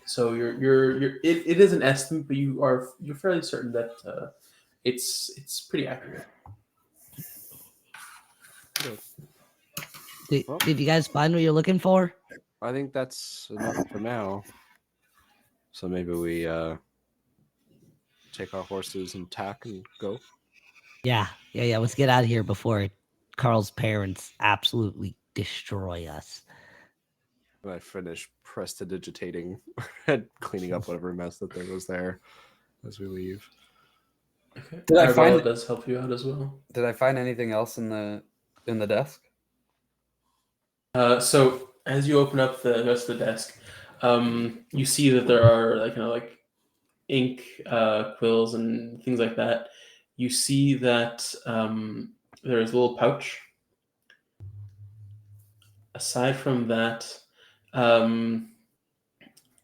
So it is an estimate, but you're fairly certain that it's pretty accurate. Did you guys find what you're looking for? I think that's enough for now. So maybe we take our horses and tack and go. Yeah. Let's get out of here before Carl's parents absolutely destroy us. I finish prestidigitating and cleaning up whatever mess that there was there as we leave. Okay. Did I Arabella find- does help you out as well. Did I find anything else in the desk? So as you open up the rest of the desk, you see that there are like ink, quills, and things like that. You see that there is a little pouch. Aside from that,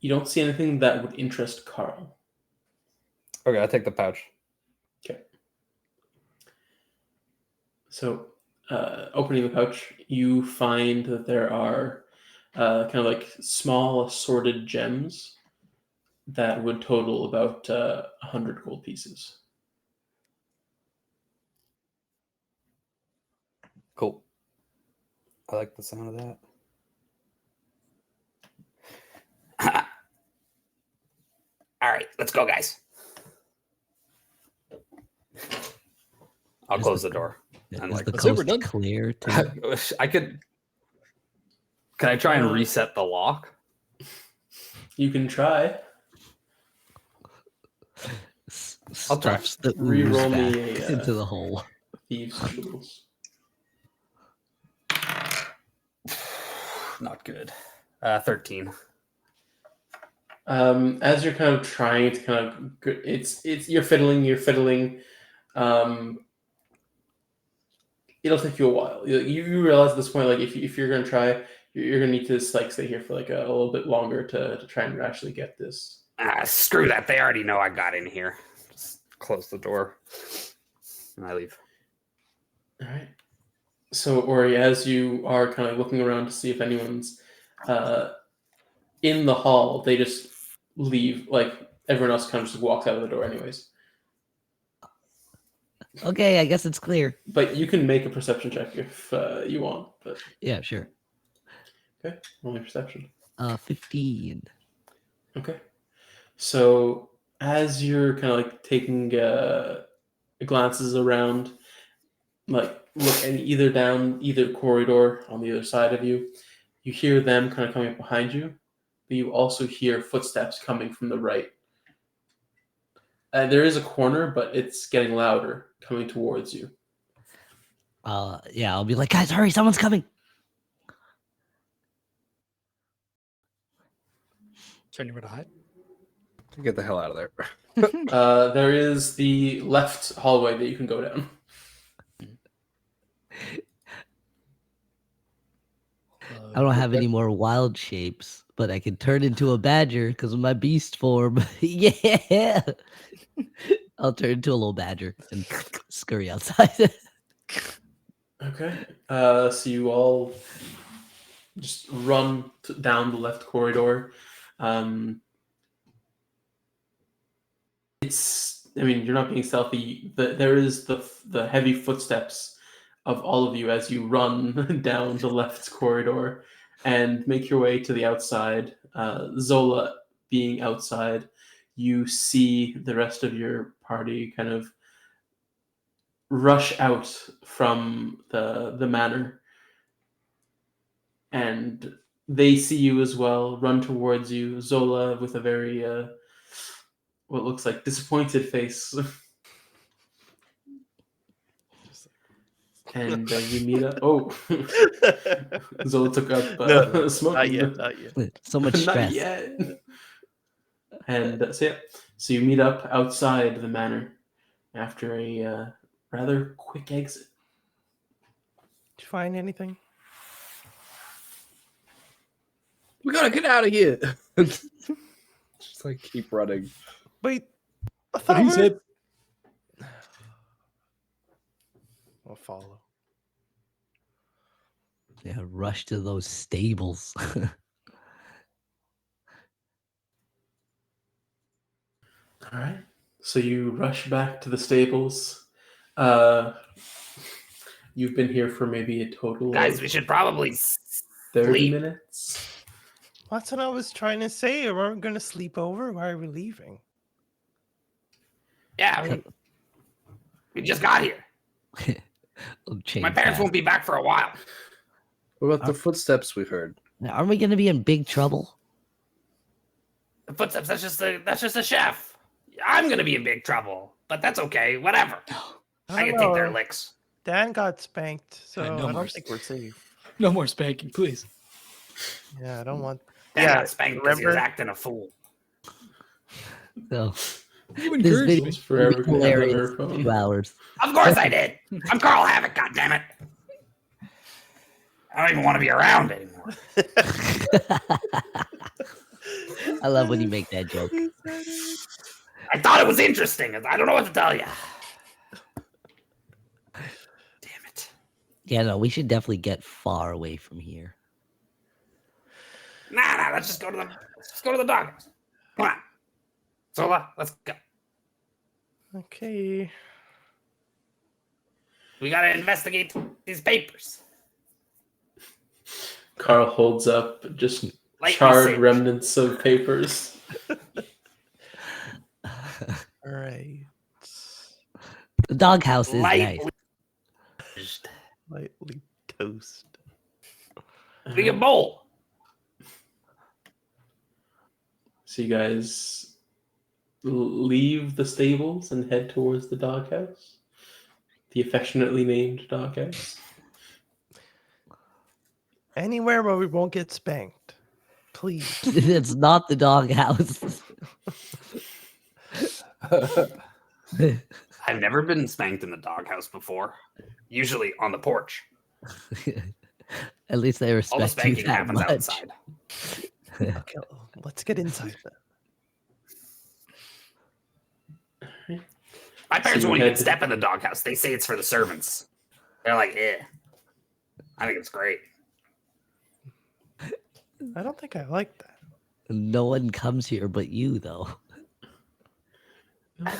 you don't see anything that would interest Carl. Okay, I'll take the pouch. Okay. So, opening the pouch, you find that there are kind of like small assorted gems that would total about 100 gold pieces. Cool. I like the sound of that. All right, let's go, guys. I'll close the door. Is And like, the let's say we're coast done. clear? To... I could. Can I try and reset the lock? You can try. I'll try. Stuffs the Reroll ooze me back a, into the hole. Thieves' tools. Not good. 13. As you're kind of trying to kind of, it's you're fiddling. It'll take you a while. You realize at this point, like if you're gonna try, you're gonna need to just like stay here for like a little bit longer to try and actually get this. Screw that. They already know I got in here. Just close the door. And I leave. All right. So, Ori, as you are kind of looking around to see if anyone's in the hall, they just leave. Like everyone else kind of just walks out of the door, anyways. Okay, I guess it's clear. But you can make a perception check if you want. But Yeah, sure. okay, only perception. 15. Okay. So as you're kind of like taking glances around, like looking either down either corridor on the other side of you, you hear them kind of coming up behind you, but you also hear footsteps coming from the right. There is a corner, but it's getting louder coming towards you. Yeah, I'll be like, guys, hurry, someone's coming. Is there anywhere to hide? Get the hell out of there. There is the left hallway that you can go down. I don't have any more wild shapes, but I can turn into a badger because of my beast form. Yeah. I'll turn into a little badger and scurry outside. Okay. So you all just run down the left corridor. I mean, you're not being stealthy. There is the heavy footsteps of all of you as you run down the left corridor and make your way to the outside. Zola being outside, you see the rest of your party kind of rush out from the manor, and they see you as well, run towards you. Zola with a very what looks like disappointed face. And you meet up. Oh, Zola took up smoking. Not yet. So much Not stress. yet. And so you meet up outside the manor after a rather quick exit. Did you find anything? We gotta get out of here. Just like keep running. Wait, I But thought he we were- said, We'll follow. Yeah, rush to those stables. All right. So you rush back to the stables. You've been here for maybe a total Guys, of we should probably 30 sleep. minutes. That's what I was trying to say. We're going to sleep over. Why are we leaving? Yeah, we just got here. My parents won't be back for a while. What about the footsteps we heard? Aren't we going to be in big trouble? The footsteps, that's just a chef. I'm gonna be in big trouble, but that's okay. Whatever. I can take their licks. Dan got spanked, so no I don't mercy. think we're safe. no more spanking, please. Yeah, I don't want. Dan Yeah, got spanked because he was remember- acting a fool. So, You this encourage video me. is Forever gonna have hilarious. her phone. 2 hours. Of course I did. I'm Carl Havoc, goddammit. I don't even want to be around anymore. I love when you make that joke. I thought it was interesting. I don't know what to tell you. Damn it. Yeah, no, we should definitely get far away from here. Nah, let's just go to the doghouse. Come on. Zola, let's go. Okay. We gotta investigate these papers. Carl holds up just Lightly charred singed. remnants of papers. All right. The doghouse is nice. Lightly. Lightly toast. Be a bowl. So you guys leave the stables and head towards the doghouse, the affectionately named doghouse. Anywhere where we won't get spanked, please. It's not the doghouse. I've never been spanked in the doghouse before. Usually on the porch. At least they All the respect you spanking that happens much. outside. Okay, let's get inside then. My parents So you won't even had- step in the doghouse. They say it's for the servants. They're like, eh. I think it's great. I don't think I like that. No one comes here but you, though.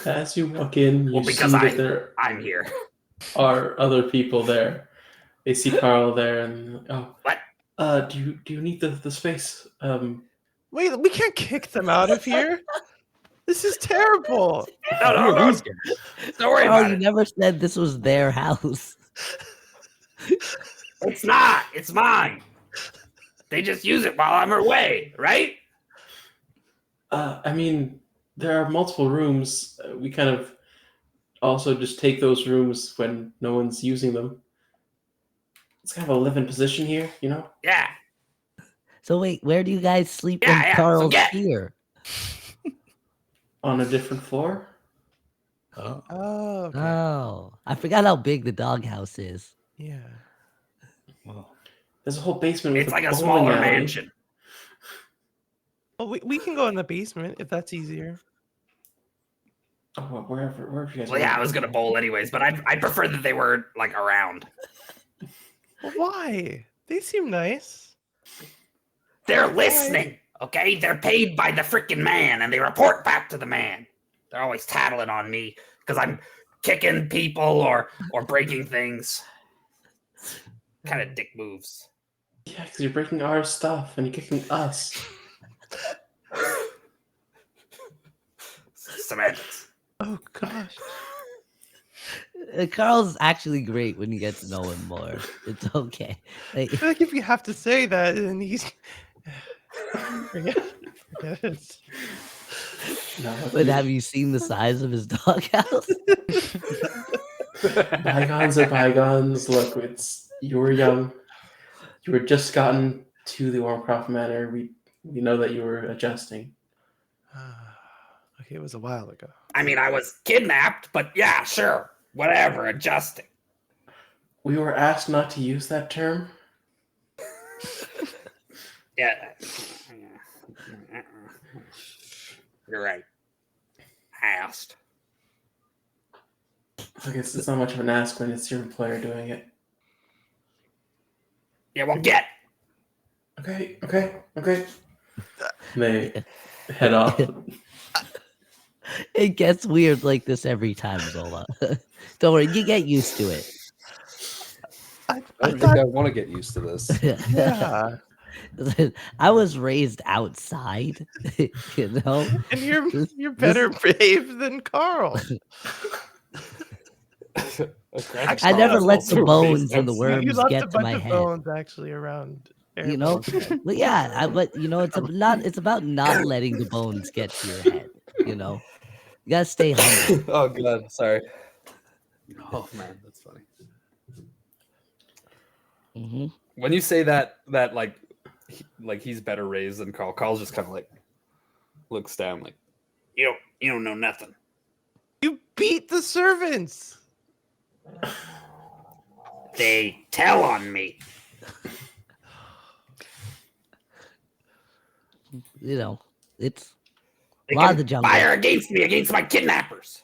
As you walk in, you Well, see because that there I'm here. are other people there. They see Carl there, and What? do you need the space? Wait, we can't kick them out of here. This is terrible. No, Who are no. these guys? Don't worry Oh, about you it. never said this was their house. It's not. It's mine. They just use it while I'm away, right? I mean, there are multiple rooms. We kind of also just take those rooms when no one's using them. It's kind of a live-in position here, you know? Yeah. So wait, where do you guys sleep Yeah, when yeah, so Carl's get- here? On a different floor. Oh, Oh, okay. Oh, I forgot how big the doghouse is. Yeah. well. There's a whole basement with It's like a bowling smaller alley. mansion. Well, we can go in the basement if that's easier. Oh, well, wherever you guys. Well, yeah, I want. was gonna bowl anyways, but I prefer that they were like around. Well, why? They seem nice. They're listening, okay? They're paid by the freaking man, and they report back to the man. They're always tattling on me because I'm kicking people or breaking things. Kind of dick moves. Yeah, because you're breaking our stuff and you're kicking us. Semantics. Oh gosh. Carl's actually great when you get to know him more. It's okay. Like, I feel like if you have to say that, then he's. Forget it. No, but have you seen the size of his doghouse? bygones are bygones. Look, you were young. You were just gotten to the Ormcroft Manor. We know that you were adjusting. Okay, it was a while ago. I mean, I was kidnapped, but yeah, sure. Whatever, adjusting. We were asked not to use that term. Yeah. You're right. I asked. I guess it's not much of an ask when it's your employer doing it. Yeah, well, get. Okay. They head off. It gets weird like this every time, Zola. Don't worry, you get used to it. I don't think I want to get used to this. Yeah. I was raised outside, you know. And you're This- better behaved than Carl. I never let the bones and the You worms left a get to bunch my of head. bones actually around. You know, but yeah, but you know, it's about not letting the bones get to your head. You know, you gotta stay humble. Oh god, sorry. Oh man, that's funny. Hmm. When you say that like he's better raised than Carl, Carl's just kind of like looks down like You don't know nothing. You beat the servants. They tell on me. You know, it's They a lot of the jungle. conspire against me, against my kidnappers.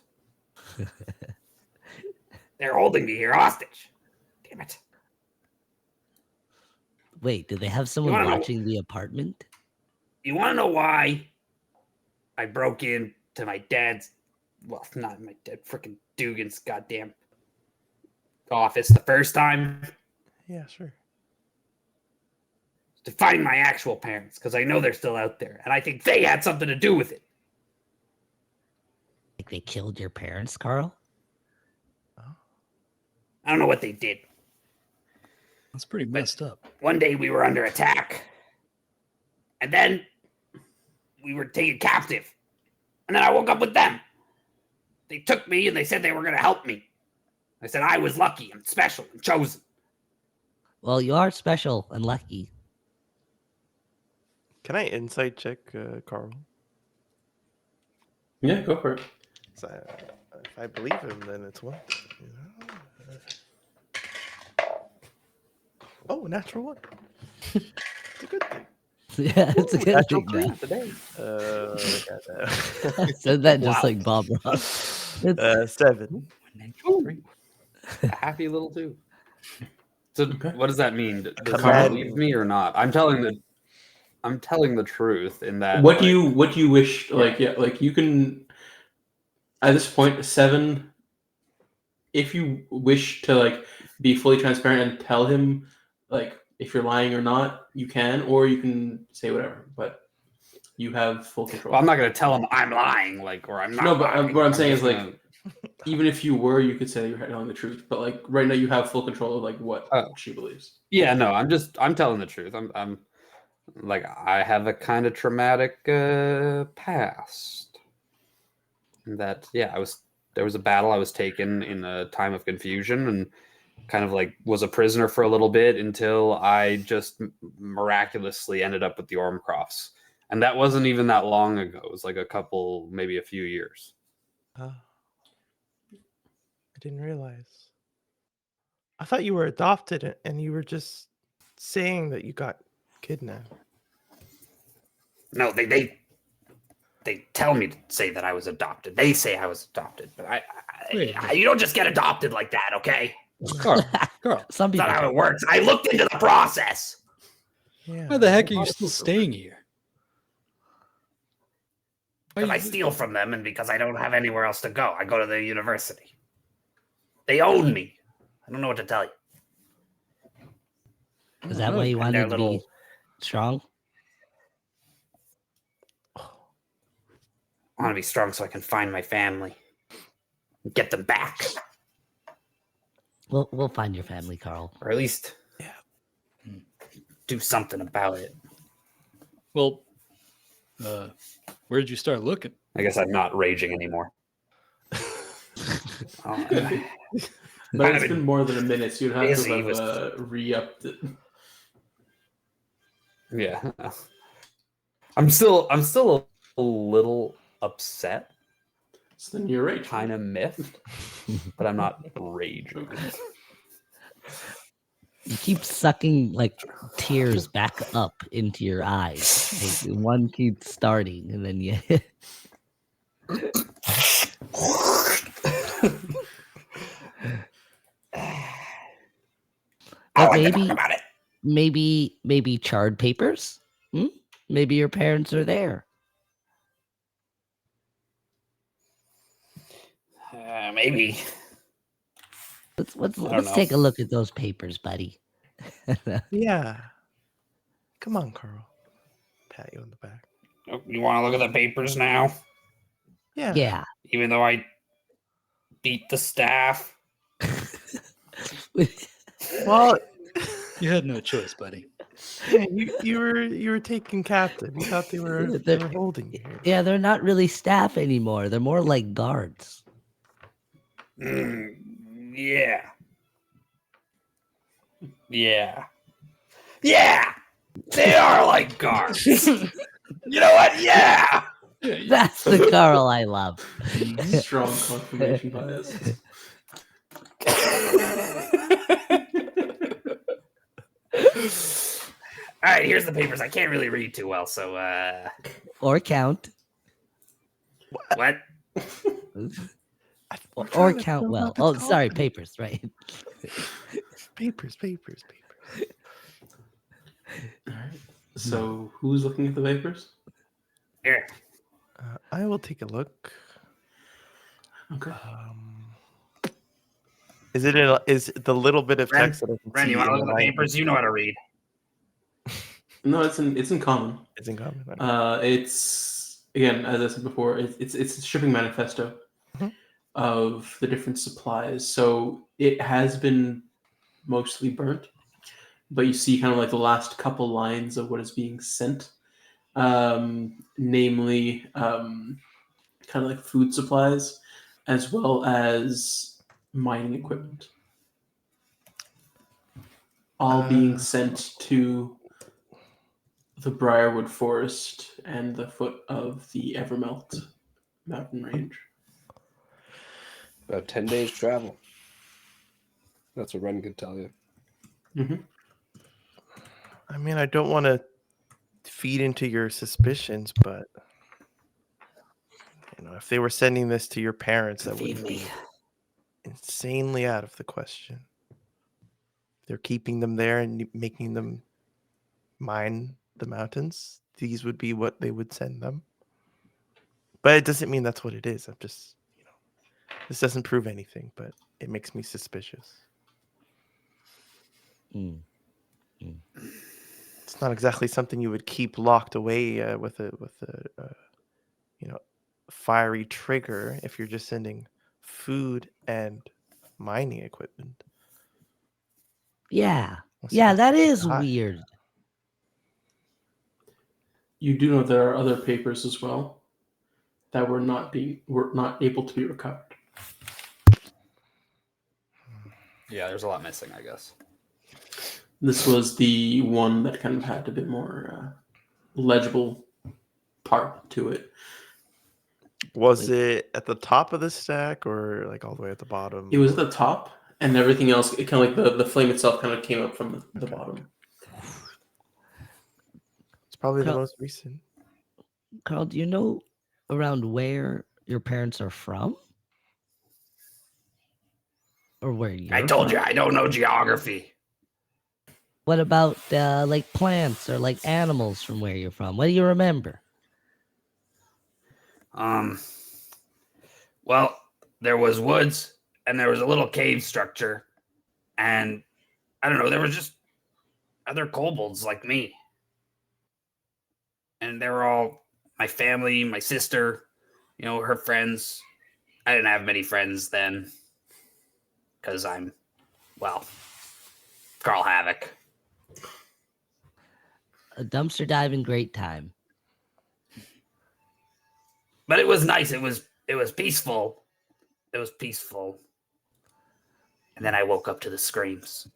They're holding me here hostage. Damn it. Wait, do they have someone wanna know- watching the apartment? You want to know why I broke into my dad's, well, not my dad, freaking Dugan's goddamn office the first time? Yeah, sure. To find my actual parents, because I know they're still out there, and I think they had something to do with it. Like they killed your parents, Carl? I don't know what they did. That's pretty messed up. One day we were under attack, and then we were taken captive, and then I woke up with them. They took me and they said they were going to help me. I said I was lucky and special and chosen. Well, you are special and lucky. Can I insight check Carl? Yeah, go for it. So, if I believe him, then it's one. You know? Oh, natural one. It's a good thing. Yeah, it's a good Natural thing now. today. I said that just like Bob Ross. It's, 7. a happy little two. So Okay. what does that mean? Does he Command. believe me or not? I'm telling the truth in that. What do you wish? Like, yeah, like you can. At this point, 7. If you wish to like be fully transparent and tell him like if you're lying or not, you can, or you can say whatever. But you have full control. Well, I'm not going to tell him I'm lying, like, or I'm not. No, but lying. what I'm saying is just like, gonna- even if you were, you could say you're telling the truth. But like right now, you have full control of like what she believes. yeah, no, I'm telling the truth. I'm like I have a kind of traumatic past. That there was a battle I was taken in a time of confusion and kind of like was a prisoner for a little bit until I just miraculously ended up with the Ormcrofts. And that wasn't even that long ago. It was like maybe a few years. I didn't realize. I thought you were adopted and you were just saying that you got kidnapped. No, they tell me to say that I was adopted. They say I was adopted, but Wait. you don't just get adopted like that, okay? Carl, some That's people. not how it works. I looked into the process. Yeah. why the heck are you still staying here? Because I steal from them and because I don't have anywhere else to go. I go to the university. They own me. I don't know what to tell you. Is that why you And they're wanted to be strong? I want to be strong so I can find my family and get them back. We'll find your family, Carl. Or at least do something about it. Well, where did you start looking? I guess I'm not raging anymore. Oh, But I've it's been been more than a minute, so you'd have busy to have re-upped it. Yeah. I'm still a little upset, So then you're right. kind of miffed, but I'm not raging. You keep sucking like tears back up into your eyes. Like, one keeps starting, and then you. I But like to talk maybe, about it. maybe charred papers. Hmm? Maybe your parents are there. Maybe. Let's don't know. take a look at those papers, buddy. Yeah. Come on, Carl. Pat you on the back. Oh, you want to look at the papers now? Yeah. Yeah. Even though I beat the staff. Well, You had no choice, buddy. yeah, you were taken captive. You thought they were holding you here. Yeah, they're not really staff anymore. They're more like guards. Yeah. Yeah. Yeah. They are like guards. You know what? Yeah. That's the Carl I love. Strong confirmation bias. All right, here's the papers. I can't really read too well, so Or count. what? Or count well. Oh, sorry, papers, right? Papers. All right. So who's looking at the papers? Here. I will take a look. Okay. Is the little bit of Ren, text that I can Ren, see you want to in look the at the line- papers? You know how to read. No, it's in common. It's in common. It's again, as I said before, it's a shipping manifesto Mhm. of the different supplies. So it has been mostly burnt, but you see kind of like the last couple lines of what is being sent, namely kind of like food supplies, as well as mining equipment, all being sent to the Briarwood Forest and the foot of the Evermelt mountain range. About 10 days travel. That's what Ren could tell you. Mm-hmm. I mean, I don't want to feed into your suspicions, but if they were sending this to your parents, that would be insanely out of the question. They're keeping them there and making them mine the mountains. These would be what they would send them. But it doesn't mean that's what it is. I'm just, this doesn't prove anything, but it makes me suspicious. Mm. It's not exactly something you would keep locked away with a fiery trigger if you're just sending food and mining equipment. Yeah. Unless Yeah, you that want is to hide. weird. You do know there are other papers as well that were not able to be recovered. Yeah, there's a lot missing, I guess. This was the one that kind of had a bit more legible part to it. Was it at the top of the stack or like all the way at the bottom? It was at the top, and everything else, it kind of like the flame itself kind of came up from the bottom. It's probably the Carl- most recent. Carl, do you know around where your parents are from? Or where you're I told from? you I don't know geography. What about like plants or like animals from where you're from? What do you remember? Well, there was woods and there was a little cave structure, and I don't know, there was just other kobolds like me. And they were all my family, my sister, her friends. I didn't have many friends then because I'm, Carl Havoc. A dumpster diving great time. But it was nice. It was peaceful. It was peaceful. And then I woke up to the screams.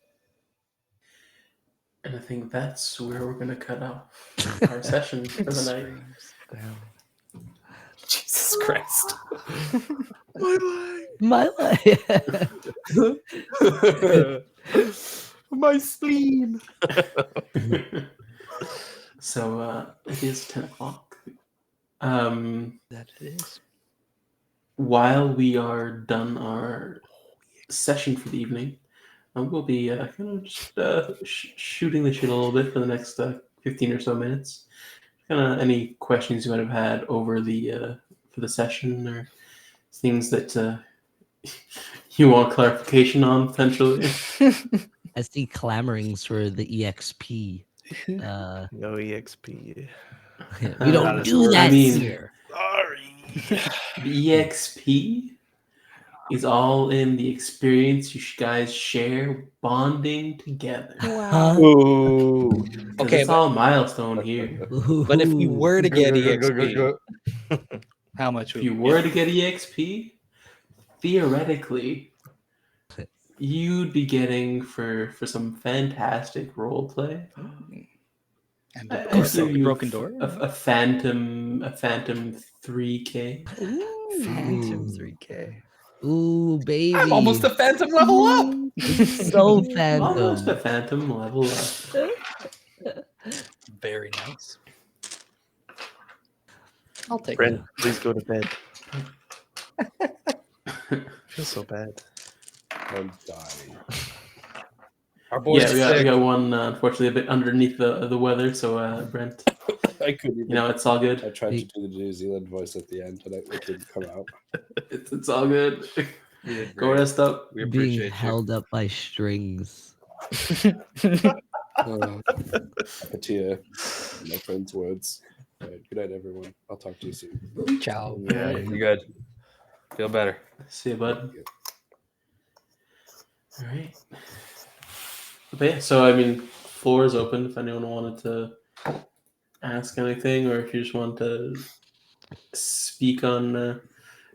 And I think that's where we're going to cut off our session for the night. Damn. Jesus Christ. My life. My spleen. So it is 10 o'clock. That it is. While we are done our session for the evening, we'll be kind of just shooting the shit a little bit for the next 15 or so minutes. Kind of any questions you might have had over the for the session, or things that you want clarification on potentially. I see clamorings for the EXP. No EXP. We don't do that here. Sorry. The EXP is all in the experience you guys share bonding together. Huh? Ooh. 'Cause Okay, it's all milestone here. But if we Ooh. were to get Go, go, go, EXP, go, go. how much If would you we were get? to get EXP, theoretically, you'd be getting for some fantastic roleplay. And I'd of give you broken door. a phantom 3K. Phantom Ooh. 3K. Ooh, baby. I'm almost a phantom level up. So phantom. Almost a phantom level up. Very nice. I'll take Brent, it. please go to bed. I feel so bad. I'm dying. Our boys Yeah, are we sick. got one unfortunately a bit underneath the weather, so Brent, I couldn't even. you know, it's all I good. tried to do the New Zealand voice at the end, but it didn't come out. It's all good. You did Go great. rest up. We Being appreciate you. held up by strings. Katia, my friend's words. All right, good night, everyone. I'll talk to you soon. Ciao. Yeah, you good. Feel better. See you, bud. All right. But yeah, so I mean, floor is open if anyone wanted to ask anything, or if you just want to speak on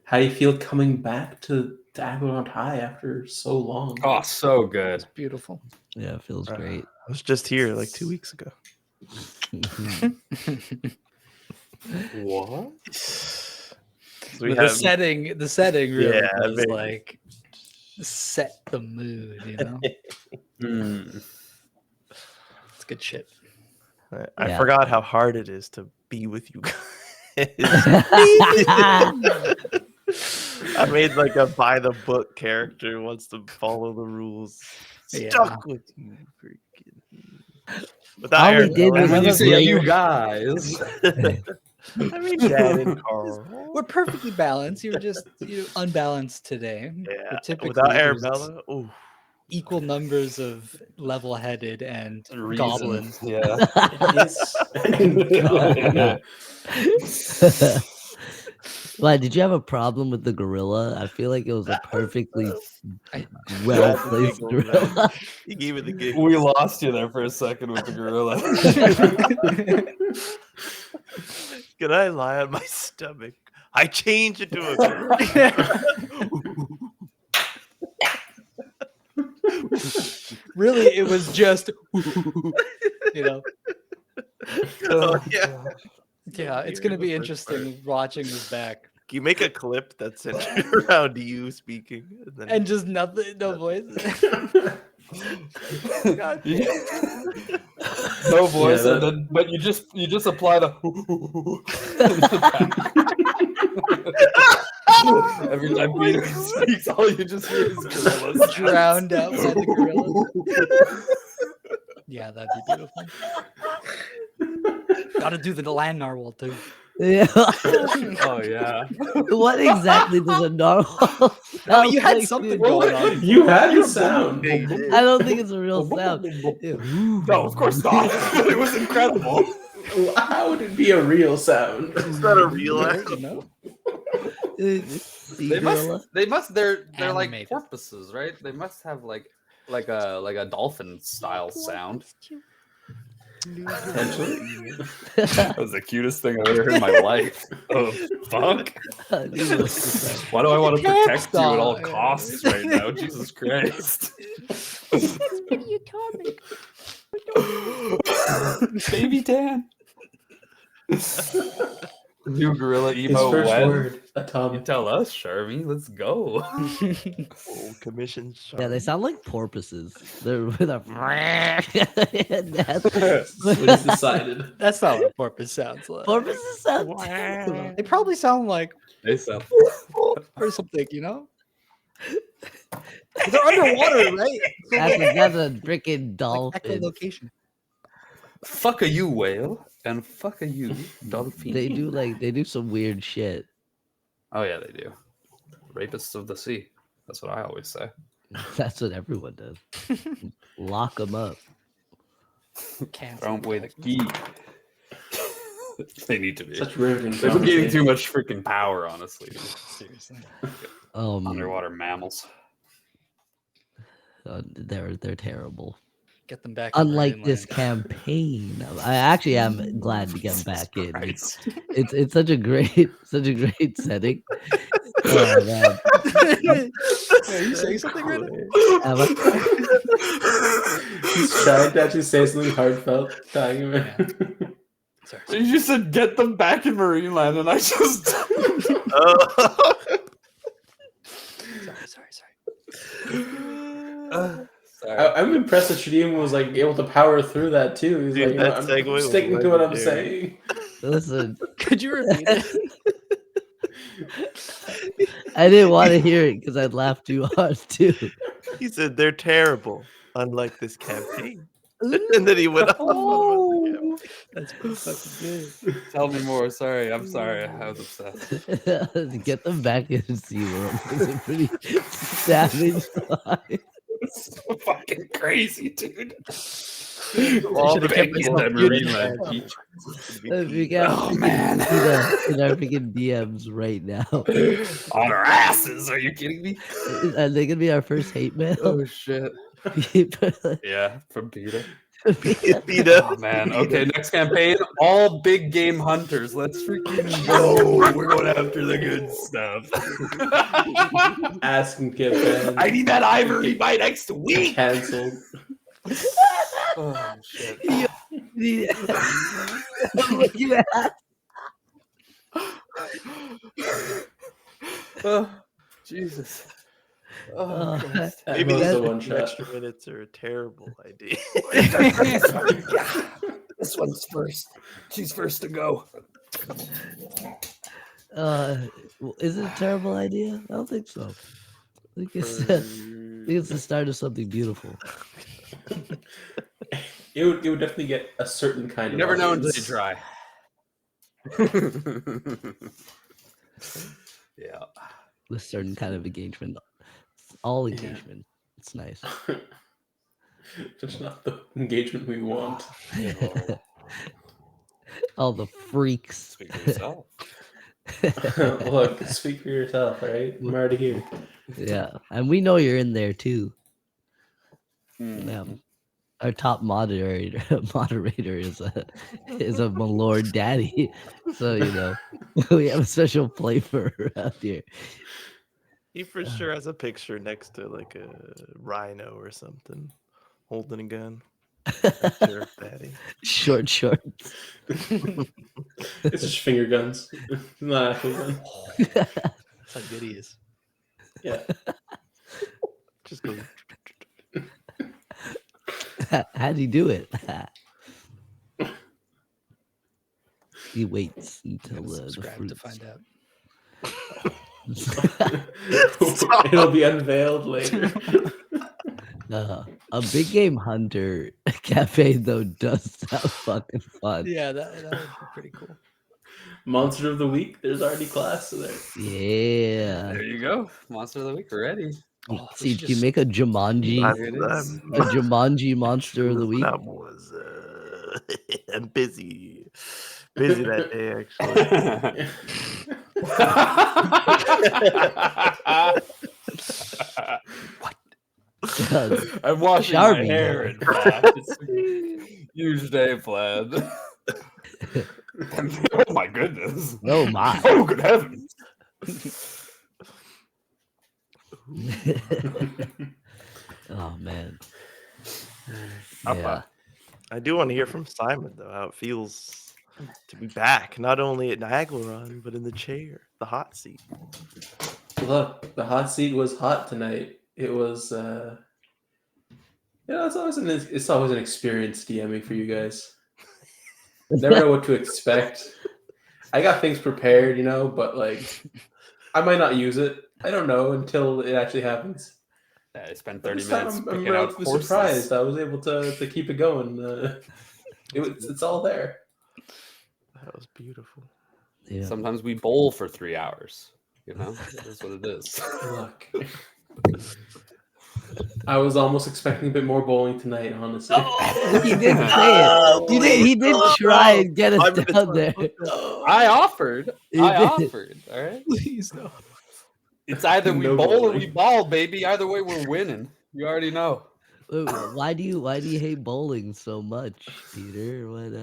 how you feel coming back to Aglarond High after so long. Oh, so good. Beautiful. Yeah, it feels great. I was just here like 2 weeks ago. What? So The setting really Yeah, does very- like set the mood, you know? It's good shit. I Yeah. forgot how hard it is to be with you guys. I made like a by the book character who wants to follow the rules. Yeah. Stuck with you, freaking. Without All we Aaron, did though, was When you just say make- you guys, I mean, Dad and Carl. We're perfectly balanced. You're just unbalanced today. Yeah, But typically without there's Arabella, ooh. equal numbers of level-headed and reason. goblins. Yeah. Why, did you have a problem with the gorilla? I feel like it was a perfectly well placed Giggles, gorilla. man. He gave it the gig. We lost you there for a second with the gorilla. Can I lie on my stomach? I change into a gorilla. Really, it was just, you know. Oh, yeah. Yeah, it's going to be interesting watching this back. Can you make a clip that's centered around you speaking? Then And just nothing, no voice. God Yeah. No voice, Yeah, and then, but you just apply the every time Peter speaks, all you just hear is gorillas. Drowned out by the gorilla. Yeah, that'd be beautiful. Gotta do the land narwhal too. Yeah. Oh yeah. What exactly does a narwhal Oh, sound you had like, something dude? going on. You had the sound. I don't think it's a real sound. No, of course not. It was incredible. How would it be a real sound? It's not a real You know? Sea They gorilla. must they're like Animated. porpoises, right? They must have like a dolphin style sound. Potentially. That was the cutest thing I've ever heard in my life. Oh fuck. Why do I want to protect you at all costs right now? Jesus Christ. Baby Dan. New gorilla His emo first when? word, You atomic. tell us, Sharmy. Let's go. Oh, commission. Yeah, they sound like porpoises. They're with a. That's what he's decided. That's not what a porpoise sounds like. Porpoises sound terrible. They probably sound like They sound. or something, you know? They're underwater, right? So That's a freaking like dolphin. echolocation. Fuck a you, whale, and fuck a you, dolphin. They do some weird shit. Oh yeah, they do. Rapists of the sea. That's what I always say. That's what everyone does. Lock them up. Throw away the key. They need to be. Such riveting. They've been getting conversation. too much freaking power, honestly. Seriously. Underwater mammals. They're terrible. Get them back. in Unlike marine this land. campaign, I actually am glad to get back in. Christ. It's such a great setting. Oh man, Are you saying something right now? Am I- He's trying to actually say something heartfelt. Talking about. Yeah. Sorry. You just said get them back in marine land, and I just. Oh. Sorry. Sorry. I'm impressed that Shadim was like able to power through that too. He's Dude, like, that I'm segue was sticking to what I'm legendary. saying. Listen, Could you repeat it? I didn't want to hear it because I'd laugh too hard too. He said they're terrible, unlike this campaign. And then he went off. Oh, that's pretty fucking good. Tell me more. Sorry, I'm sorry. I was obsessed. Get them back in SeaWorld. It's a pretty savage line. It's so fucking crazy, dude. All should've the kept people myself that muted. marine land teach. We got Oh, man. in our freaking DMs right now. On our asses. Are you kidding me? Are they gonna be our first hate mail? Oh shit. Yeah, from Peter. beat up. Oh man. Okay, next campaign. All big game hunters. Let's freaking go. We're going after the good stuff. Ask and get banned. I need that ivory by next week. Cancelled. Oh shit. Look at that. Oh, Jesus. Oh, Christ. At Maybe most that's a one shot. extra minutes are a terrible idea. This one's first. She's first to go. Is it a terrible idea? I don't think so. I think it's the start of something beautiful. It would definitely get a certain kind You of. never know until you audience. try. Yeah. With certain kind of engagement. All engagement. It's nice. Just not the engagement we want. All the freaks. Speak for yourself. Look, speak for yourself, all right? I'm already here. Yeah. And we know you're in there too. Yeah. Our top moderator is a Malord daddy. So we have a special flavor out here. He for sure has a picture next to like a rhino or something, holding a gun. Sheriff Daddy. Short shorts. It's just finger guns. Not actual gun. That's how good he is. Yeah. Just go. How'd he do it? He waits until the Subscribe fruits. to find out. It'll be unveiled later. A big game hunter cafe though does sound fucking fun. Yeah, that would be pretty cool. Monster of the week. There's already class there. Yeah. There you go. Monster of the week already. Oh, we See, should can you just- make a Jumanji? A Jumanji monster of the week? That was. I'm busy. Busy that day, actually. I'm washing Sharpie. my hair, in fact. It's a huge day planned. Oh my goodness. Oh my. Oh good heavens. Oh man. Up, Yeah. I do want to hear from Simon though how it feels to be back, not only at Aglarond, but in the chair, the hot seat. Look, the hot seat was hot tonight. It was, it's always an experience DMing for you guys. Never know what to expect. I got things prepared, but like, I might not use it. I don't know until it actually happens. Yeah, I spent But 30 this time minutes I'm picking out relatively horses. surprised. I was able to keep it going. It's all there. That was beautiful. Yeah. Sometimes we bowl for 3 hours. That's what it is. Look, I was almost expecting a bit more bowling tonight, honestly. He did say it. He did try and get us down there. I offered. He I did. offered. All right. Please no. It's either we No bowl or bowling. we ball, baby. Either way, we're winning. You already know. Wait, why do you hate bowling so much, Peter? What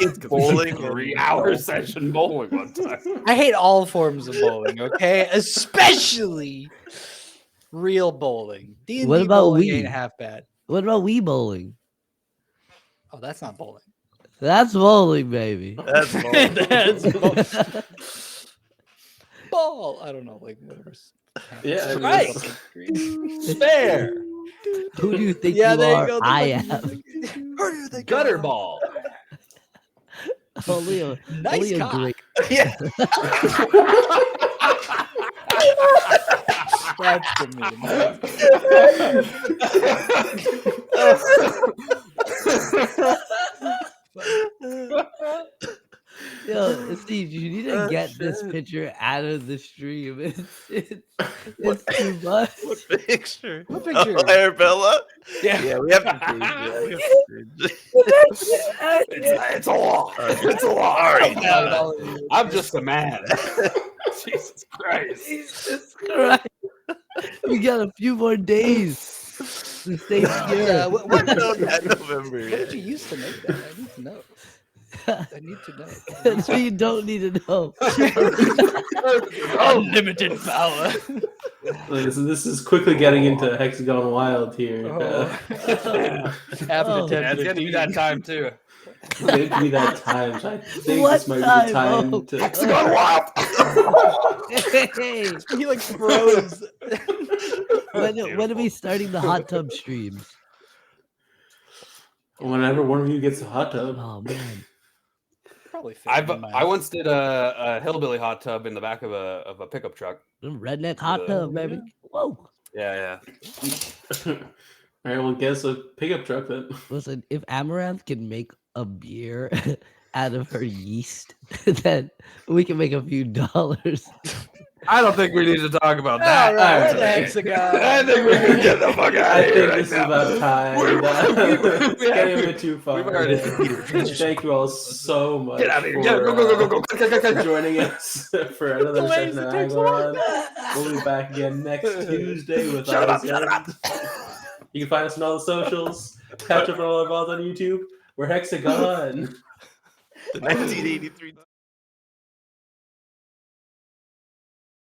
It's bowling. 3-hour session bowling one time. I hate all forms of bowling, okay? Especially real bowling. D&D What about bowling Wii? ain't half bad. What about Wii bowling? Oh, that's not bowling. That's bowling, baby. That's bowling. That's ball. I don't know, like whatever's. Yeah, I mean, Right. Fair. Who do you think Yeah, you there are? you go. I am. Gutter ball. Only a, Nice only a cock. great. Yeah. That's the meme. Yo, Steve, you need to get this picture out of the stream. It's too much. What picture? What picture? Oh, Arabella? Yeah. Yeah, we have to change that. We have to change it. It's a law. It's a law. All right. I'm just a man. Jesus Christ. Jesus Christ. We got a few more days to stay secure. What We're not that November What yet. did you use to make that? I need to know. I need to know. That's what you don't need to know. Unlimited power. This is quickly getting into Hexagon Wild here. Half Oh. of Yeah, it's gonna be that time too. It's going to be that time. So I think What this might be the time? time Oh. to. Hexagon Wild. Hey, He like froze. when are we starting the hot tub streams? Whenever one of you gets a hot tub. Oh man. Probably. I once did a hillbilly hot tub in the back of a pickup truck. Redneck hot Yeah. tub, baby. Whoa. Yeah. All right, well, guess a pickup truck then. Listen, if Amaranth can make a beer out of her yeast, then we can make a few dollars. I don't think we need to talk about that. All right, All we're the right. hexagon. I think we can get the fuck out I of here. think this is about time. It's getting a bit too far. We've already. Thank you all so much Get out of here. for Yeah, go. for joining us for another Delays, session it of takes a while. Aglarond. We'll be back again next Tuesday with Shut up, us. shut up. You can find us on all the socials. Catch up on all our VODs on YouTube. We're Hexagon. The 1983